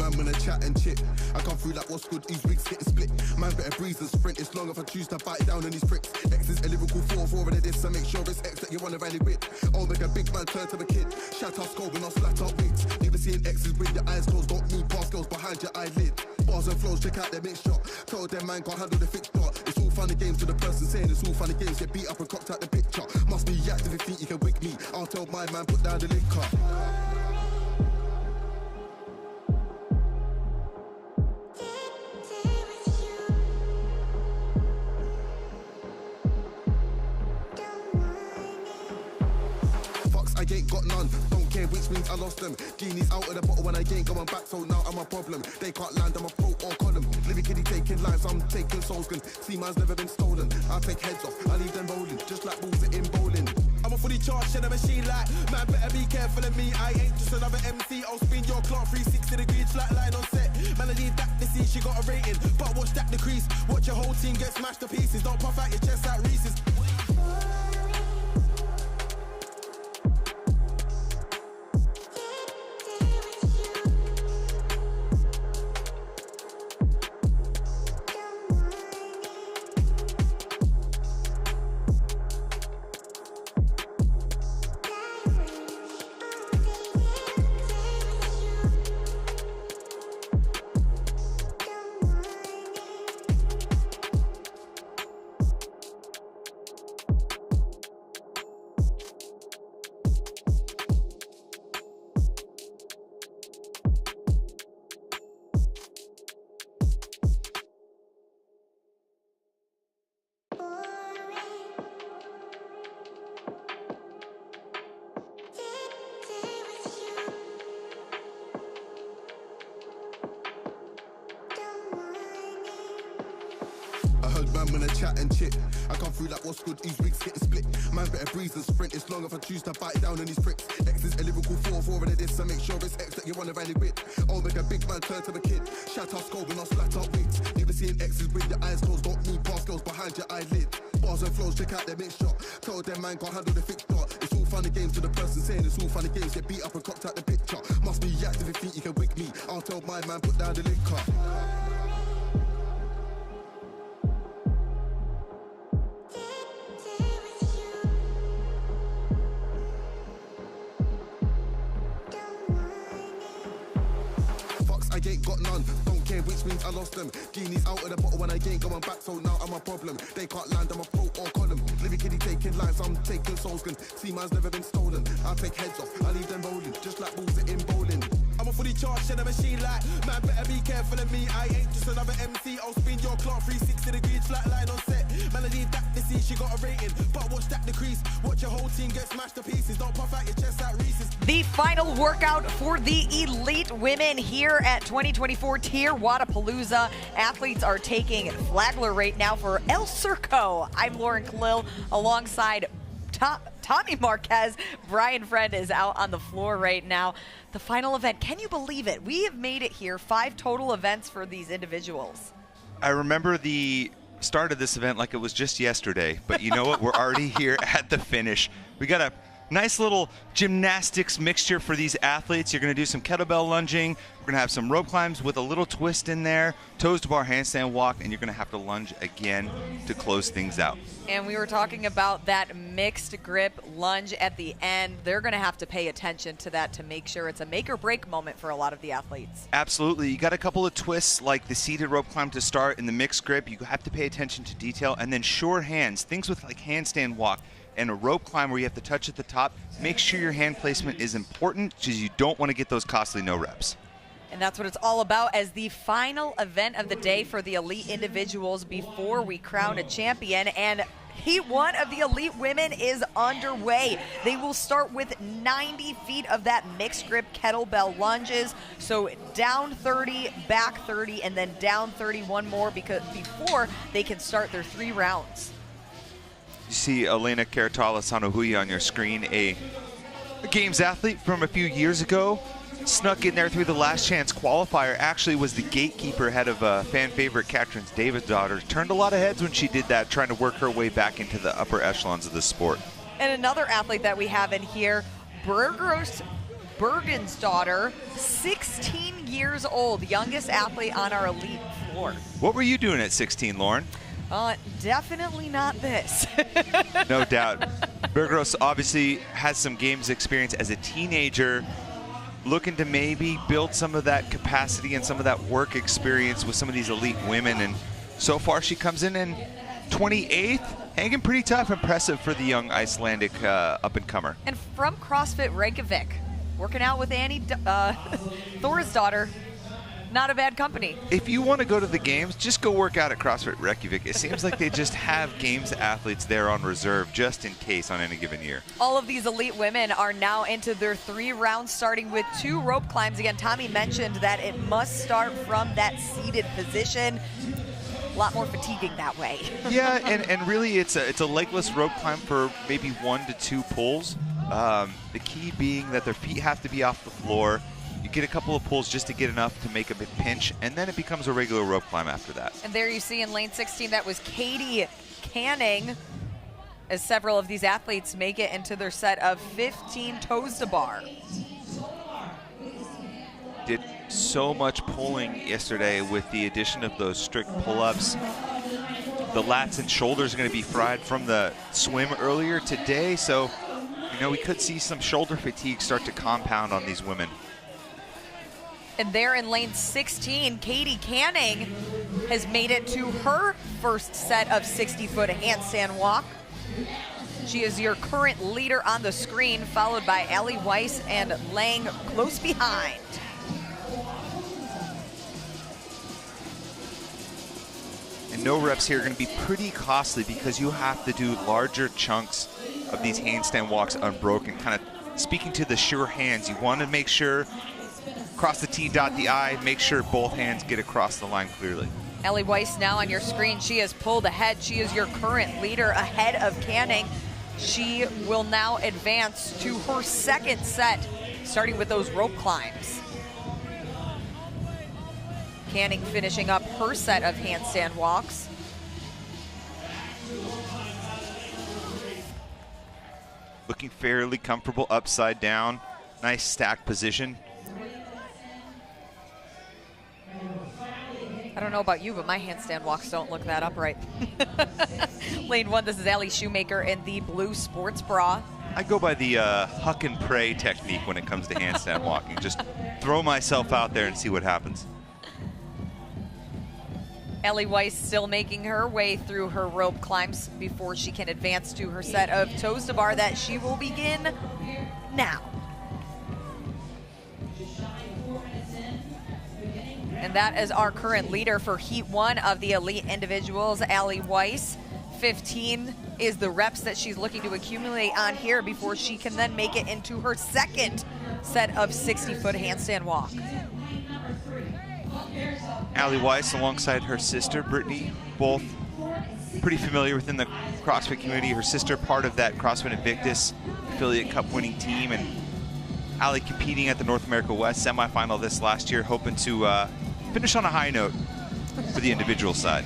Man when I chat and chit. I come through like what's good, these wigs getting split. Man better breeze and sprint, it's long if I choose to bite down on these pricks. X is a lyrical 4-4 and this, so make sure it's X that you wanna rally with. I'll make a big man turn to a kid. Shout out skull when I flat out wigs. Never seen X's with your eyes closed, don't move past girls behind your eyelid. Bars and flows, check out their mixture. Told them man can't handle the fixture. It's all funny games to the person saying it's all funny games. Get beat up and cocked out the picture. Must be active if you think you can wig me. I'll tell my man put down the liquor. I ain't got none, don't care which means I lost them. Genie's out of the bottle when I ain't going back, so now I'm a problem. They can't land, I'm a pro or column. Lyrically taking lives, I'm taking souls. Can see man's never been stolen. I'll take heads off, I leave them rolling, just like balls in bowling. I'm a fully charged in a machine like, man better be careful of me. I ain't just another MC, I'll spin your clock 360 degrees, flat line on set. Man, I leave that to see she got a rating, but watch that decrease. Watch your whole team get smashed to pieces, don't puff out your chest like Reese's. Man when I chat and chit. I come through like what's good, these wigs getting split. Man better breeze and sprint, it's long if I choose to bite down on these pricks. X is a lyrical 4-4 and this, so make sure it's X that you wanna rally with. I'll make a big man turn to a kid. Shout out skull when I flat out wigs. Never seen X's with your eyes closed, don't move past girls behind your eyelid. Bars and flows, check out their mixture. Told them man can't handle the fixture. It's all funny games to the person saying it's all funny games. Get beat up and cocked out the picture. Must be active if you think you can wig me. I'll tell my man put down the liquor. I ain't got none, don't care which means I lost them. Genie's out of the bottle when I ain't going back, so now I'm a problem. They can't land, I'm a pro or column. Lyrically taking lives, I'm taking souls. Can see man's never been stolen. I'll take heads off, I leave them rolling, just like balls in bowling. I'm a fully charged in a machine like, man, better be careful of me. I ain't just another MC. I'll spin your clock 360 degrees, flat line on set. Melody that to see, she got a rating. But watch that decrease. Watch your whole team get smashed to pieces. Don't puff out your chest out Reese's. The final workout for the elite women here at 2024 TYR Wodapalooza. Athletes are taking Flagler right now for El Circo. I'm Lauren Khalil alongside Tommy Marquez. Brian Friend is out on the floor right now. The final event, can you believe it? We have made it here, 5 total events for these individuals. I remember the start of this event like it was just yesterday, but you know what? We're already here at the finish. We got a nice little gymnastics mixture for these athletes. You're going to do some kettlebell lunging. We're going to have some rope climbs with a little twist in there, toes to bar handstand walk, and you're going to have to lunge again to close things out. And we were talking about that mixed grip lunge at the end. They're going to have to pay attention to that to make sure it's a make or break moment for a lot of the athletes. Absolutely. You got a couple of twists like the seated rope climb to start in the mixed grip. You have to pay attention to detail, and then sure hands, things with like handstand walk and a rope climb where you have to touch at the top. Make sure your hand placement is important because you don't want to get those costly no reps. And that's what it's all about as the final event of the day for the elite individuals before we crown a champion. And Heat 1 of the elite women is underway. They will start with 90 feet of that mixed grip kettlebell lunges. So down 30, back 30, and then down 31 more before they can start their 3 rounds. You see Elena Karatala-Sanohui on your screen, a Games athlete from a few years ago. Snuck in there through the last chance qualifier, actually was the gatekeeper ahead of fan favorite Katrin David's daughter. Turned a lot of heads when she did that, trying to work her way back into the upper echelons of the sport. And another athlete that we have in here, Berger's daughter, 16 years old, youngest athlete on our elite floor. What were you doing at 16, Lauren? Definitely not this. No doubt. Bergeros obviously has some games experience as a teenager, looking to maybe build some of that capacity and some of that work experience with some of these elite women. And so far she comes in 28th, hanging pretty tough. Impressive for the young Icelandic up-and-comer. And from CrossFit Reykjavik, working out with Annie Thor's daughter. Not a bad company. If you want to go to the games, just go work out at CrossFit Reykjavik. It seems like they just have games athletes there on reserve just in case on any given year. All of these elite women are now into their 3 rounds, starting with 2 rope climbs. Again, Tommy mentioned that it must start from that seated position. A lot more fatiguing that way. Yeah, and really it's a legless rope climb for maybe 1 to 2 pulls. The key being that their feet have to be off the floor. You get a couple of pulls just to get enough to make a big pinch, and then it becomes a regular rope climb after that. And there you see in lane 16, that was Katie Canning, as several of these athletes make it into their set of 15 toes to bar. Did so much pulling yesterday with the addition of those strict pull-ups. The lats and shoulders are going to be fried from the swim earlier today, so you know we could see some shoulder fatigue start to compound on these women. And there in lane 16, Katie Canning has made it to her first set of 60-foot handstand walk. She is your current leader on the screen, followed by Allie Weiss and Lang close behind. And no reps here are going to be pretty costly because you have to do larger chunks of these handstand walks unbroken. Kind of speaking to the sure hands, you want to make sure cross the T, dot the I, make sure both hands get across the line clearly. Allie Weiss now on your screen. She has pulled ahead. She is your current leader ahead of Canning. She will now advance to her second set, starting with those rope climbs. Canning finishing up her set of handstand walks. Looking fairly comfortable upside down. Nice stack position. I don't know about you, but my handstand walks don't look that upright. Lane 1, this is Allie Shoemaker in the blue sports bra. I go by the huck and pray technique when it comes to handstand walking. Just throw myself out there and see what happens. Allie Weiss still making her way through her rope climbs before she can advance to her set of toes to bar that she will begin now. And that is our current leader for Heat 1 of the elite individuals, Allie Weiss. 15 is the reps that she's looking to accumulate on here before she can then make it into her second set of 60-foot handstand walk. Allie Weiss alongside her sister, Brittany, both pretty familiar within the CrossFit community. Her sister part of that CrossFit Invictus affiliate cup winning team, and Allie competing at the North America West semifinal this last year, hoping to finish on a high note for the individual side.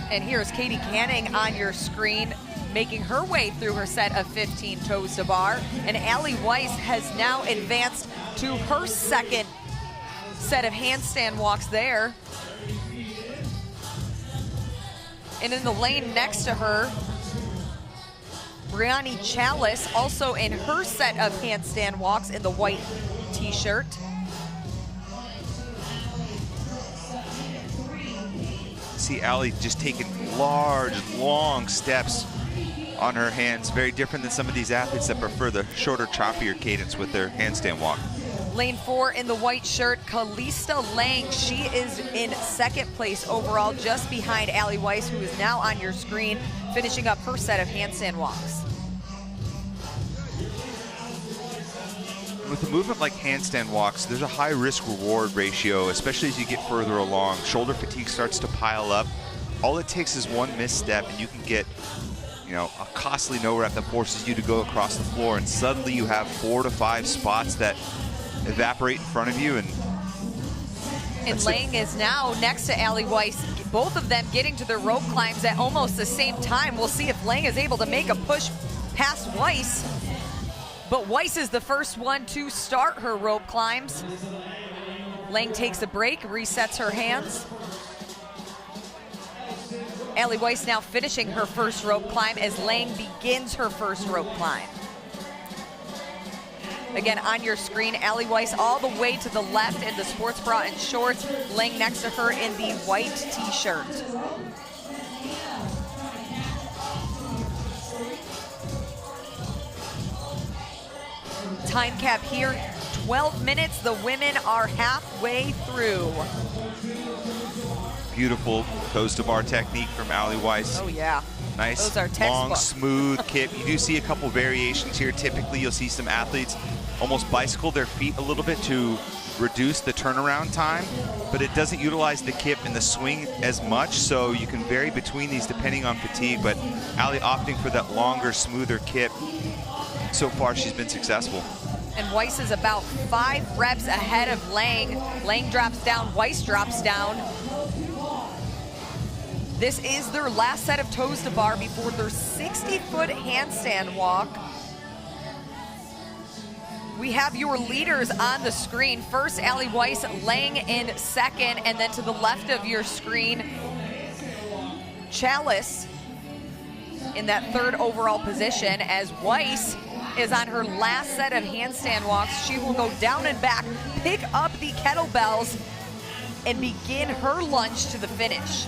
And here's Katie Canning on your screen, making her way through her set of 15 toes to bar. And Allie Weiss has now advanced to her second set of handstand walks there. And in the lane next to her, Brianni Chalice also in her set of handstand walks in the white t-shirt. See Allie just taking large, long steps on her hands. Very different than some of these athletes that prefer the shorter, choppier cadence with their handstand walk. Lane 4 in the white shirt, Kalista Lang. She is in second place overall, just behind Allie Weiss, who is now on your screen, finishing up her set of handstand walks. With a movement like handstand walks, there's a high risk-reward ratio, especially as you get further along. Shoulder fatigue starts to pile up. All it takes is one misstep, and you can get, you know, a costly no rep that forces you to go across the floor, and suddenly you have 4 to 5 spots that evaporate in front of you. And Lang is now next to Allie Weiss, both of them getting to their rope climbs at almost the same time. We'll see if Lang is able to make a push past Weiss. But Weiss is the first one to start her rope climbs. Lang takes a break, resets her hands. Allie Weiss now finishing her first rope climb as Lang begins her first rope climb. Again, on your screen, Allie Weiss all the way to the left in the sports bra and shorts. Lang next to her in the white t-shirt. Time cap here, 12 minutes. The women are halfway through. Beautiful toes to bar technique from Allie Weiss. Oh yeah. Nice, those are textbook. long, smooth kip. You do see a couple variations here. Typically, you'll see some athletes almost bicycle their feet a little bit to reduce the turnaround time, but it doesn't utilize the kip and the swing as much, so you can vary between these depending on fatigue, but Allie opting for that longer, smoother kip. So far, she's been successful. And Weiss is about 5 reps ahead of Lang. Lang drops down, Weiss drops down. This is their last set of toes to bar before their 60-foot handstand walk. We have your leaders on the screen. First, Allie Weiss, Lang in second, and then to the left of your screen, Chalice in that third overall position as Weiss is on her last set of handstand walks. She will go down and back, pick up the kettlebells, and begin her lunge to the finish.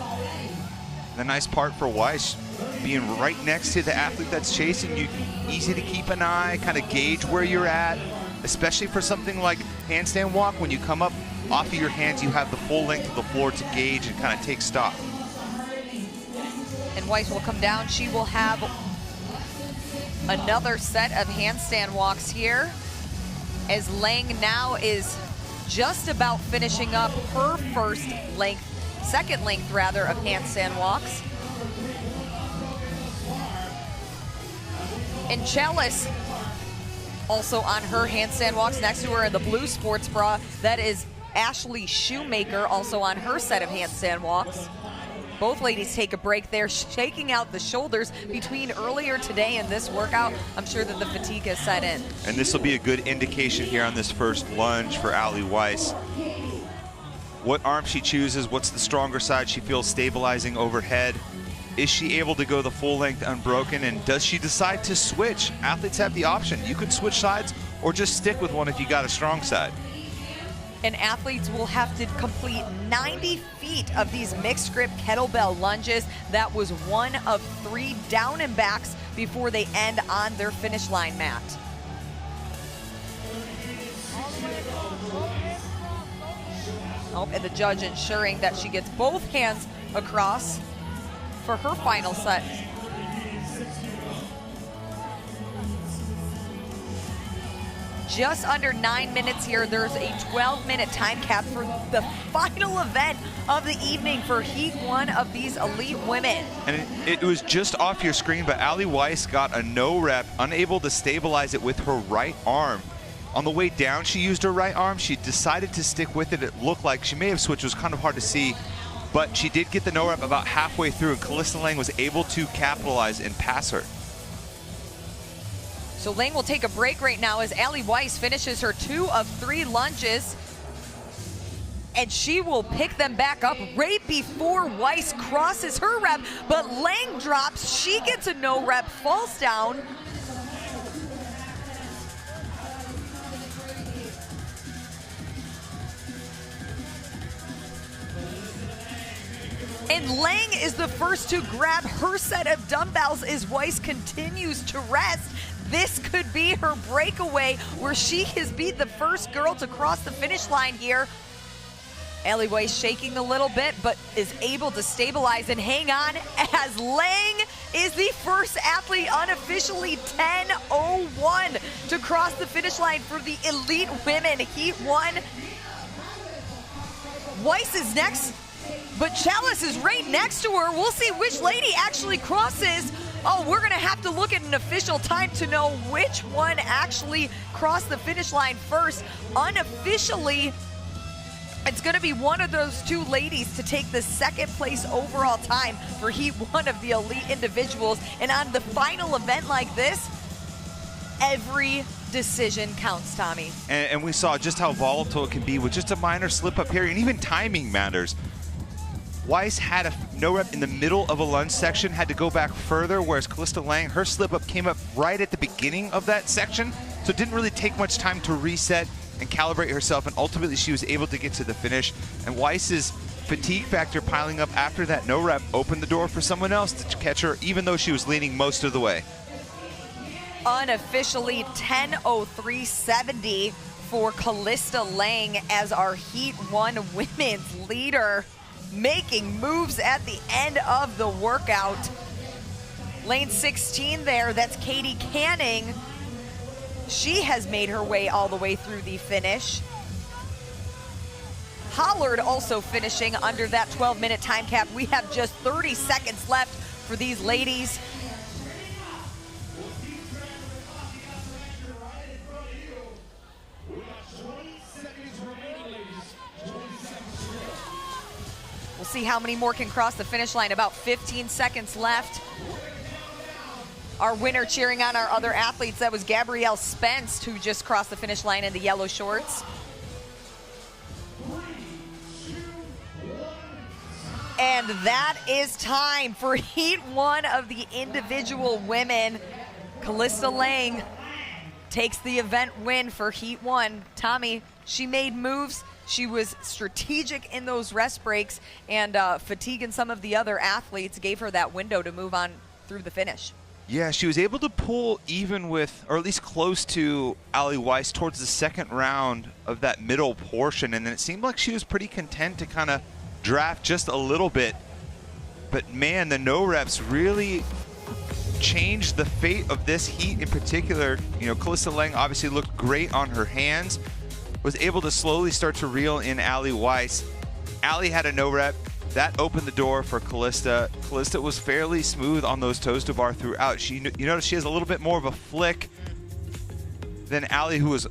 The nice part for Weiss, being right next to the athlete that's chasing you, easy to keep an eye, kind of gauge where you're at, especially for something like handstand walk. When you come up off of your hands, you have the full length of the floor to gauge and kind of take stock. And Weiss will come down. She will have another set of handstand walks here as Lang now is just about finishing up her second length rather of handstand walks. And Chalice also on her handstand walks. Next to her in the blue sports bra, that is Ashley Shoemaker, also on her set of handstand walks. Both ladies take a break there, shaking out the shoulders between earlier today and this workout. I'm sure that the fatigue has set in. And this will be a good indication here on this first lunge for Allie Weiss. What arm she chooses, what's the stronger side she feels stabilizing overhead. Is she able to go the full length unbroken, and does she decide to switch? Athletes have the option. You could switch sides or just stick with one if you got a strong side. and athletes will have to complete 90 feet of these mixed grip kettlebell lunges. That was one of 3 down and backs before they end on their finish line mat. Oh, and the judge ensuring that she gets both hands across for her final set. Just under 9 minutes here. There's a 12-minute time cap for the final event of the evening for Heat 1 of these elite women. And it was just off your screen, but Ali Weiss got a no rep, unable to stabilize it with her right arm. On the way down, she used her right arm. She decided to stick with it. It looked like she may have switched. It was kind of hard to see, but she did get the no rep about halfway through, and Calista Lang was able to capitalize and pass her. So Lang will take a break right now as Ali Weiss finishes her 2 of 3 lunges. And she will pick them back up right before Weiss crosses her rep, but Lang drops. She gets a no rep, falls down. And Lang is the first to grab her set of dumbbells as Weiss continues to rest. This could be her breakaway where she has beat the first girl to cross the finish line here. Ali Weiss shaking a little bit, but is able to stabilize and hang on as Lang is the first athlete unofficially 10:01 to cross the finish line for the elite women Heat 1. Weiss is next, but Chalice is right next to her. We'll see which lady actually crosses. Oh, we're gonna have to look at an official time to know which one actually crossed the finish line first. Unofficially, it's gonna be one of those 2 ladies to take the 2nd place overall time for Heat 1 of the elite individuals. And on the final event like this, every decision counts, Tommy. And we saw just how volatile it can be with just a minor slip up here, and even timing matters. Weiss had a no rep in the middle of a lunge section, had to go back further, whereas Calista Lang, her slip up came up right at the beginning of that section, so it didn't really take much time to reset and calibrate herself, and ultimately she was able to get to the finish. And Weiss's fatigue factor piling up after that no rep opened the door for someone else to catch her, even though she was leaning most of the way. Unofficially 10:03.70 for Calista Lang as our Heat 1 women's leader, making moves at the end of the workout. Lane 16 there, that's Katie Canning. She has made her way all the way through the finish. Hollard also finishing under that 12-minute time cap. We have just 30 seconds left for these ladies. We'll see how many more can cross the finish line. About 15 seconds left. Our winner cheering on our other athletes. That was Gabrielle Spence, who just crossed the finish line in the yellow shorts. And that is time for Heat 1 of the individual women. Calista Lang takes the event win for Heat 1. Tommy, she made moves. She was strategic in those rest breaks, and fatigue in some of the other athletes gave her that window to move on through the finish. Yeah, she was able to pull even with, or at least close to, Ali Weiss towards the 2nd round of that middle portion, and then it seemed like she was pretty content to kind of draft just a little bit. But man, the no reps really changed the fate of this heat in particular. You know, Calista Lang obviously looked great on her hands, was able to slowly start to reel in Ali Weiss. Ali had a no rep. That opened the door for Calista. Calista was fairly smooth on those toes to bar throughout. You notice she has a little bit more of a flick than Ali, who was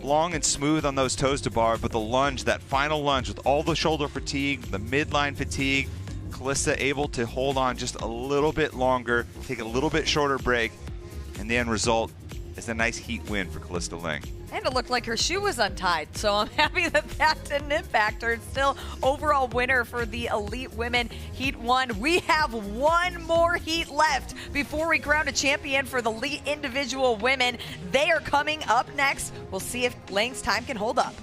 long and smooth on those toes to bar, but the lunge, that final lunge with all the shoulder fatigue, the midline fatigue, Calista able to hold on just a little bit longer, take a little bit shorter break, and the end result is a nice heat win for Calista Lang. And it looked like her shoe was untied, so I'm happy that that didn't impact her. It's still overall winner for the elite women Heat 1. We have one more heat left before we crown a champion for the elite individual women. They are coming up next. We'll see if Lang's time can hold up.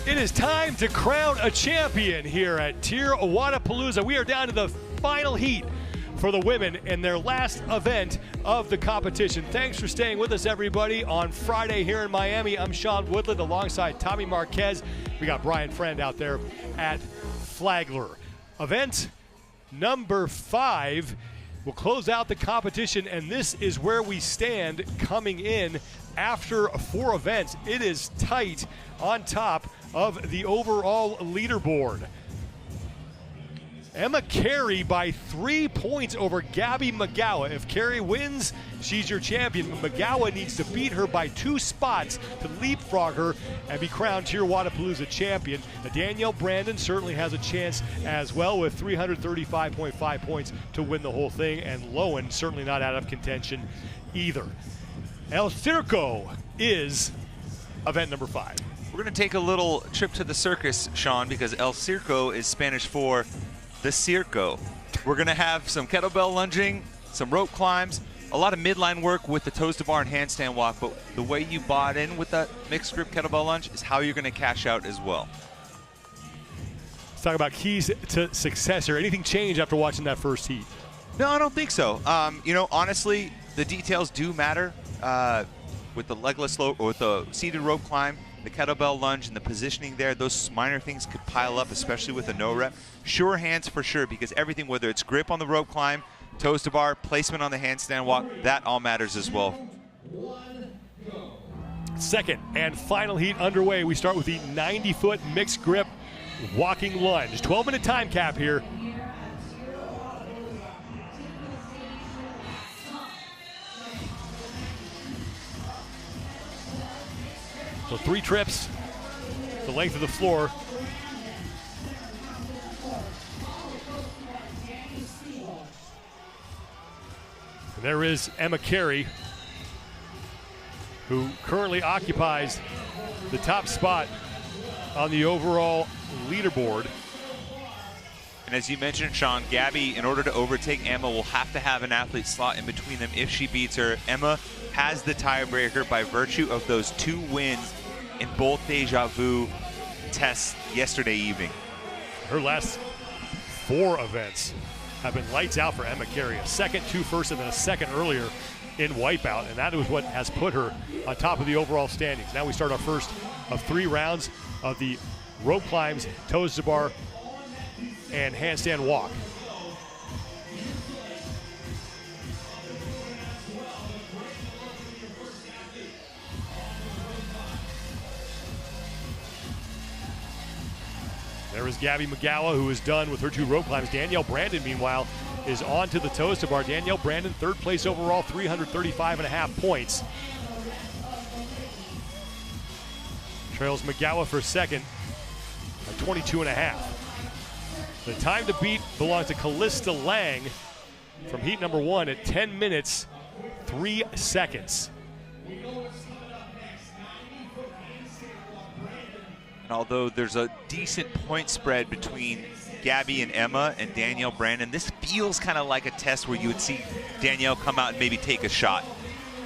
It is time to crown a champion here at TYR Wodapalooza. We are down to the final heat for the women in their last event of the competition. Thanks for staying with us, everybody, on Friday here in Miami. I'm Sean Woodland alongside Tommy Marquez. We got Brian Friend out there at Flagler. Event number 5 will close out the competition, and this is where we stand coming in after 4 events. It is tight on top of the overall leaderboard. Emma Carey by 3 points over Gabby McGowan. If Carey wins, she's your champion. McGowan needs to beat her by 2 spots to leapfrog her and be crowned TYR Wodapalooza champion. Danielle Brandon certainly has a chance as well with 335.5 points to win the whole thing, and Lowen certainly not out of contention either. El Circo is event number 5. We're going to take a little trip to the circus, Sean, because El Circo is Spanish for the Circo. We're going to have some kettlebell lunging, some rope climbs, a lot of midline work with the toes to bar and handstand walk, but the way you bought in with that mixed grip kettlebell lunge is how you're going to cash out as well. Let's talk about keys to success here. Anything change after watching that first heat? No, I don't think so. You know, honestly, the details do matter with the legless slope or with the seated rope climb. The kettlebell lunge and the positioning there, those minor things could pile up, especially with a no rep. Sure hands for sure, because everything, whether it's grip on the rope climb, toes to bar, placement on the handstand walk, that all matters as well. Second and final heat underway. We start with the 90-foot mixed grip walking lunge. 12-minute time cap here. So 3 trips, the length of the floor. And there is Emma Carey, who currently occupies the top spot on the overall leaderboard. And as you mentioned, Sean, Gabby, in order to overtake Emma, will have to have an athlete slot in between them if she beats her. Emma has the tiebreaker by virtue of those 2 wins in both Deja Vu tests yesterday evening. Her last 4 events have been lights out for Emma Carey. A second, 2 first, and then a second earlier in Wipeout, and that is what has put her on top of the overall standings. Now we start our first of 3 rounds of the rope climbs, toes to bar, and handstand walk. There is Gabby McGowan, who is done with her 2 rope climbs. Danielle Brandon, meanwhile, is on to the toes to bar. Danielle Brandon, 3rd place overall, 335.5 points. Trails McGowan for 2nd at 22.5. The time to beat belongs to Callista Lang from heat number 1 at 10 minutes, 3 seconds. Although there's a decent point spread between Gabby and Emma and Danielle Brandon, this feels kind of like a test where you would see Danielle come out and maybe take a shot.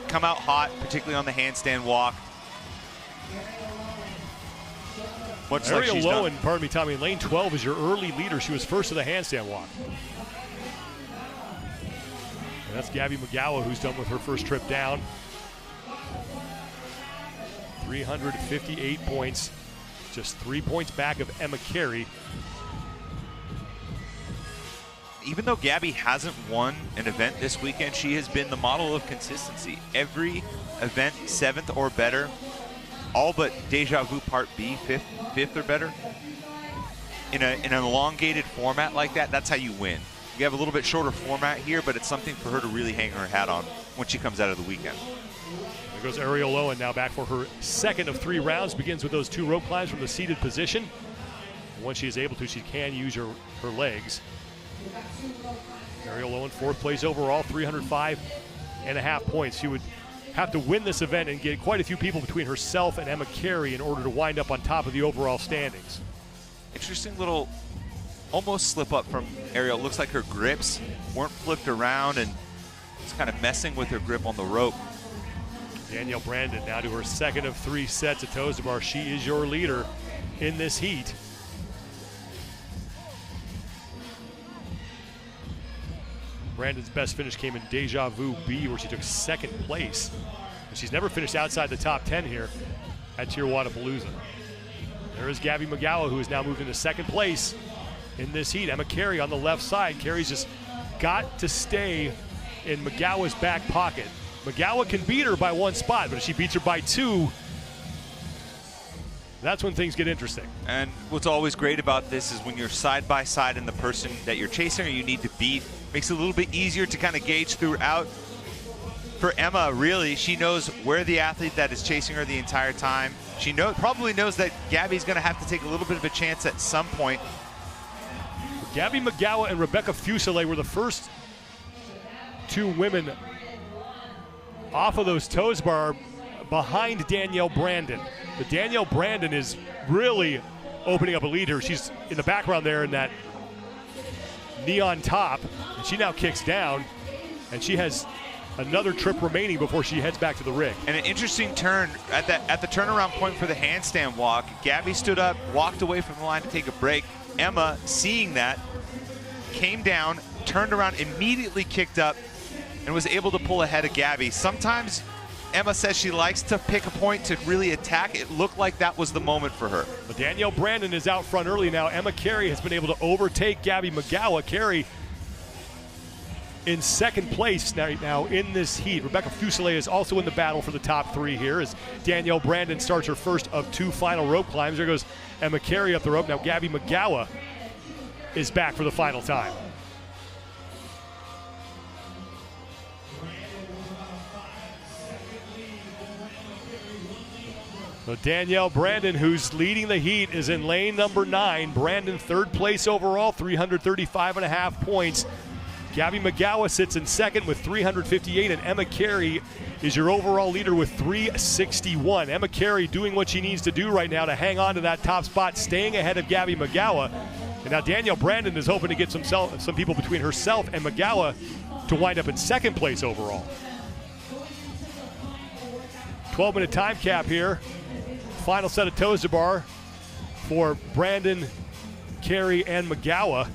Come out hot, particularly on the handstand walk. Much like she's done. Lowen, pardon me, Tommy, in lane 12 is your early leader. She was first to the handstand walk. And that's Gabby McGowan, who's done with her first trip down. 358 points. Just 3 points back of Emma Carey. Even though Gabby hasn't won an event this weekend, she has been the model of consistency. Every event, 7th or better. All but Deja Vu Part B, 5th or better. In an elongated format like that, that's how you win. You have a little bit shorter format here, but it's something for her to really hang her hat on when she comes out of the weekend. There goes Ariel Lowen now back for her 2nd of 3 rounds. Begins with those 2 rope climbs from the seated position. Once she is able to, she can use her legs. Ariel Lowen, 4th place overall, 305.5 points. She would have to win this event and get quite a few people between herself and Emma Carey in order to wind up on top of the overall standings. Interesting little almost slip up from Ariel. Looks like her grips weren't flipped around and it's kind of messing with her grip on the rope. Danielle Brandon now to her 2nd of 3 sets of toes to bar. She is your leader. in this heat. Brandon's best finish came in Deja Vu B, where she took second place. And she's never finished outside the top 10 here at TYR Wodapalooza. There is Gabby McGowan, who has now moved into second place in this heat. Emma Carey on the left side. Carey's just got to stay in McGowan's back pocket. McGowan can beat her by 1 spot, but if she beats her by 2, that's when things get interesting. And what's always great about this is when you're side by side and the person that you're chasing or you need to beat, makes it a little bit easier to kind of gauge throughout. For Emma, really, she knows where the athlete that is chasing her the entire time. She probably knows that Gabby's going to have to take a little bit of a chance at some point. Gabby McGowan and Rebecca Fuselier were the first 2 women off of those toes bar behind Danielle Brandon. But Danielle Brandon is really opening up a lead here. She's in the background there in that neon top, and she now kicks down, and she has another trip remaining before she heads back to the rig. And an interesting turn at the turnaround point for the handstand walk. Gabby stood up, walked away from the line to take a break. Emma, seeing that, came down, turned around, immediately kicked up, and was able to pull ahead of Gabby. Sometimes Emma says she likes to pick a point to really attack. It looked like that was the moment for her. But Danielle Brandon is out front early now. Emma Carey has been able to overtake Gabby McGowan. Carey in second place now in this heat. Rebecca Fuselier is also in the battle for the top 3 here as Danielle Brandon starts her first of 2 final rope climbs. There goes Emma Carey up the rope. Now Gabby McGowan is back for the final time. So Danielle Brandon, who's leading the heat, is in lane number 9. Brandon third place overall, 335.5 points. Gabby McGowan sits in second with 358, and Emma Carey is your overall leader with 361. Emma Carey doing what she needs to do right now to hang on to that top spot, staying ahead of Gabby McGowan. And now Danielle Brandon is hoping to get some people between herself and McGowan to wind up in second place overall. 12-minute time cap here. Final set of toes to bar for Brandon, Carey, and McGowan.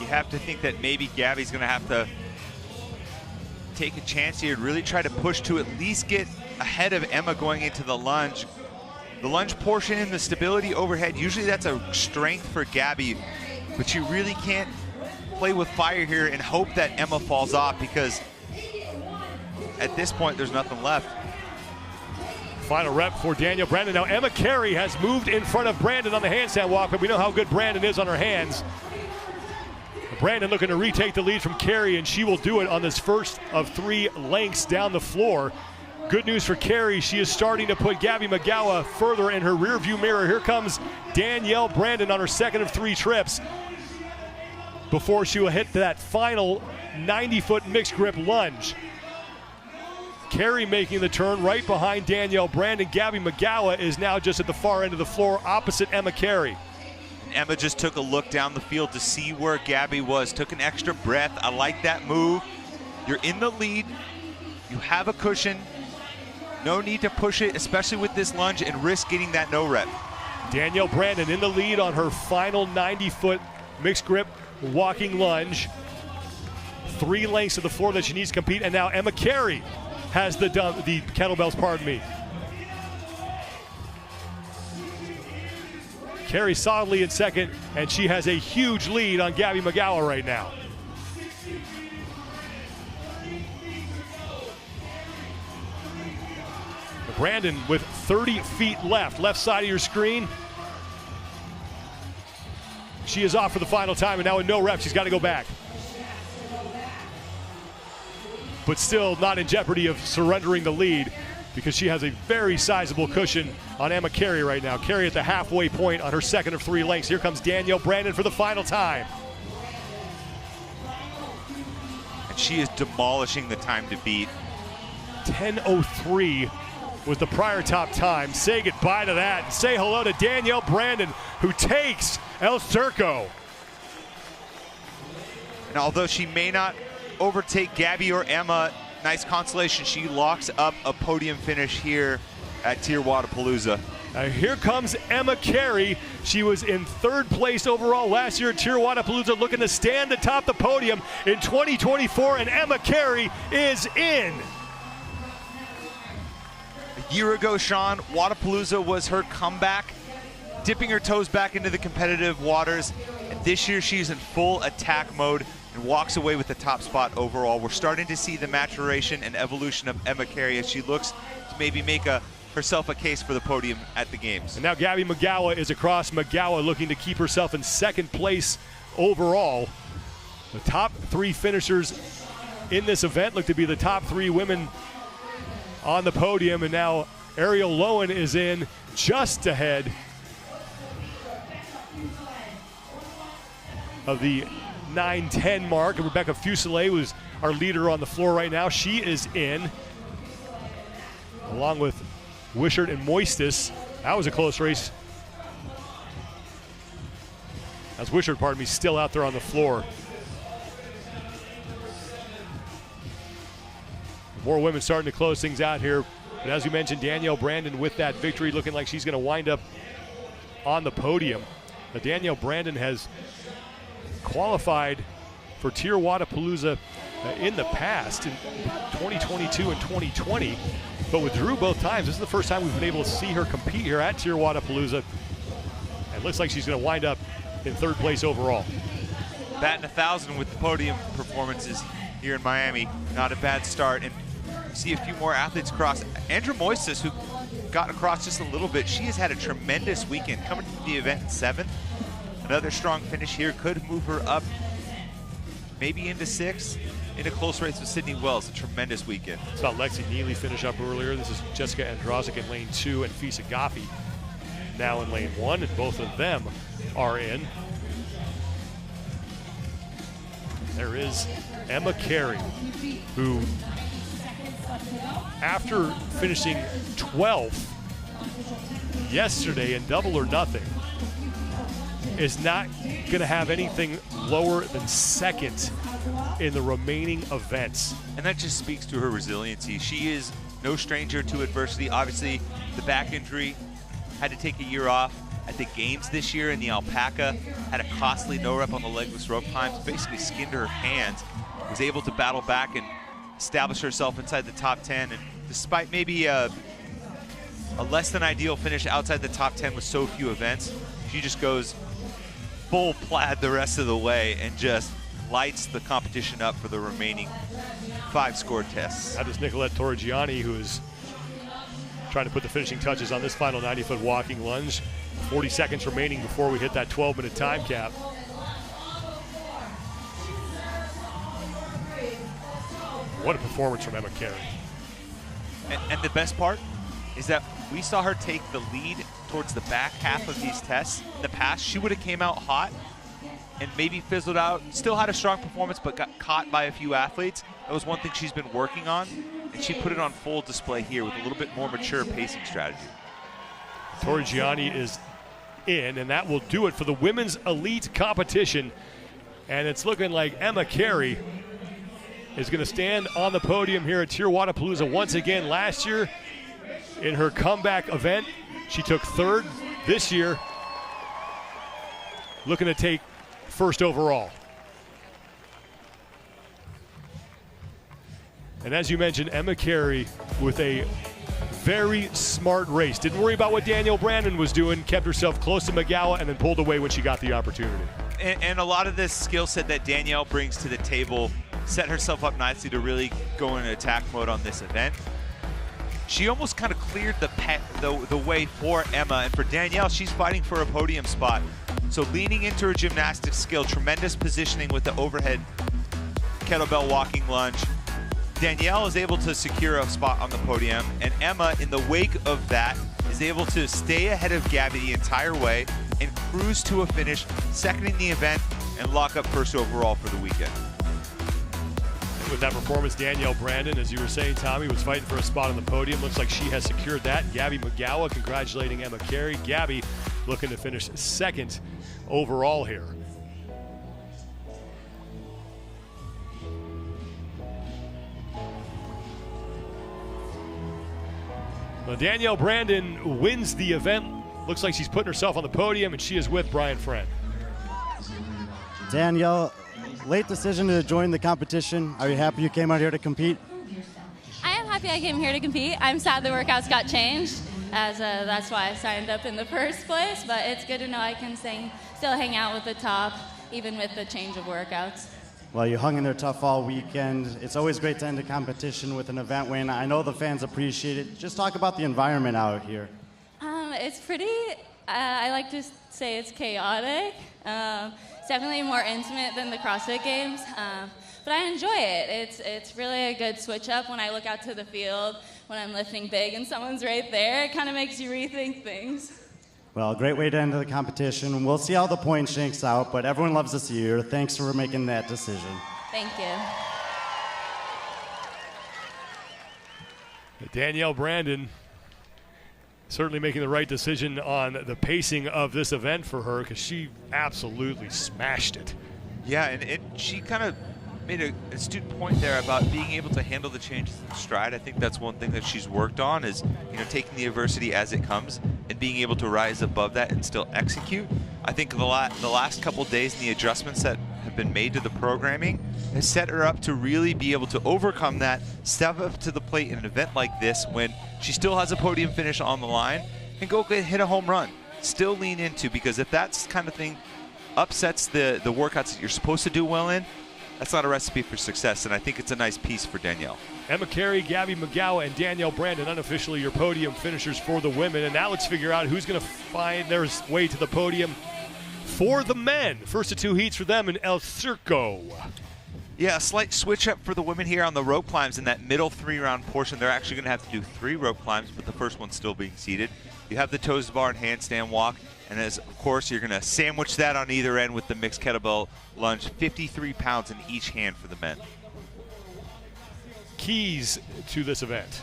You have to think that maybe Gabby's going to have to take a chance here and really try to push to at least get ahead of Emma going into the lunge. The lunge portion and the stability overhead, usually that's a strength for Gabby, but you really can't play with fire here and hope that Emma falls off, because at this point there's nothing left. Final rep for Danielle Brandon. Now Emma Carey has moved in front of Brandon on the handstand walk, but we know how good Brandon is on her hands. Brandon looking to retake the lead from Carey, and she will do it on this first of 3 lengths down the floor. Good news for Carey, she is starting to put Gabby McGowan further in her rearview mirror. Here comes Danielle Brandon on her second of 3 trips before she will hit that final 90-foot mixed grip lunge. Carey making the turn right behind Danielle Brandon. Gabby McGowan is now just at the far end of the floor opposite Emma Carey. Emma just took a look down the field to see where Gabby was, took an extra breath. I like that move. You're in the lead, you have a cushion. No need to push it, especially with this lunge, and risk getting that no rep. Danielle Brandon in the lead on her final 90-foot mixed grip walking lunge. 3 lengths to the floor that she needs to compete, and now Emma Carey has the kettlebells, pardon me. Carey solidly in second, and she has a huge lead on Gabby McGowan right now. Brandon with 30 feet left side of your screen. She is off for the final time, and now with no reps, she's got to go back. But still not in jeopardy of surrendering the lead, because she has a very sizable cushion on Emma Carey right now. Carey at the halfway point on her second of 3 lengths. Here comes Danielle Brandon for the final time. And she is demolishing the time to beat. 10:03 was the prior top time. Say goodbye to that and say hello to Danielle Brandon, who takes El Circo. And although she may not overtake Gabby or Emma nice consolation. She locks up a podium finish here at TYR Wodapalooza. Here comes Emma Carey. She was in 3rd place overall last year at TYR Wodapalooza, looking to stand atop the podium in 2024, and Emma Carey is in. A year ago, Sean, Wodapalooza was her comeback, dipping her toes back into the competitive waters. And this year, she's in full attack mode and walks away with the top spot overall. We're starting to see the maturation and evolution of Emma Carey as she looks to maybe make herself a case for the podium at the games. And now Gabby Magawa is across. Magawa looking to keep herself in 2nd place overall. The top 3 finishers in this event look to be the top 3 women on the podium, and now Ariel Lowen is in just ahead of the 9:10 mark. And Rebecca Fuselier was our leader on the floor right now. She is in, along with Wishart and Moistus. That was a close race. That's Wishart, pardon me, still out there on the floor. More women starting to close things out here. But as we mentioned, Danielle Brandon with that victory, looking like she's going to wind up on the podium. Now, Danielle Brandon has qualified for TYR Wodapalooza in the past, in 2022 and 2020, but withdrew both times. This is the first time we've been able to see her compete here at TYR Wodapalooza. And looks like she's going to wind up in 3rd place overall. Batting 1,000 with the podium performances here in Miami. Not a bad start. And see a few more athletes across. Andrew Moistus, who got across just a little bit, she has had a tremendous weekend, coming to the event in 7th. Another strong finish here could move her up maybe into 6th in a close race with Sydney Wells. A tremendous weekend. Saw Lexi Neely finish up earlier. This is Jessica Androzic in lane 2 and Fisa Goffi now in lane 1, and both of them are in. There is Emma Carey, who, after finishing 12th yesterday in double or nothing, is not going to have anything lower than 2nd in the remaining events. And that just speaks to her resiliency. She is no stranger to adversity. Obviously, the back injury, had to take a year off at the games this year in the Alpaca, had a costly no-rep on the legless rope climbs, basically skinned her hands, was able to battle back and establish herself inside the top 10. And despite maybe a less than ideal finish outside the top 10 with so few events, she just goes full plaid the rest of the way and just lights the competition up for the remaining 5 score tests. That is Nicolette Torrigiani, who is trying to put the finishing touches on this final 90-foot walking lunge. 40 seconds remaining before we hit that 12-minute time cap. What a performance from Emma Carey. And the best part is that we saw her take the lead towards the back half of these tests. In the past, she would have came out hot and maybe fizzled out, still had a strong performance, but got caught by a few athletes. That was one thing she's been working on, and she put it on full display here with a little bit more mature pacing strategy. Torrigiani is in, and that will do it for the women's elite competition. And it's looking like Emma Carey is going to stand on the podium here at TYR Wodapalooza once again. Last year, in her comeback event, she took 3rd. This year, looking to take 1st overall. And as you mentioned, Emma Carey with a very smart race. Didn't worry about what Danielle Brandon was doing, kept herself close to Magawa, and then pulled away when she got the opportunity. And a lot of this skill set that Danielle brings to the table set herself up nicely to really go into attack mode on this event. She almost kind of cleared the way for Emma, and for Danielle, she's fighting for a podium spot. So leaning into her gymnastics skill, tremendous positioning with the overhead kettlebell walking lunge. Danielle is able to secure a spot on the podium, and Emma, in the wake of that, is able to stay ahead of Gabby the entire way and cruise to a finish, 2nd in the event, and lock up 1st overall for the weekend. With that performance, Danielle Brandon, as you were saying, Tommy, was fighting for a spot on the podium. Looks like she has secured that. Gabby Magawa congratulating Emma Carey. Gabby looking to finish 2nd overall here. Well, Danielle Brandon wins the event. Looks like she's putting herself on the podium, and she is with Brian Friend. Danielle, late decision to join the competition. Are you happy you came out here to compete? I am happy I came here to compete. I'm sad the workouts got changed, as that's why I signed up in the first place, but it's good to know I can still hang out with the top, even with the change of workouts. Well, you hung in there tough all weekend. It's always great to end a competition with an event win. I know the fans appreciate it. Just talk about the environment out here. It's pretty, I like to say it's chaotic. It's definitely more intimate than the CrossFit Games, but I enjoy it. It's really a good switch up when I look out to the field, when I'm lifting big and someone's right there. It kind of makes you rethink things. Well, great way to end the competition. We'll see how the point shakes out, but everyone loves to see you. Thanks for making that decision. Thank you. Danielle Brandon certainly making the right decision on the pacing of this event for her, because she absolutely smashed it. Yeah, and she kind of made an astute point there about being able to handle the changes in stride. I think that's one thing that she's worked on is, taking the adversity as it comes and being able to rise above that and still execute. I think the last couple days and the adjustments that have been made to the programming has set her up to really be able to overcome that, step up to the plate in an event like this when she still has a podium finish on the line, and go hit a home run. Still lean into, because if that kind of thing upsets the workouts that you're supposed to do well in, that's not a recipe for success, and I think it's a nice piece for Danielle. Emma Carey, Gabby McGowan, and Danielle Brandon, unofficially your podium finishers for the women. And now let's figure out who's going to find their way to the podium for the men. First of two heats for them in El Circo. Yeah, a slight switch up for the women here on the rope climbs in that middle 3-round portion. They're actually going to have to do 3 rope climbs, but the first one's still being seated. You have the toes to bar and handstand walk, and of course, you're going to sandwich that on either end with the mixed kettlebell lunge, 53 pounds in each hand for the men. Keys to this event.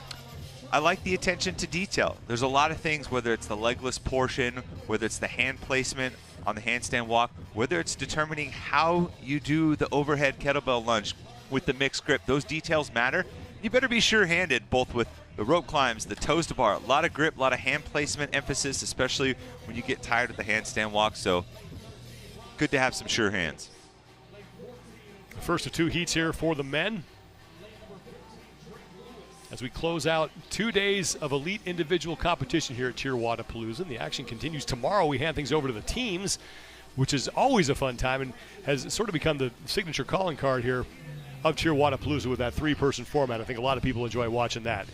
I like the attention to detail. There's a lot of things, whether it's the legless portion, whether it's the hand placement on the handstand walk, whether it's determining how you do the overhead kettlebell lunge with the mixed grip. Those details matter. You better be sure-handed, both with the rope climbs, the toes to bar. A lot of grip, a lot of hand placement emphasis, especially when you get tired of the handstand walk. So good to have some sure hands. First of two heats here for the men, as we close out 2 days of elite individual competition here at TYR Wodapalooza. And the action continues tomorrow. We hand things over to the teams, which is always a fun time and has sort of become the signature calling card here of TYR Wodapalooza with that 3-person format. I think a lot of people enjoy watching that.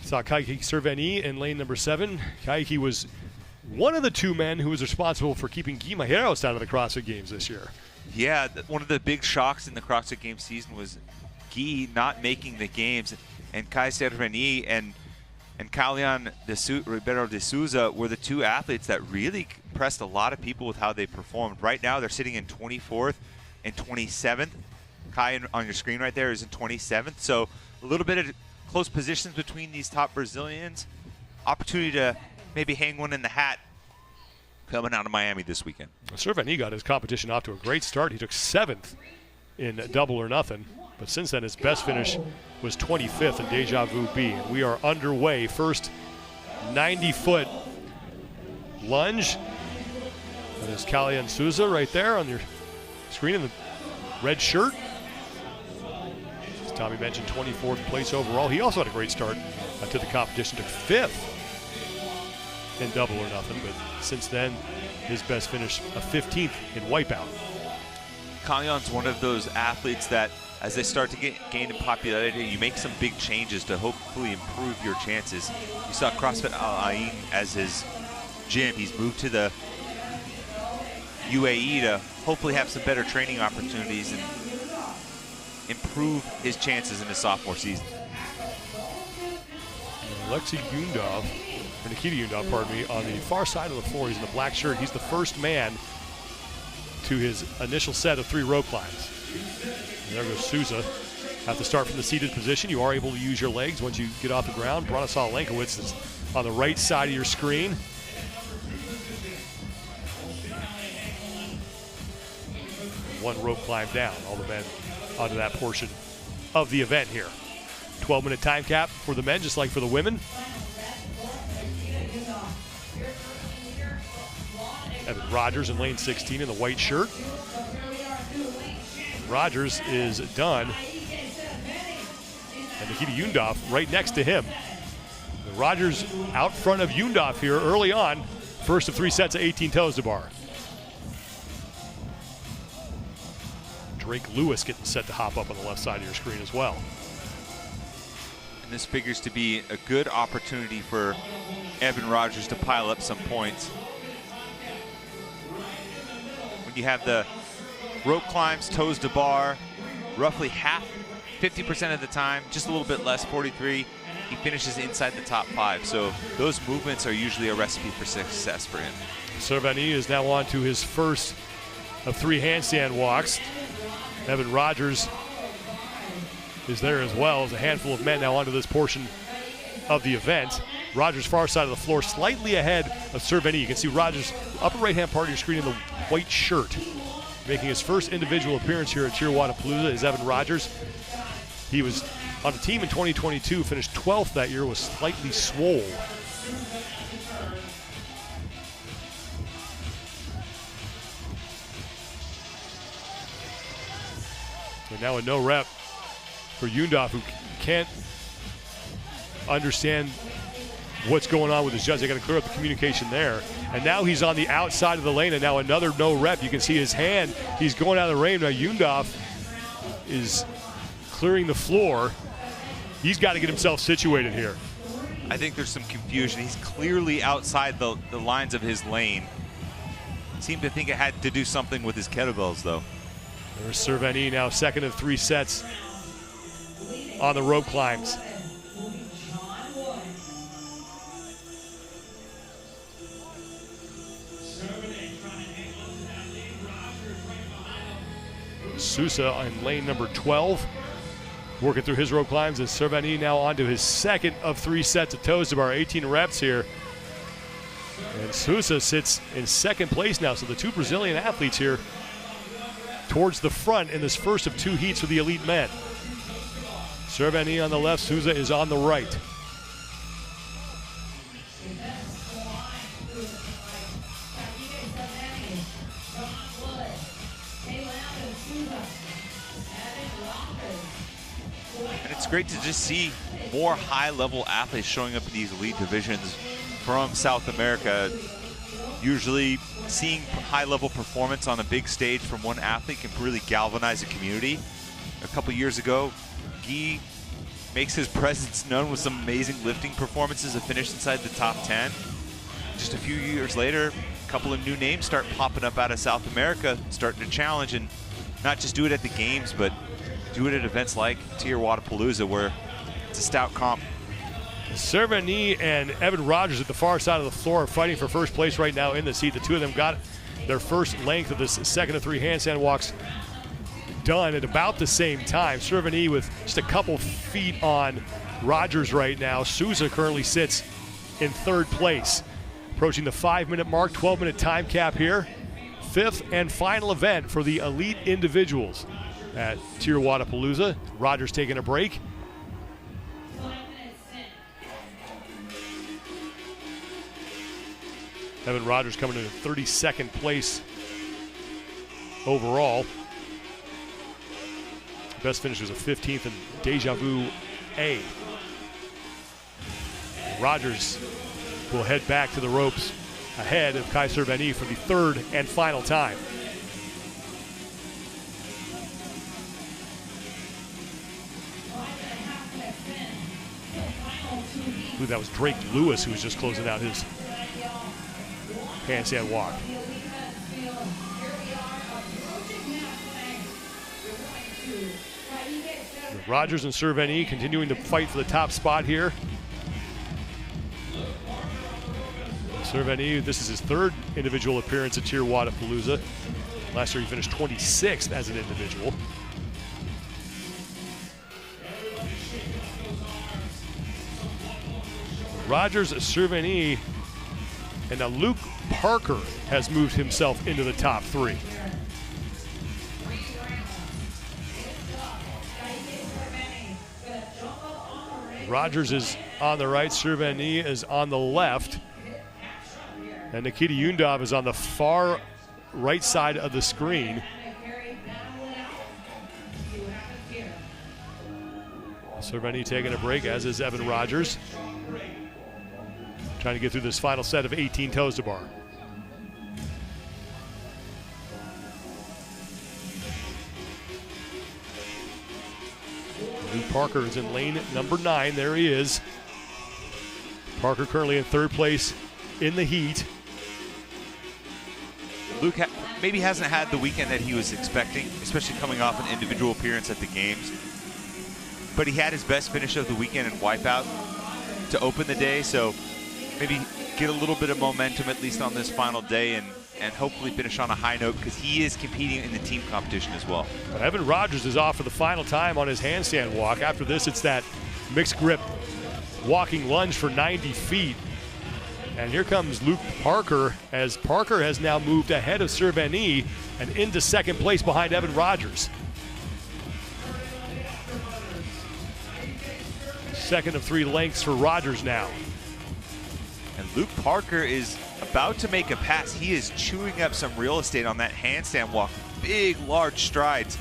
Saw Kaiki Serveni in lane number 7. Kaiki was one of the 2 men who was responsible for keeping Guy Majeros out of the CrossFit Games this year. Yeah, one of the big shocks in the CrossFit Games season was Guy not making the games, and Kai Serveni and Calian Ribeiro de Souza were the 2 athletes that really impressed a lot of people with how they performed. Right now, they're sitting in 24th and 27th. Kai on your screen right there is in 27th, so a little bit of close positions between these top Brazilians. Opportunity to maybe hang one in the hat coming out of Miami this weekend. Serveni got his competition off to a great start. He took 7th in double or nothing, but since then his best finish was 25th in Deja Vu B. And we are underway. First 90-foot lunge. That is Calian Souza right there on your screen in the red shirt. As Tommy mentioned, 24th place overall. He also had a great start to the competition, took 5th in double or nothing, but since then his best finish a 15th in wipeout. Calian's one of those athletes that as they start to gain in popularity, you make some big changes to hopefully improve your chances. You saw CrossFit Al Ain as his gym. He's moved to the UAE to hopefully have some better training opportunities and improve his chances in his sophomore season. Nikita Yundov, pardon me, on the far side of the floor. He's in the black shirt. He's the first man to his initial set of 3 rope climbs. And there goes Souza. Have to start from the seated position. You are able to use your legs once you get off the ground. Bronislaw Lenkowitz is on the right side of your screen. One rope climb down. All the men onto that portion of the event here. 12-minute time cap for the men, just like for the women. Evan Rogers in lane 16 in the white shirt. Rogers is done. And Nikita Yundov right next to him. Rogers out front of Yundov here early on. First of 3 sets of 18 toes to bar. Drake Lewis getting set to hop up on the left side of your screen as well. And this figures to be a good opportunity for Evan Rogers to pile up some points. When you have the rope climbs, toes to bar, roughly half, 50% of the time, just a little bit less, 43, he finishes inside the top 5. So those movements are usually a recipe for success for him. Servani is now on to his first of 3 handstand walks. Evan Rogers is there as well as a handful of men now onto this portion of the event. Rogers far side of the floor, slightly ahead of Servani. You can see Rogers upper right-hand part of your screen in the white shirt. Making his first individual appearance here at TYR Wodapalooza is Evan Rogers. He was on the team in 2022, finished 12th that year, was slightly swole. And now a no rep for Yundov, who can't understand what's going on with his judge. They got to clear up the communication there. And now he's on the outside of the lane, and now another no rep. You can see his hand. He's going out of the lane. Now Yundov is clearing the floor. He's got to get himself situated here. I think there's some confusion. He's clearly outside the lines of his lane. Seemed to think it had to do something with his kettlebells, though. There's Servani now, second of 3 sets on the rope climbs. Sousa in lane number 12, working through his rope climbs, and Servani now onto his second of 3 sets of toes to bar, 18 reps here. And Sousa sits in second place now, so the 2 Brazilian athletes here towards the front in this first of 2 heats for the elite men. Servani on the left, Sousa is on the right. And it's great to just see more high-level athletes showing up in these elite divisions from South America. Usually seeing high-level performance on a big stage from one athlete can really galvanize a community. A couple years ago, Guy makes his presence known with some amazing lifting performances that finished inside the top 10. Just a few years later, a couple of new names start popping up out of South America, starting to challenge and not just do it at the games, but do it at events like TYR Wodapalooza, where it's a stout comp. Servani and Evan Rogers at the far side of the floor are fighting for first place right now in the heat. The 2 of them got their first length of this second of 3 handstand walks done at about the same time. Servani with just a couple feet on Rogers right now. Sousa currently sits in 3rd place. Approaching the 5-minute mark, 12-minute time cap here. 5th and final event for the elite individuals at TYR Wodapalooza. Rogers taking a break. Evan Rogers coming in 32nd place overall. Best finish was a 15th in Deja Vu A. Rogers will head back to the ropes ahead of Kai Servani for the 3rd and final time. I believe that was Drake Lewis who was just closing out his handstand walk. Rogers and Servani continuing to fight for the top spot here. Servani, this is his 3rd individual appearance at TYR Wodapalooza. Last year he finished 26th as an individual. Rogers, Servani, and now Luke Parker has moved himself into the top 3. Rogers is on the right, Servani is on the left, and Nikita Yundov is on the far right side of the screen. Servani taking a break, as is Evan Rogers. Trying to get through this final set of 18 toes to bar. Luke Parker is in lane number 9. There he is. Parker currently in 3rd place in the heat. Luke maybe hasn't had the weekend that he was expecting, especially coming off an individual appearance at the games. But he had his best finish of the weekend in Wipeout to open the day, so maybe get a little bit of momentum at least on this final day and hopefully finish on a high note, because he is competing in the team competition as well. Evan Rogers is off for the final time on his handstand walk. After this, it's that mixed grip walking lunge for 90 feet. And here comes Luke Parker, as Parker has now moved ahead of Servani and into 2nd place behind Evan Rogers. 2nd of 3 lengths for Rogers now. And Luke Parker is about to make a pass. He is chewing up some real estate on that handstand walk. Big, large strides.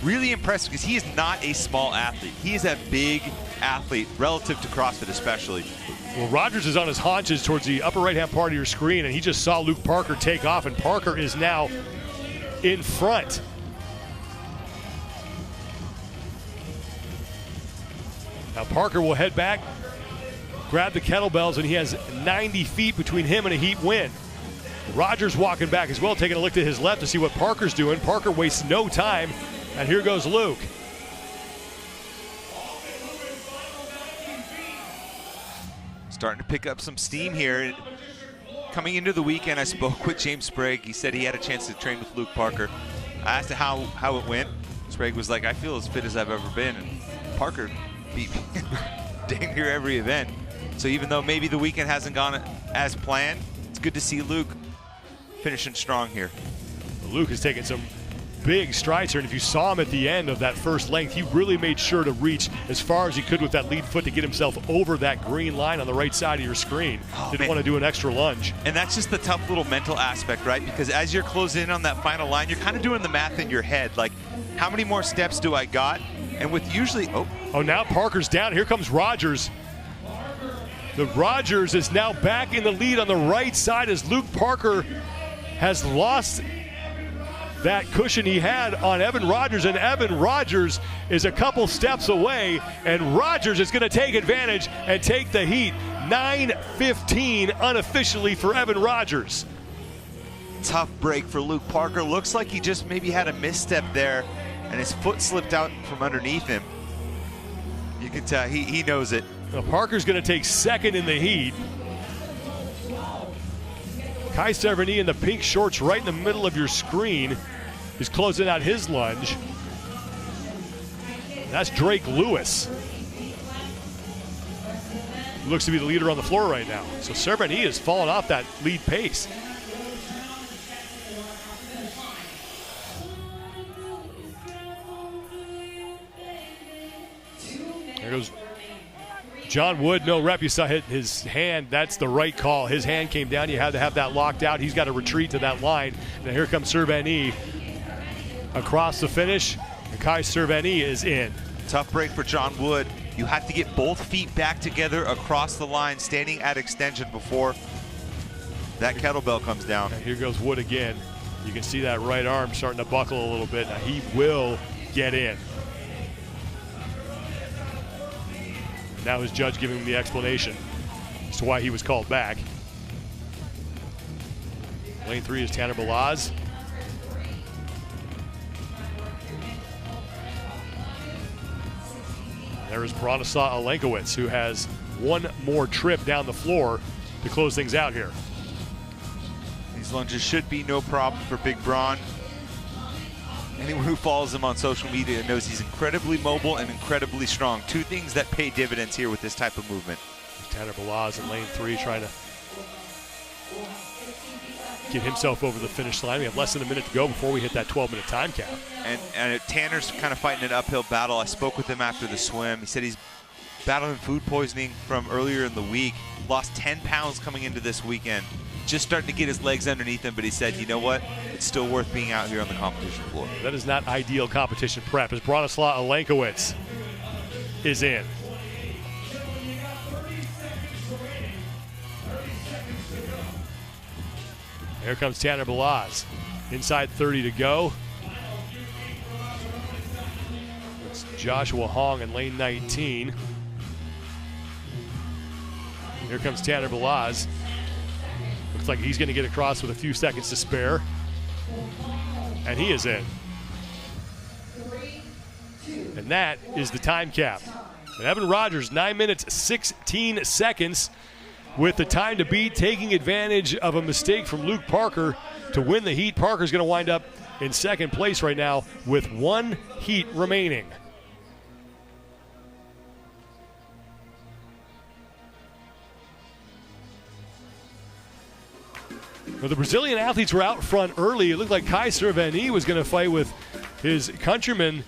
Really impressive, because he is not a small athlete. He is a big athlete relative to CrossFit especially. Well, Rogers is on his haunches towards the upper right-hand part of your screen, and he just saw Luke Parker take off, and Parker is now in front. Now Parker will head back, grab the kettlebells, and he has 90 feet between him and a heat win. Rogers walking back as well, taking a look to his left to see what Parker's doing. Parker wastes no time, and here goes Luke. Starting to pick up some steam here. Coming into the weekend, I spoke with James Sprague. He said he had a chance to train with Luke Parker. I asked him how it went. Sprague was like, I feel as fit as I've ever been. And Parker beat me damn near every event. So even though maybe the weekend hasn't gone as planned, it's good to see Luke finishing strong here. Luke has taken some big strides here, and if you saw him at the end of that first length, he really made sure to reach as far as he could with that lead foot to get himself over that green line on the right side of your screen. Didn't want to do an extra lunge. And that's just the tough little mental aspect, right? Because as you're closing in on that final line, you're kind of doing the math in your head, like, how many more steps do I got? And with usually, oh, now Parker's down. Here comes Rogers. The Rogers is now back in the lead on the right side as Luke Parker has lost that cushion he had on Evan Rogers, and Evan Rogers is a couple steps away, and Rogers is going to take advantage and take the heat. 9:15 unofficially for Evan Rogers. Tough break for Luke Parker. Looks like he just maybe had a misstep there, and his foot slipped out from underneath him. You can tell he knows it. Now Parker's going to take 2nd in the heat. Kai Servani in the pink shorts right in the middle of your screen is closing out his lunge. That's Drake Lewis. Looks to be the leader on the floor right now. So Servani has fallen off that lead pace. There goes John Wood, no rep. You saw his hand. That's the right call. His hand came down. You had to have that locked out. He's got to retreat to that line. Now here comes Servani across the finish. And Kai Servani is in. Tough break for John Wood. You have to get both feet back together across the line, standing at extension before that kettlebell comes down. And here goes Wood again. You can see that right arm starting to buckle a little bit. Now he will get in. Now his judge giving him the explanation as to why he was called back. Lane 3 is Tanner Balaz. There is Bronislaw Alenkowicz, who has one more trip down the floor to close things out here. These lunges should be no problem for Big Bron. Anyone who follows him on social media knows he's incredibly mobile and incredibly strong. Two things that pay dividends here with this type of movement. Tanner Balaz in lane 3 trying to get himself over the finish line. We have less than a minute to go before we hit that 12-minute time cap. And Tanner's kind of fighting an uphill battle. I spoke with him after the swim. He said he's battling food poisoning from earlier in the week, lost 10 pounds coming into this weekend. Just starting to get his legs underneath him, but he said, you know what? It's still worth being out here on the competition floor. That is not ideal competition prep, as Bronislaw Alenkowicz is in. Here comes Tanner Balaz. Inside 30 to go. It's Joshua Hong in lane 19. Here comes Tanner Balaz. Looks like he's going to get across with a few seconds to spare. And he is in. And that is the time cap. And Evan Rogers, 9 minutes, 16 seconds. With the time to beat, taking advantage of a mistake from Luke Parker to win the heat. Parker's going to wind up in second place right now with 1 heat remaining. Well, the Brazilian athletes were out front early. It looked like Kai Serveni was going to fight with his countrymen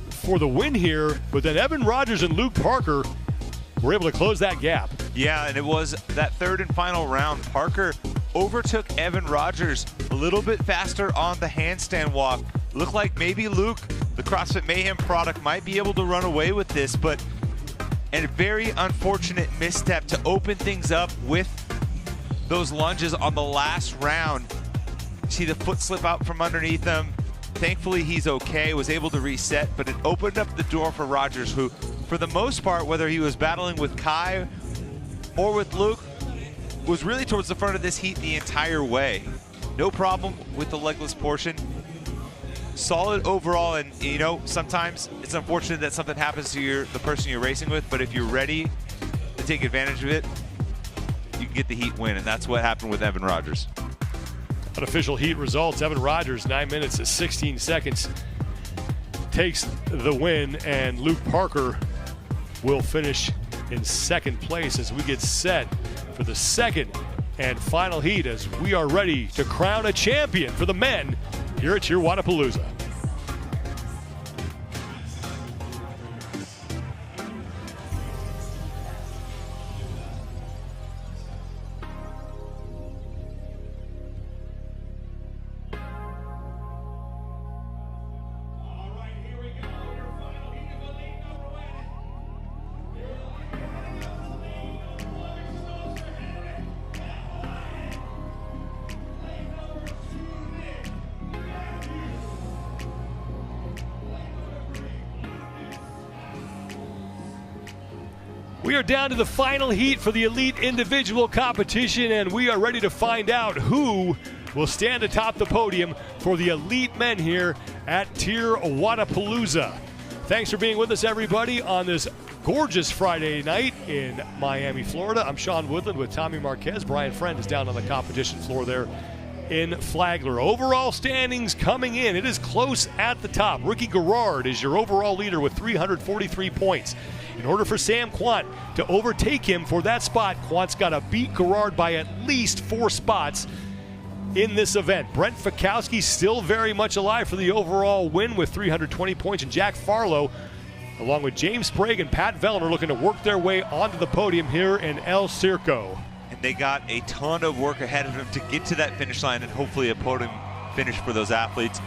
for the win here, but then Evan Rogers and Luke Parker were able to close that gap. Yeah, and it was that third and final round. Parker overtook Evan Rogers a little bit faster on the handstand walk. Looked like maybe Luke, the CrossFit Mayhem product, might be able to run away with this, but a very unfortunate misstep to open things up with those lunges on the last round. You see the foot slip out from underneath him. Thankfully, he's okay, was able to reset, but it opened up the door for Rogers, who, for the most part, whether he was battling with Kai or with Luke, was really towards the front of this heat the entire way. No problem with the legless portion. Solid overall, and you know, sometimes it's unfortunate that something happens to the person you're racing with, but if you're ready to take advantage of it, you can get the heat win, and that's what happened with Evan Rogers. Unofficial heat results, Evan Rogers, 9 minutes and 16 seconds, takes the win, and Luke Parker will finish in second place as we get set for the second and final heat, as we are ready to crown a champion for the men here at TYR Wodapalooza. We are down to the final heat for the elite individual competition, and we are ready to find out who will stand atop the podium for the elite men here at TYR Wodapalooza. Thanks for being with us, everybody, on this gorgeous Friday night in Miami, Florida. I'm Sean Woodland with Tommy Marquez. Brian Friend is down on the competition floor there in Flagler. Overall standings coming in. It is close at the top. Ricky Garrard is your overall leader with 343 points. In order for Sam Quant to overtake him for that spot, Quant's got to beat Garrard by at least 4 spots in this event. Brent Fikowski still very much alive for the overall win with 320 points, and Jack Farlow, along with James Sprague and Pat Vellner, are looking to work their way onto the podium here in El Circo. And they got a ton of work ahead of them to get to that finish line and hopefully a podium finish for those athletes.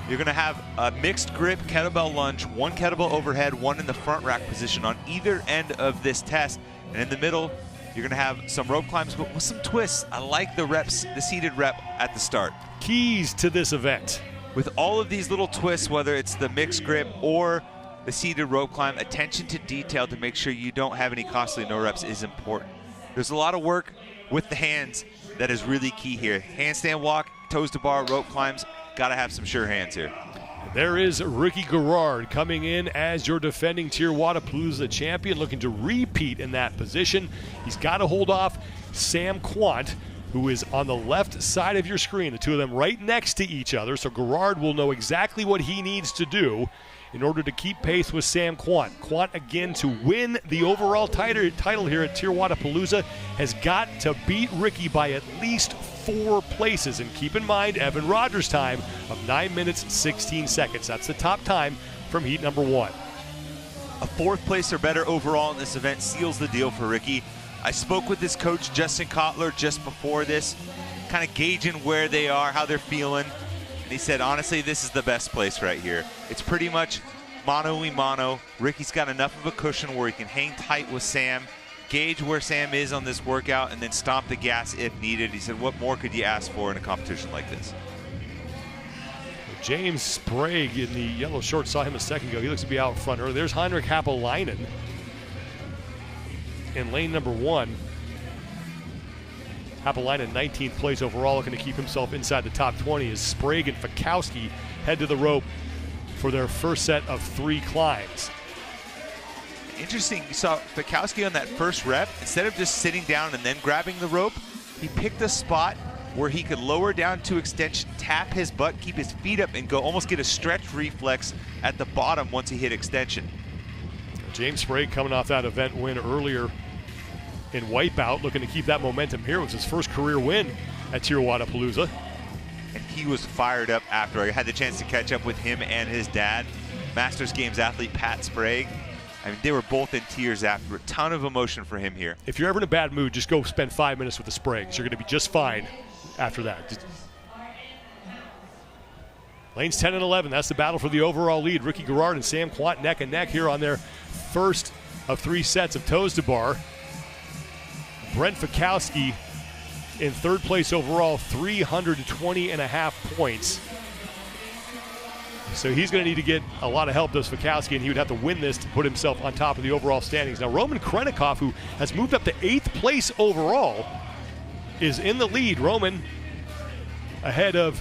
You're going to have a mixed grip kettlebell lunge, 1 kettlebell overhead, 1 in the front rack position on either end of this test. And in the middle, you're going to have some rope climbs, but with some twists. I like the reps, the seated rep at the start. Keys to this event. With all of these little twists, whether it's the mixed grip or the seated rope climb, attention to detail to make sure you don't have any costly no reps is important. There's a lot of work with the hands that is really key here. Handstand walk, toes to bar, rope climbs. Got to have some sure hands here. There is Ricky Garrard coming in as your defending TYR Wodapalooza champion, looking to repeat in that position. He's got to hold off Sam Quant, who is on the left side of your screen. The two of them right next to each other, so Garrard will know exactly what he needs to do in order to keep pace with Sam Quant. Quant, again, to win the overall title here at TYR Wodapalooza, has got to beat Ricky by at least 4 places. And keep in mind, Evan Rogers' time of 9 minutes, 16 seconds. That's the top time from heat number 1. A 4th place or better overall in this event seals the deal for Ricky. I spoke with his coach, Justin Kotler, just before this, kind of gauging where they are, how they're feeling. And he said, honestly, this is the best place right here. It's pretty much mano-y-mano. Ricky's got enough of a cushion where he can hang tight with Sam, gauge where Sam is on this workout, and then stomp the gas if needed. He said, what more could you ask for in a competition like this? James Sprague in the yellow shorts, saw him a second ago. He looks to be out front early. There's Heinrich Happelainen in lane number 1. Happelainen 19th place overall, looking to keep himself inside the top 20 as Sprague and Fikowski head to the rope for their first set of 3 climbs. Interesting, you saw Fikowski on that first rep, instead of just sitting down and then grabbing the rope, he picked a spot where he could lower down to extension, tap his butt, keep his feet up, and go almost get a stretch reflex at the bottom once he hit extension. James Sprague coming off that event win earlier in Wipeout, looking to keep that momentum here. It was his first career win at TYR Wodapalooza. And he was fired up after. I had the chance to catch up with him and his dad, Masters Games athlete Pat Sprague. I mean, they were both in tears after. A ton of emotion for him here. If you're ever in a bad mood, just go spend 5 minutes with the Spragues. You're going to be just fine after that. Lanes 10 and 11, that's the battle for the overall lead. Ricky Garrard and Sam Quant neck and neck here on their first of 3 sets of toes to bar. Brent Fikowski in 3rd place overall, 320.5 points. So he's going to need to get a lot of help, does Fikowski, and he would have to win this to put himself on top of the overall standings. Now, Roman Krennikov, who has moved up to 8th place overall, is in the lead. Roman ahead of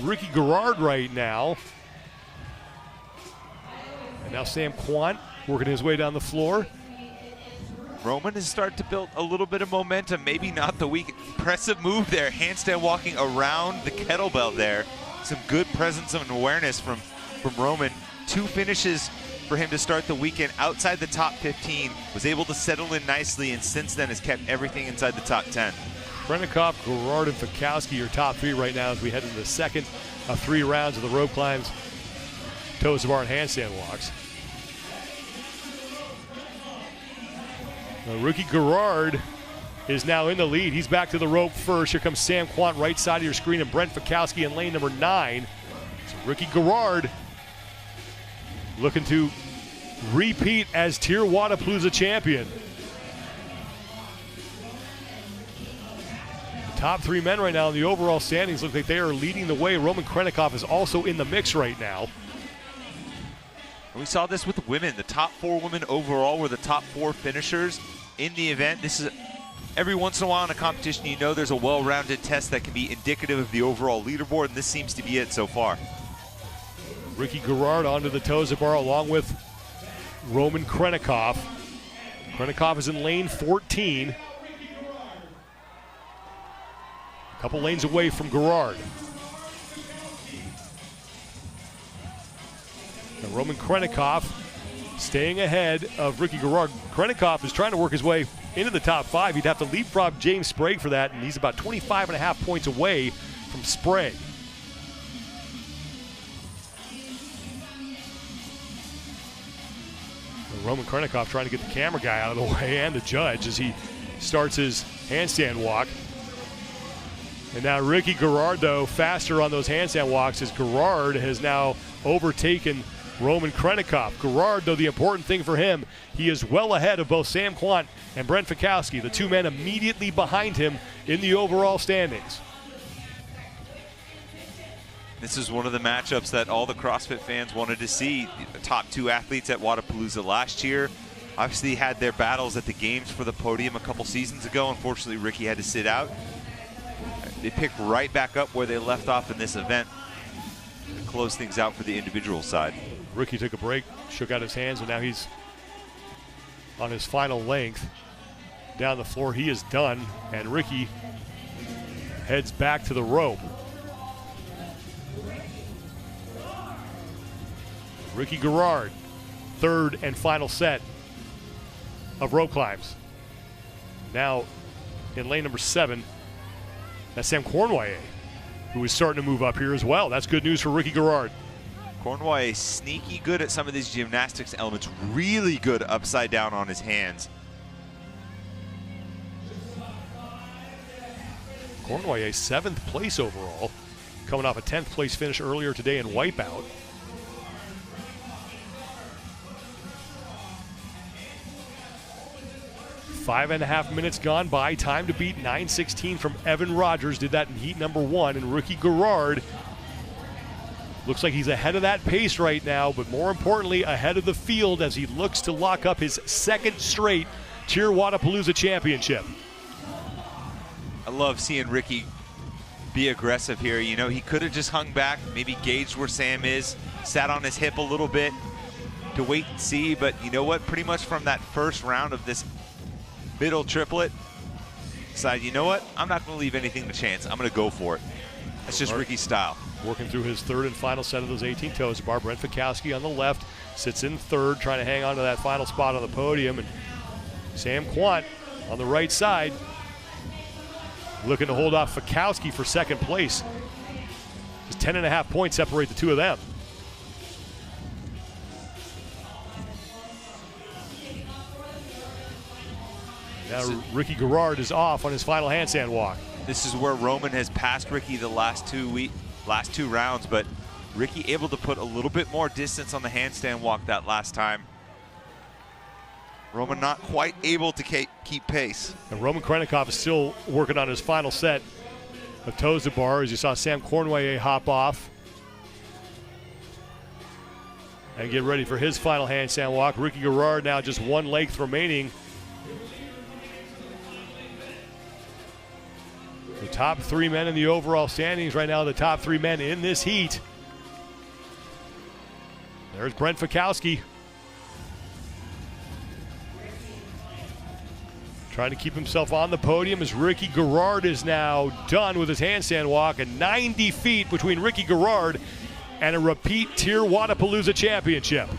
Ricky Garrard right now. And now Sam Quant working his way down the floor. Roman is starting to build a little bit of momentum, maybe not the weak. Impressive move there, handstand walking around the kettlebell there. Some good presence and awareness from Roman. 2 finishes for him to start the weekend outside the top 15. Was able to settle in nicely, and since then has kept everything inside the top 10. Krennikov, Garrard, and Fikowski are top 3 right now as we head into the second of 3 rounds of the rope climbs, toes to bar, and handstand walks. Now, Ricky Garrard is now in the lead. He's back to the rope first. Here comes Sam Quant, right side of your screen, and Brent Fikowski in lane number 9. So Ricky Garrard looking to repeat as TYR Wodapalooza champion. The top 3 men right now in the overall standings look like they are leading the way. Roman Krennikov is also in the mix right now. And we saw this with the women. The top 4 women overall were the top 4 finishers in the event. This is every once in a while in a competition, you know there's a well-rounded test that can be indicative of the overall leaderboard, and this seems to be it so far. Ricky Garrard onto the toes to bar along with Roman Krennikov. Krennikov is in lane 14. A couple lanes away from Garrard. Now Roman Krennikov staying ahead of Ricky Garrard. Krennikov is trying to work his way into the top 5. He'd have to leapfrog James Sprague for that, and he's about 25.5 points away from Sprague. Roman Krennikov trying to get the camera guy out of the way and the judge as he starts his handstand walk. And now Ricky Garrard, though, faster on those handstand walks as Garrard has now overtaken Roman Krennikov. Garrard, though, the important thing for him, he is well ahead of both Sam Quant and Brent Fikowski, the 2 men immediately behind him in the overall standings. This is one of the matchups that all the CrossFit fans wanted to see. The top 2 athletes at Wodapalooza last year obviously had their battles at the games for the podium a couple seasons ago. Unfortunately, Ricky had to sit out. They picked right back up where they left off in this event to close things out for the individual side. Ricky took a break, shook out his hands, and now he's on his final length. Down the floor, he is done, and Ricky heads back to the rope. Ricky Garrard, 3rd and final set of rope climbs. Now in lane number 7, that's Sam Cornway, who is starting to move up here as well. That's good news for Ricky Garrard. Cornway sneaky good at some of these gymnastics elements, really good upside down on his hands. Cornway, 7th place overall, coming off a 10th place finish earlier today in Wipeout. Five and a half minutes gone by. Time to beat 9:16 from Evan Rogers. Did that in heat number 1. And Ricky Garrard looks like he's ahead of that pace right now, but more importantly, ahead of the field as he looks to lock up his 2nd straight TYR Wodapalooza championship. I love seeing Ricky be aggressive here. You know, he could have just hung back, maybe gauged where Sam is, sat on his hip a little bit to wait and see. But you know what? Pretty much from that first round of this middle triplet, decided, you know what? I'm not going to leave anything to chance. I'm going to go for it. That's just Ricky's style. Working through his 3rd and final set of those 18 toes bar. Brent Fikowski on the left sits in 3rd, trying to hang on to that final spot on the podium. And Sam Quant on the right side looking to hold off Fikowski for 2nd place. Just 10.5 points separate the two of them. Now Ricky Garrard is off on his final handstand walk. This is where Roman has passed Ricky the last two rounds, but Ricky able to put a little bit more distance on the handstand walk that last time. Roman not quite able to keep pace. And Roman Krennikov is still working on his final set of toes to bar, as you saw Sam Cornway hop off and get ready for his final handstand walk. Ricky Garrard now just 1 length remaining. The top 3 men in the overall standings right now, the top 3 men in this heat. There's Brent Fikowski. Trying to keep himself on the podium as Ricky Garrard is now done with his handstand walk, and 90 feet between Ricky Garrard and a repeat TYR Wodapalooza championship.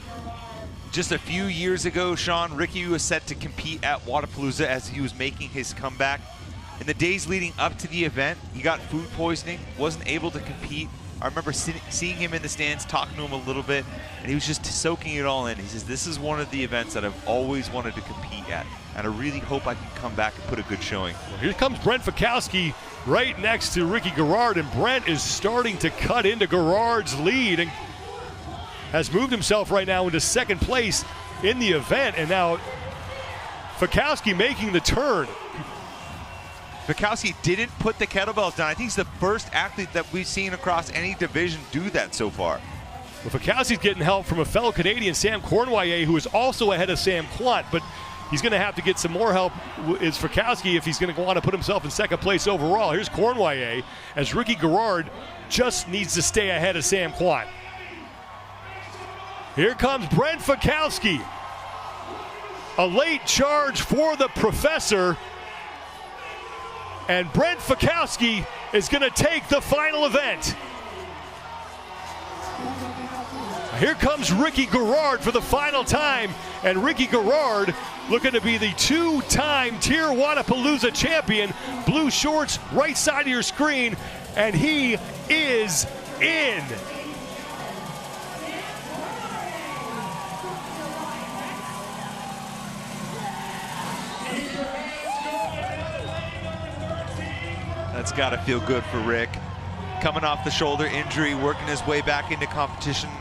Just a few years ago, Sean, Ricky was set to compete at Wodapalooza as he was making his comeback. In the days leading up to the event, he got food poisoning, wasn't able to compete. I remember seeing him in the stands, talking to him a little bit, and he was just soaking it all in. He says, this is one of the events that I've always wanted to compete at, and I really hope I can come back and put a good showing. Well, here comes Brent Fikowski right next to Ricky Garrard, and Brent is starting to cut into Garrard's lead and has moved himself right now into 2nd place in the event, and now Fikowski making the turn. Fikowski didn't put the kettlebells down. I think he's the first athlete that we've seen across any division do that so far. Well, Fikowski's getting help from a fellow Canadian, Sam Cornway, who is also ahead of Sam Quant, but he's going to have to get some more help, is Fikowski, if he's going to want to put himself in 2nd place overall. Here's Cornway as Ricky Garrard just needs to stay ahead of Sam Quant. Here comes Brent Fikowski. A late charge for the professor. And Brent Fikowski is going to take the final event. Here comes Ricky Garrard for the final time. And Ricky Garrard looking to be the 2-time TYR Wodapalooza champion. Blue shorts, right side of your screen. And he is in. That's got to feel good for Rick. Coming off the shoulder injury, working his way back into competition.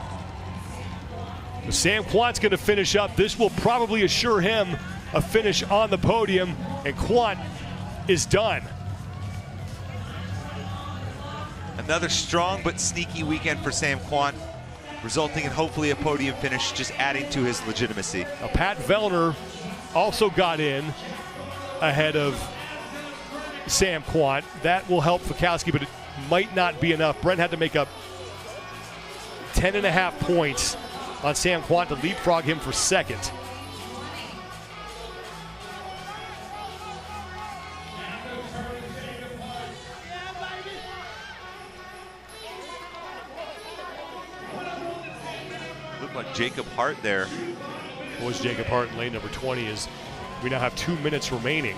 Sam Quant's going to finish up. This will probably assure him a finish on the podium, and Quant is done. Another strong but sneaky weekend for Sam Quant, resulting in hopefully a podium finish, just adding to his legitimacy. Now, Pat Vellner also got in ahead of Sam Quant. That will help Fikowski, but it might not be enough. Brent had to make up 10.5 points on Sam Quant to leapfrog him for 2nd. Looked like Jacob Hart there. Was Jacob Hart in lane number 20 as we now have 2 minutes remaining.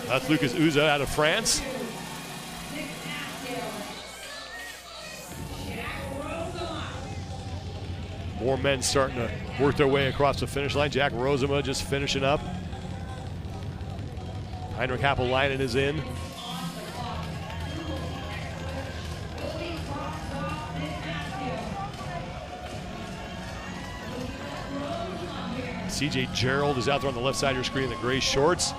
That's Lucas Uza out of France. More men starting to work their way across the finish line. Jack Rosema just finishing up. Heinrich Happelainen is in. CJ Gerald is out there on the left side of your screen in the gray shorts.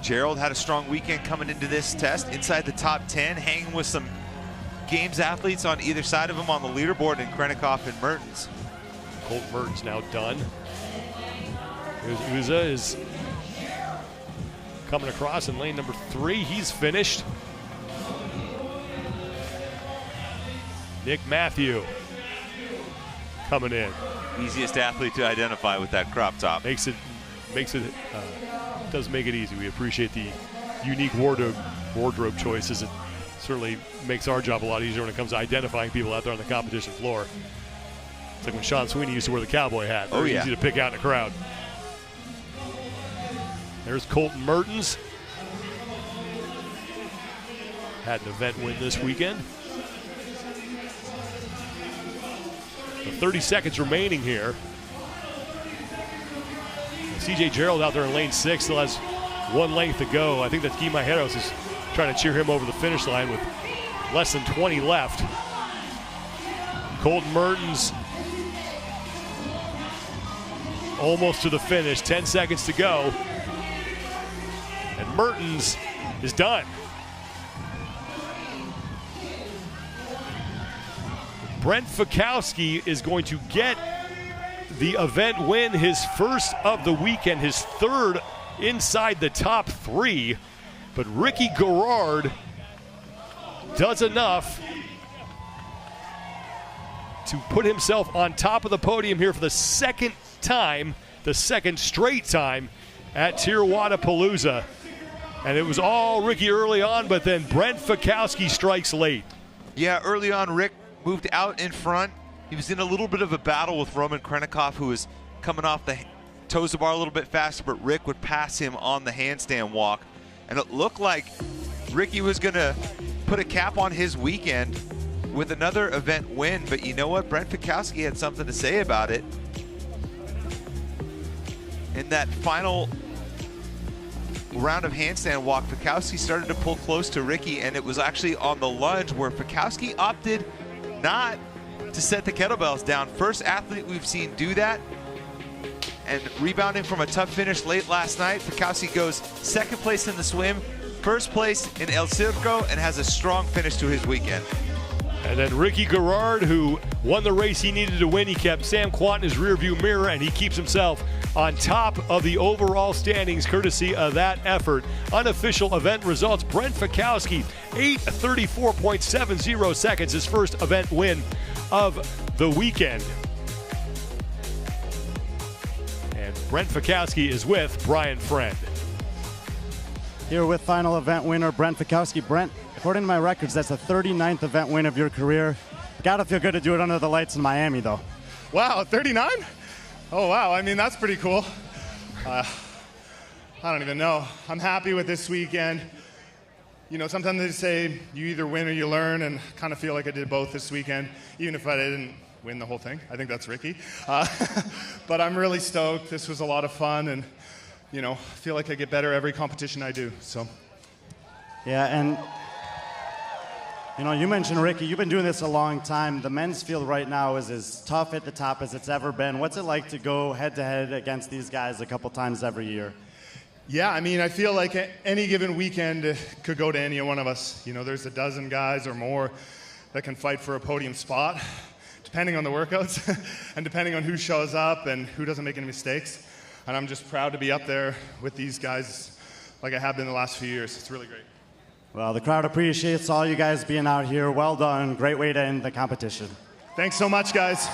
Gerald had a strong weekend coming into this test, inside the top 10, hanging with some Games athletes on either side of him on the leaderboard in Krennikov and Mertens. Colt Mertens now done. Here's Uza is coming across in lane number 3. He's finished. Nick Matthew coming in. Easiest athlete to identify with that crop top. Does make it easy. We appreciate the unique wardrobe choices. It certainly makes our job a lot easier when it comes to identifying people out there on the competition floor. It's like when Sean Sweeney used to wear the cowboy hat. Very easy to pick out in a crowd. There's Colton Mertens. Had an event win this weekend. The 30 seconds remaining here. CJ Gerald out there in lane 6 still has 1 length to go. I think that Guy Majeros is trying to cheer him over the finish line with less than 20 left. Colton Mertens almost to the finish, 10 seconds to go. And Mertens is done. Brent Fikowski is going to get the event win, his first of the weekend, his 3rd inside the top 3. But Ricky Garrard does enough to put himself on top of the podium here for the second time, the second straight time at TYR Wodapalooza. And it was all Ricky early on, but then Brent Fikowski strikes late. Yeah, early on, Rick moved out in front. He was in a little bit of a battle with Roman Krennikov, who was coming off the toes of the bar a little bit faster, but Rick would pass him on the handstand walk. And it looked like Ricky was going to put a cap on his weekend with another event win. But you know what? Brent Fikowski had something to say about it. In that final round of handstand walk, Fikowski started to pull close to Ricky, and it was actually on the lunge where Fikowski opted not to set the kettlebells down. First athlete we've seen do that. And rebounding from a tough finish late last night, Fikowski goes 2nd place in the swim, 1st place in El Circo, and has a strong finish to his weekend. And then Ricky Garrard, who won the race he needed to win, he kept Sam Quant in his rearview mirror, and he keeps himself on top of the overall standings courtesy of that effort. Unofficial event results: Brent Fikowski, 8:34.70 seconds, his first event win of the weekend. And Brent Fikowski is with Brian Friend. Here with final event winner Brent Fikowski. Brent, according to my records, that's the 39th event win of your career. Gotta feel good to do it under the lights in Miami, though. Wow, 39? Oh, wow. I mean, that's pretty cool. I don't even know. I'm happy with this weekend. You know, sometimes they say you either win or you learn, and kind of feel like I did both this weekend, even if I didn't win the whole thing. I think that's Ricky. But I'm really stoked. This was a lot of fun, and, you know, I feel like I get better every competition I do, so. Yeah, and you know, you mentioned Ricky. You've been doing this a long time. The men's field right now is as tough at the top as it's ever been. What's it like to go head-to-head against these guys a couple times every year? Yeah, I mean, I feel like any given weekend could go to any one of us. You know, there's a dozen guys or more that can fight for a podium spot, depending on the workouts and depending on who shows up and who doesn't make any mistakes. And I'm just proud to be up there with these guys like I have been the last few years. It's really great. Well, the crowd appreciates all you guys being out here. Well done. Great way to end the competition. Thanks so much, guys.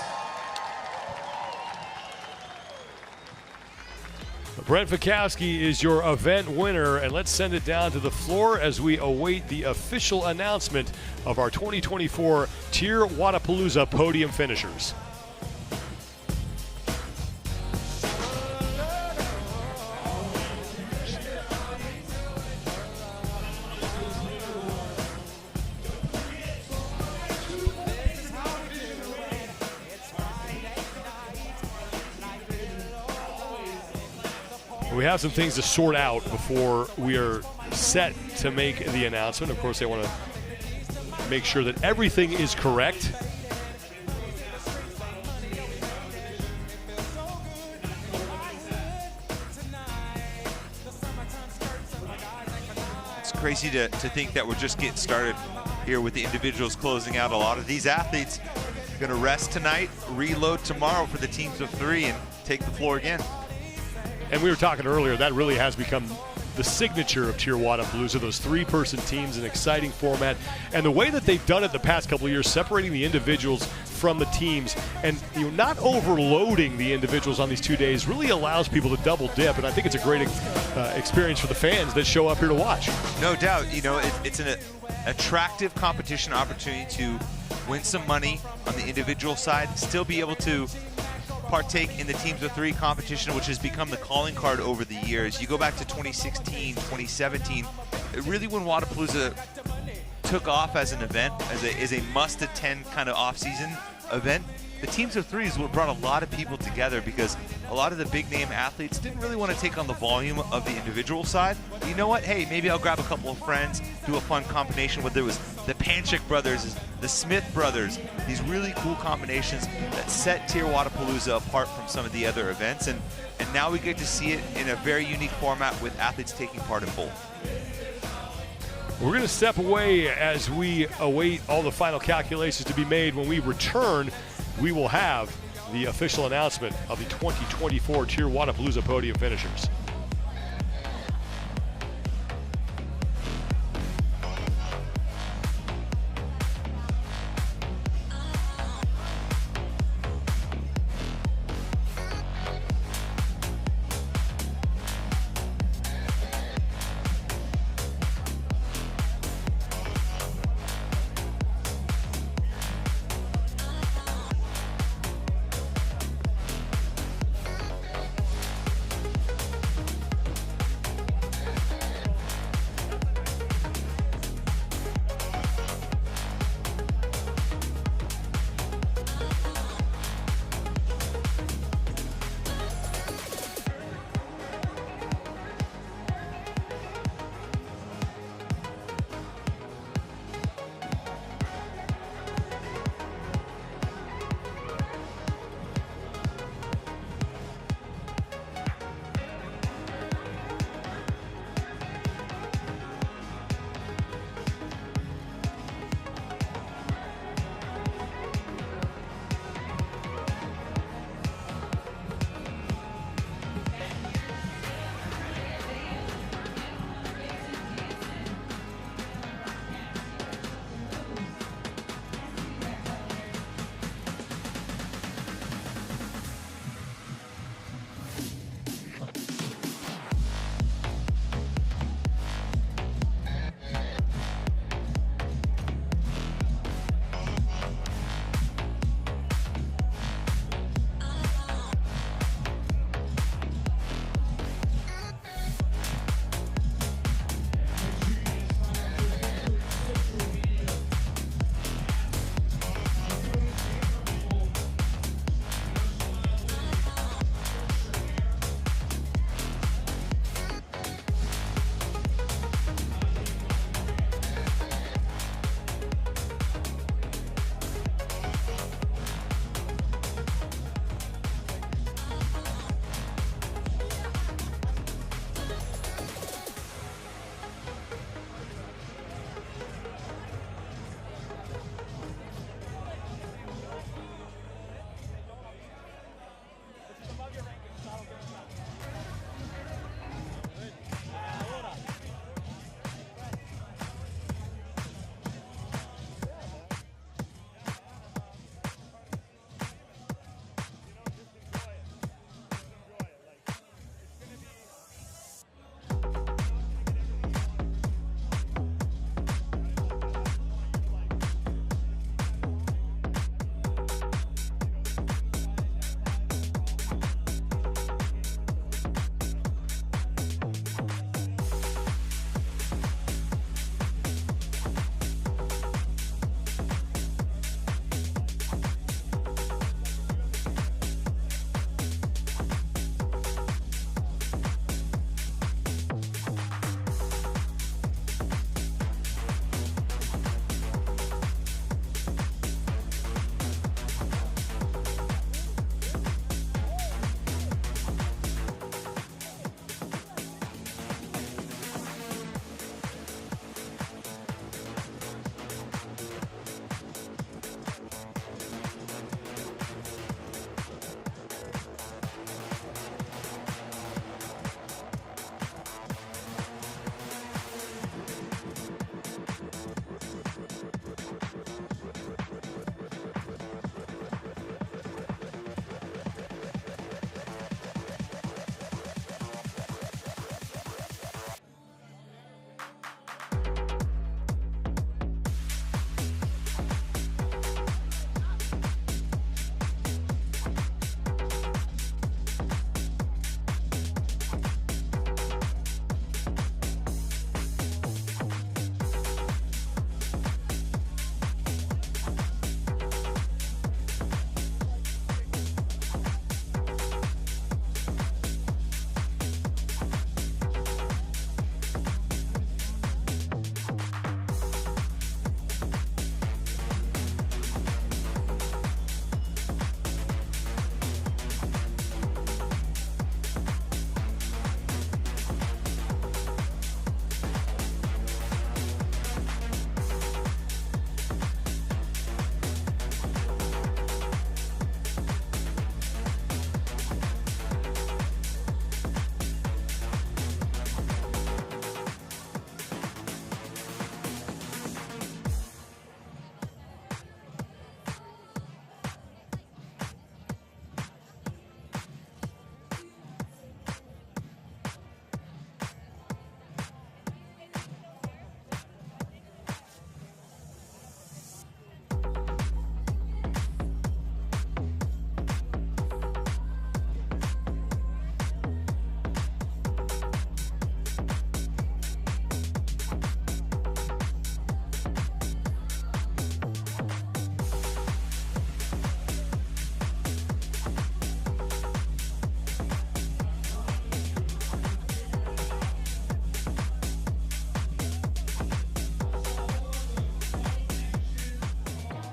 Brent Fikowski is your event winner, and let's send it down to the floor as we await the official announcement of our 2024 TYR Wodapalooza podium finishers. We have some things to sort out before we are set to make the announcement. Of course, they want to make sure that everything is correct. It's crazy to think that we're just getting started here with the individuals closing out. A lot of these athletes are going to rest tonight, reload tomorrow for the teams of 3, and take the floor again. And we were talking earlier, that really has become the signature of TYR Wodapalooza, those 3-person teams, an exciting format. And the way that they've done it the past couple of years, separating the individuals from the teams and not overloading the individuals on these 2 days really allows people to double dip. And I think it's a great experience for the fans that show up here to watch. No doubt. It's an attractive competition opportunity to win some money on the individual side, still be able to partake in the teams of 3 competition, which has become the calling card over the years. You go back to 2016, 2017, really when Wodapalooza took off as an event, as a must-attend kind of off-season event, the teams of 3 is what brought a lot of people together, because a lot of the big-name athletes didn't really want to take on the volume of the individual side. You know what? Hey, maybe I'll grab a couple of friends, do a fun combination, whether it was the Panchik brothers, the Smith brothers, these really cool combinations that set TYR Wodapalooza apart from some of the other events. And now we get to see it in a very unique format with athletes taking part in both. We're going to step away as we await all the final calculations to be made. When we return, we will have the official announcement of the 2024 TYR Wodapalooza podium finishers.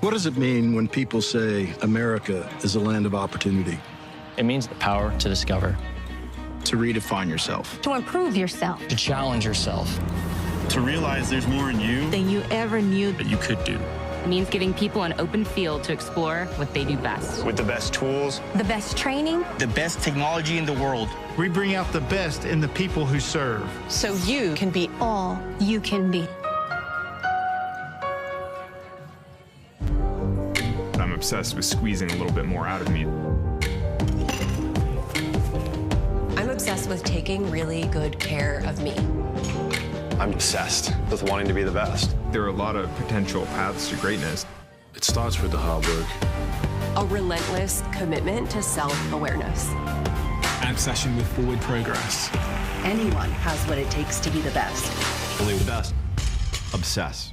What does it mean when people say America is a land of opportunity? It means the power to discover, To redefine yourself. To improve yourself. to challenge yourself. To realize there's more in you Than you ever knew. that you could do. It means giving people an open field to explore what they do best. With the best tools, The best training. The best technology in the world. We bring out the best in the people who serve. So you can be all you can be. I'm obsessed with squeezing a little bit more out of me. I'm obsessed with taking really good care of me. I'm obsessed with wanting to be the best. There are a lot of potential paths to greatness. It starts with the hard work. A relentless commitment to self-awareness. An obsession with forward progress. Anyone has what it takes to be the best. Only the best. Obsess.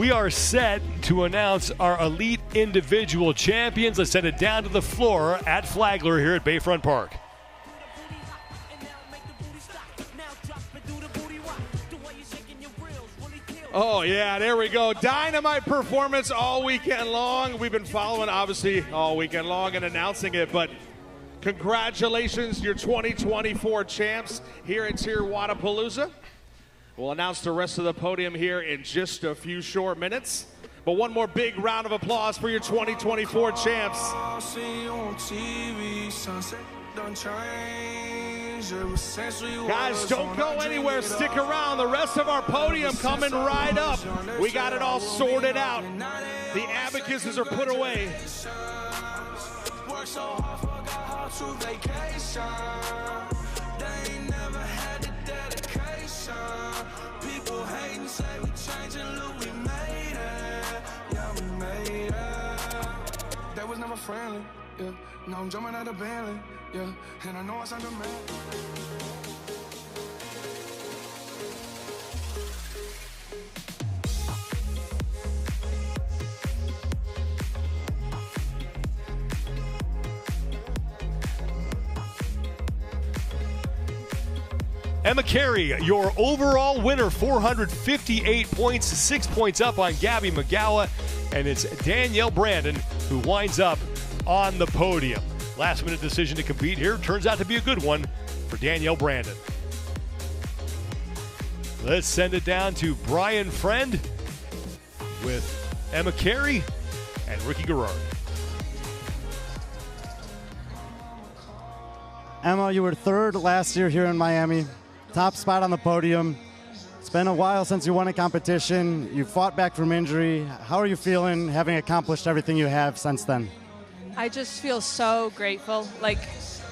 We are set to announce our elite individual champions. Let's send it down to the floor at Flagler here at Bayfront Park. Oh, yeah, there we go. Dynamite performance all weekend long. We've been following, obviously, all weekend long and announcing it, but Congratulations, your 2024 champs here at TYR Wodapalooza. We'll announce the rest of the podium here in just a few short minutes. But one more big round of applause for your 2024 champs. Guys, don't go anywhere. Stick around. The rest of our podium coming right up. We got it all sorted out. The abacuses are put away. People hating, say we changing, look, we made it. Yeah, we made it. That was never friendly, yeah. Now I'm jumping out of Bentley, yeah. And I know I sound dramatic. Emma Carey, your overall winner, 458 points, 6 points up on Gabby McGowan, and it's Danielle Brandon who winds up on the podium. Last minute decision to compete here turns out to be a good one for Danielle Brandon. Let's send it down to Brian Friend with Emma Carey and Ricky Garrard. Emma, you were third last year here in Miami. Top spot on the podium. It's been a while since you won a competition. You fought back from injury. How are you feeling having accomplished everything you have since then? I just feel so grateful. Like,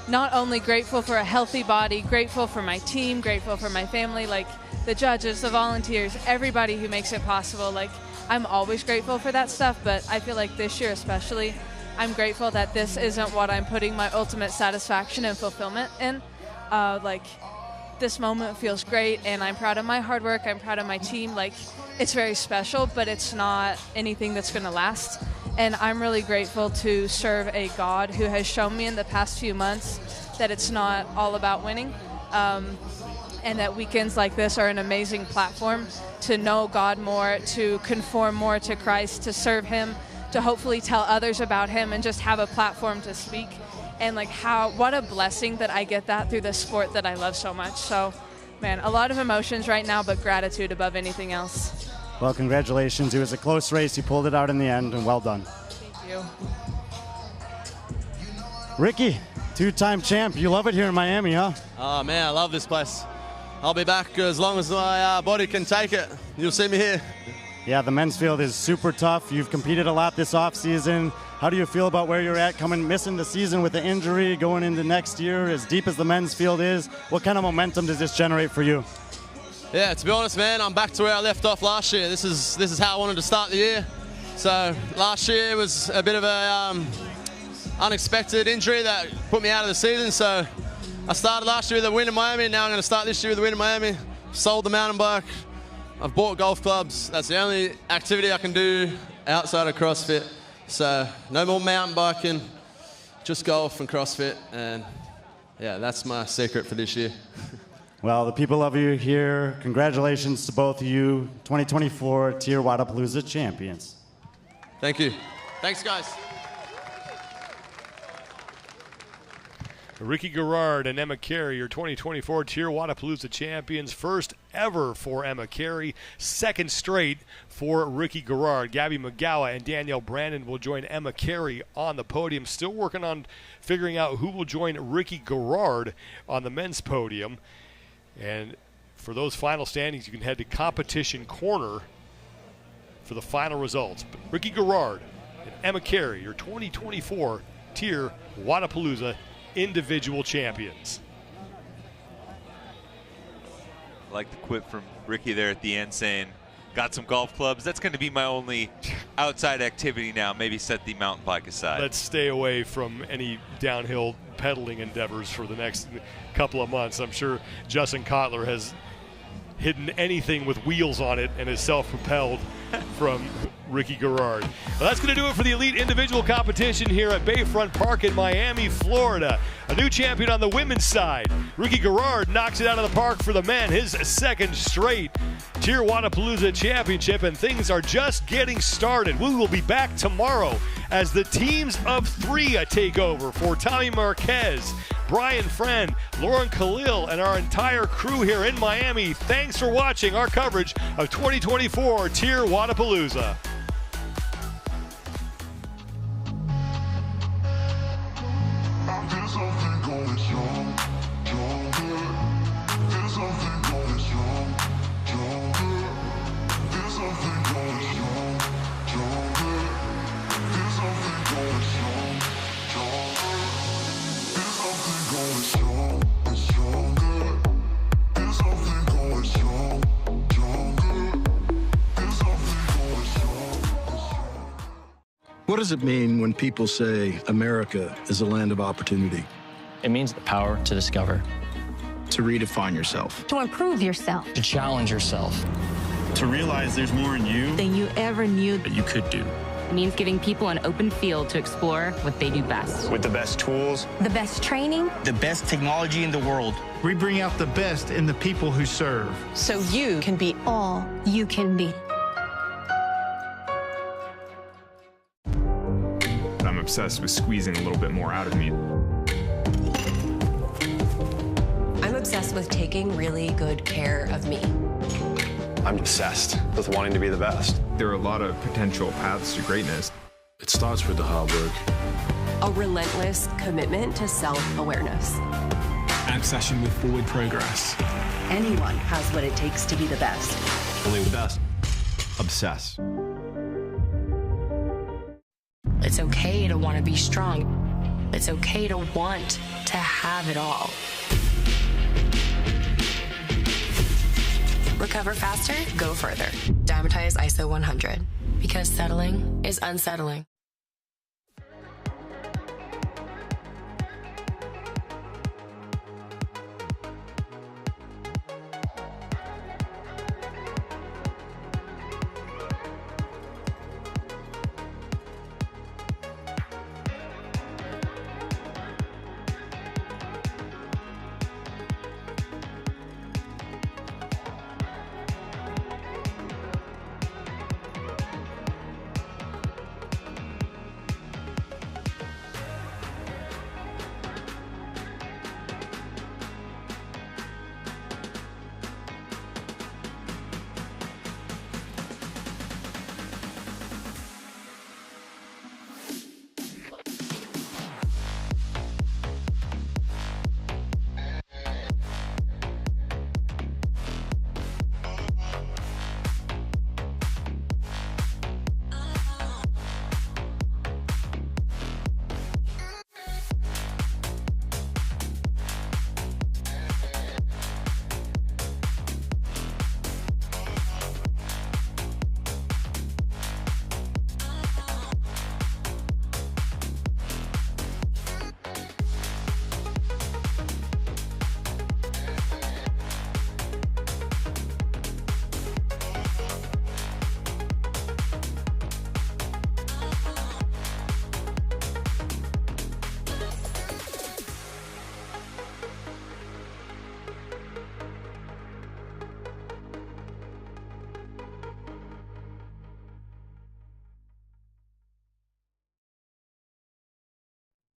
not only grateful for a healthy body, grateful for my team, grateful for my family, like the judges, the volunteers, everybody who makes it possible. Like, I'm always grateful for that stuff, but I feel like this year especially, I'm grateful that this isn't what I'm putting my ultimate satisfaction and fulfillment in. This moment feels great, and I'm proud of my hard work. I'm proud of my team. Like, it's very special, but it's not anything that's going to last. And I'm really grateful to serve a God who has shown me in the past few months that it's not all about winning, and that weekends like this are an amazing platform to know God more, to conform more to Christ, to serve Him, to hopefully tell others about Him, and just have a platform to speak. And what a blessing that I get that through the sport that I love so much. So, man, a lot of emotions right now, but gratitude above anything else. Well, congratulations. It was a close race. You pulled it out in the end, and well done. Thank you. Ricky, two-time champ. You love it here in Miami, huh? Oh, man, I love this place. I'll be back as long as my body can take it. You'll see me here. Yeah, the men's field is super tough. You've competed a lot this offseason. How do you feel about where you're at, missing the season with the injury, going into next year, as deep as the men's field is? What kind of momentum does this generate for you? Yeah, to be honest, man, I'm back to where I left off last year. This is how I wanted to start the year. So last year was a bit of a unexpected injury that put me out of the season. So I started last year with a win in Miami, and now I'm going to start this year with a win in Miami. Sold the mountain bike. I've bought golf clubs. That's the only activity I can do outside of CrossFit. So no more mountain biking, just golf and CrossFit. And yeah, that's my secret for this year. Well, the people love you here. Congratulations to both of you, 2024 TYR Wodapalooza champions. Thank you. Thanks, guys. Ricky Garrard and Emma Carey, your 2024 TYR Wodapalooza champions. First ever for Emma Carey, second straight for Ricky Garrard. Gabby McGowan and Danielle Brandon will join Emma Carey on the podium. Still working on figuring out who will join Ricky Garrard on the men's podium. And for those final standings, you can head to Competition Corner for the final results. But Ricky Garrard and Emma Carey, your 2024 TYR Wodapalooza individual champions. I like the quip from Ricky there at the end saying, got some golf clubs. That's going to be my only outside activity now. Maybe set the mountain bike aside. Let's stay away from any downhill pedaling endeavors for the next couple of months. I'm sure Justin Kotler has hidden anything with wheels on it and is self-propelled from Ricky Garrard. Well, that's going to do it for the elite individual competition here at Bayfront Park in Miami, Florida. A new champion on the women's side. Ricky Garrard knocks it out of the park for the men, his second straight. TYR Wodapalooza Championship, and things are just getting started. We will be back tomorrow as the teams of three take over for Tommy Marquez, Brian Friend, Lauren Khalil, and our entire crew here in Miami. Thanks for watching our coverage of 2024 TYR Wodapalooza. What does it mean when people say America is a land of opportunity? It means the power to discover, To redefine yourself. To improve yourself. to challenge yourself. To realize there's more in you Than you ever knew. That you could do. It means giving people an open field to explore what they do best. With the best tools, The best training. the best technology in the world. We bring out the best in the people who serve. So you can be all you can be. I'm obsessed with squeezing a little bit more out of me. I'm obsessed with taking really good care of me. I'm obsessed with wanting to be the best. There are a lot of potential paths to greatness. It starts with the hard work. A relentless commitment to self-awareness. An obsession with forward progress. Anyone has what it takes to be the best. Only the best. Obsessed. It's okay to want to be strong. It's okay to want to have it all. Recover faster, go further. Dymatize ISO 100. Because settling is unsettling.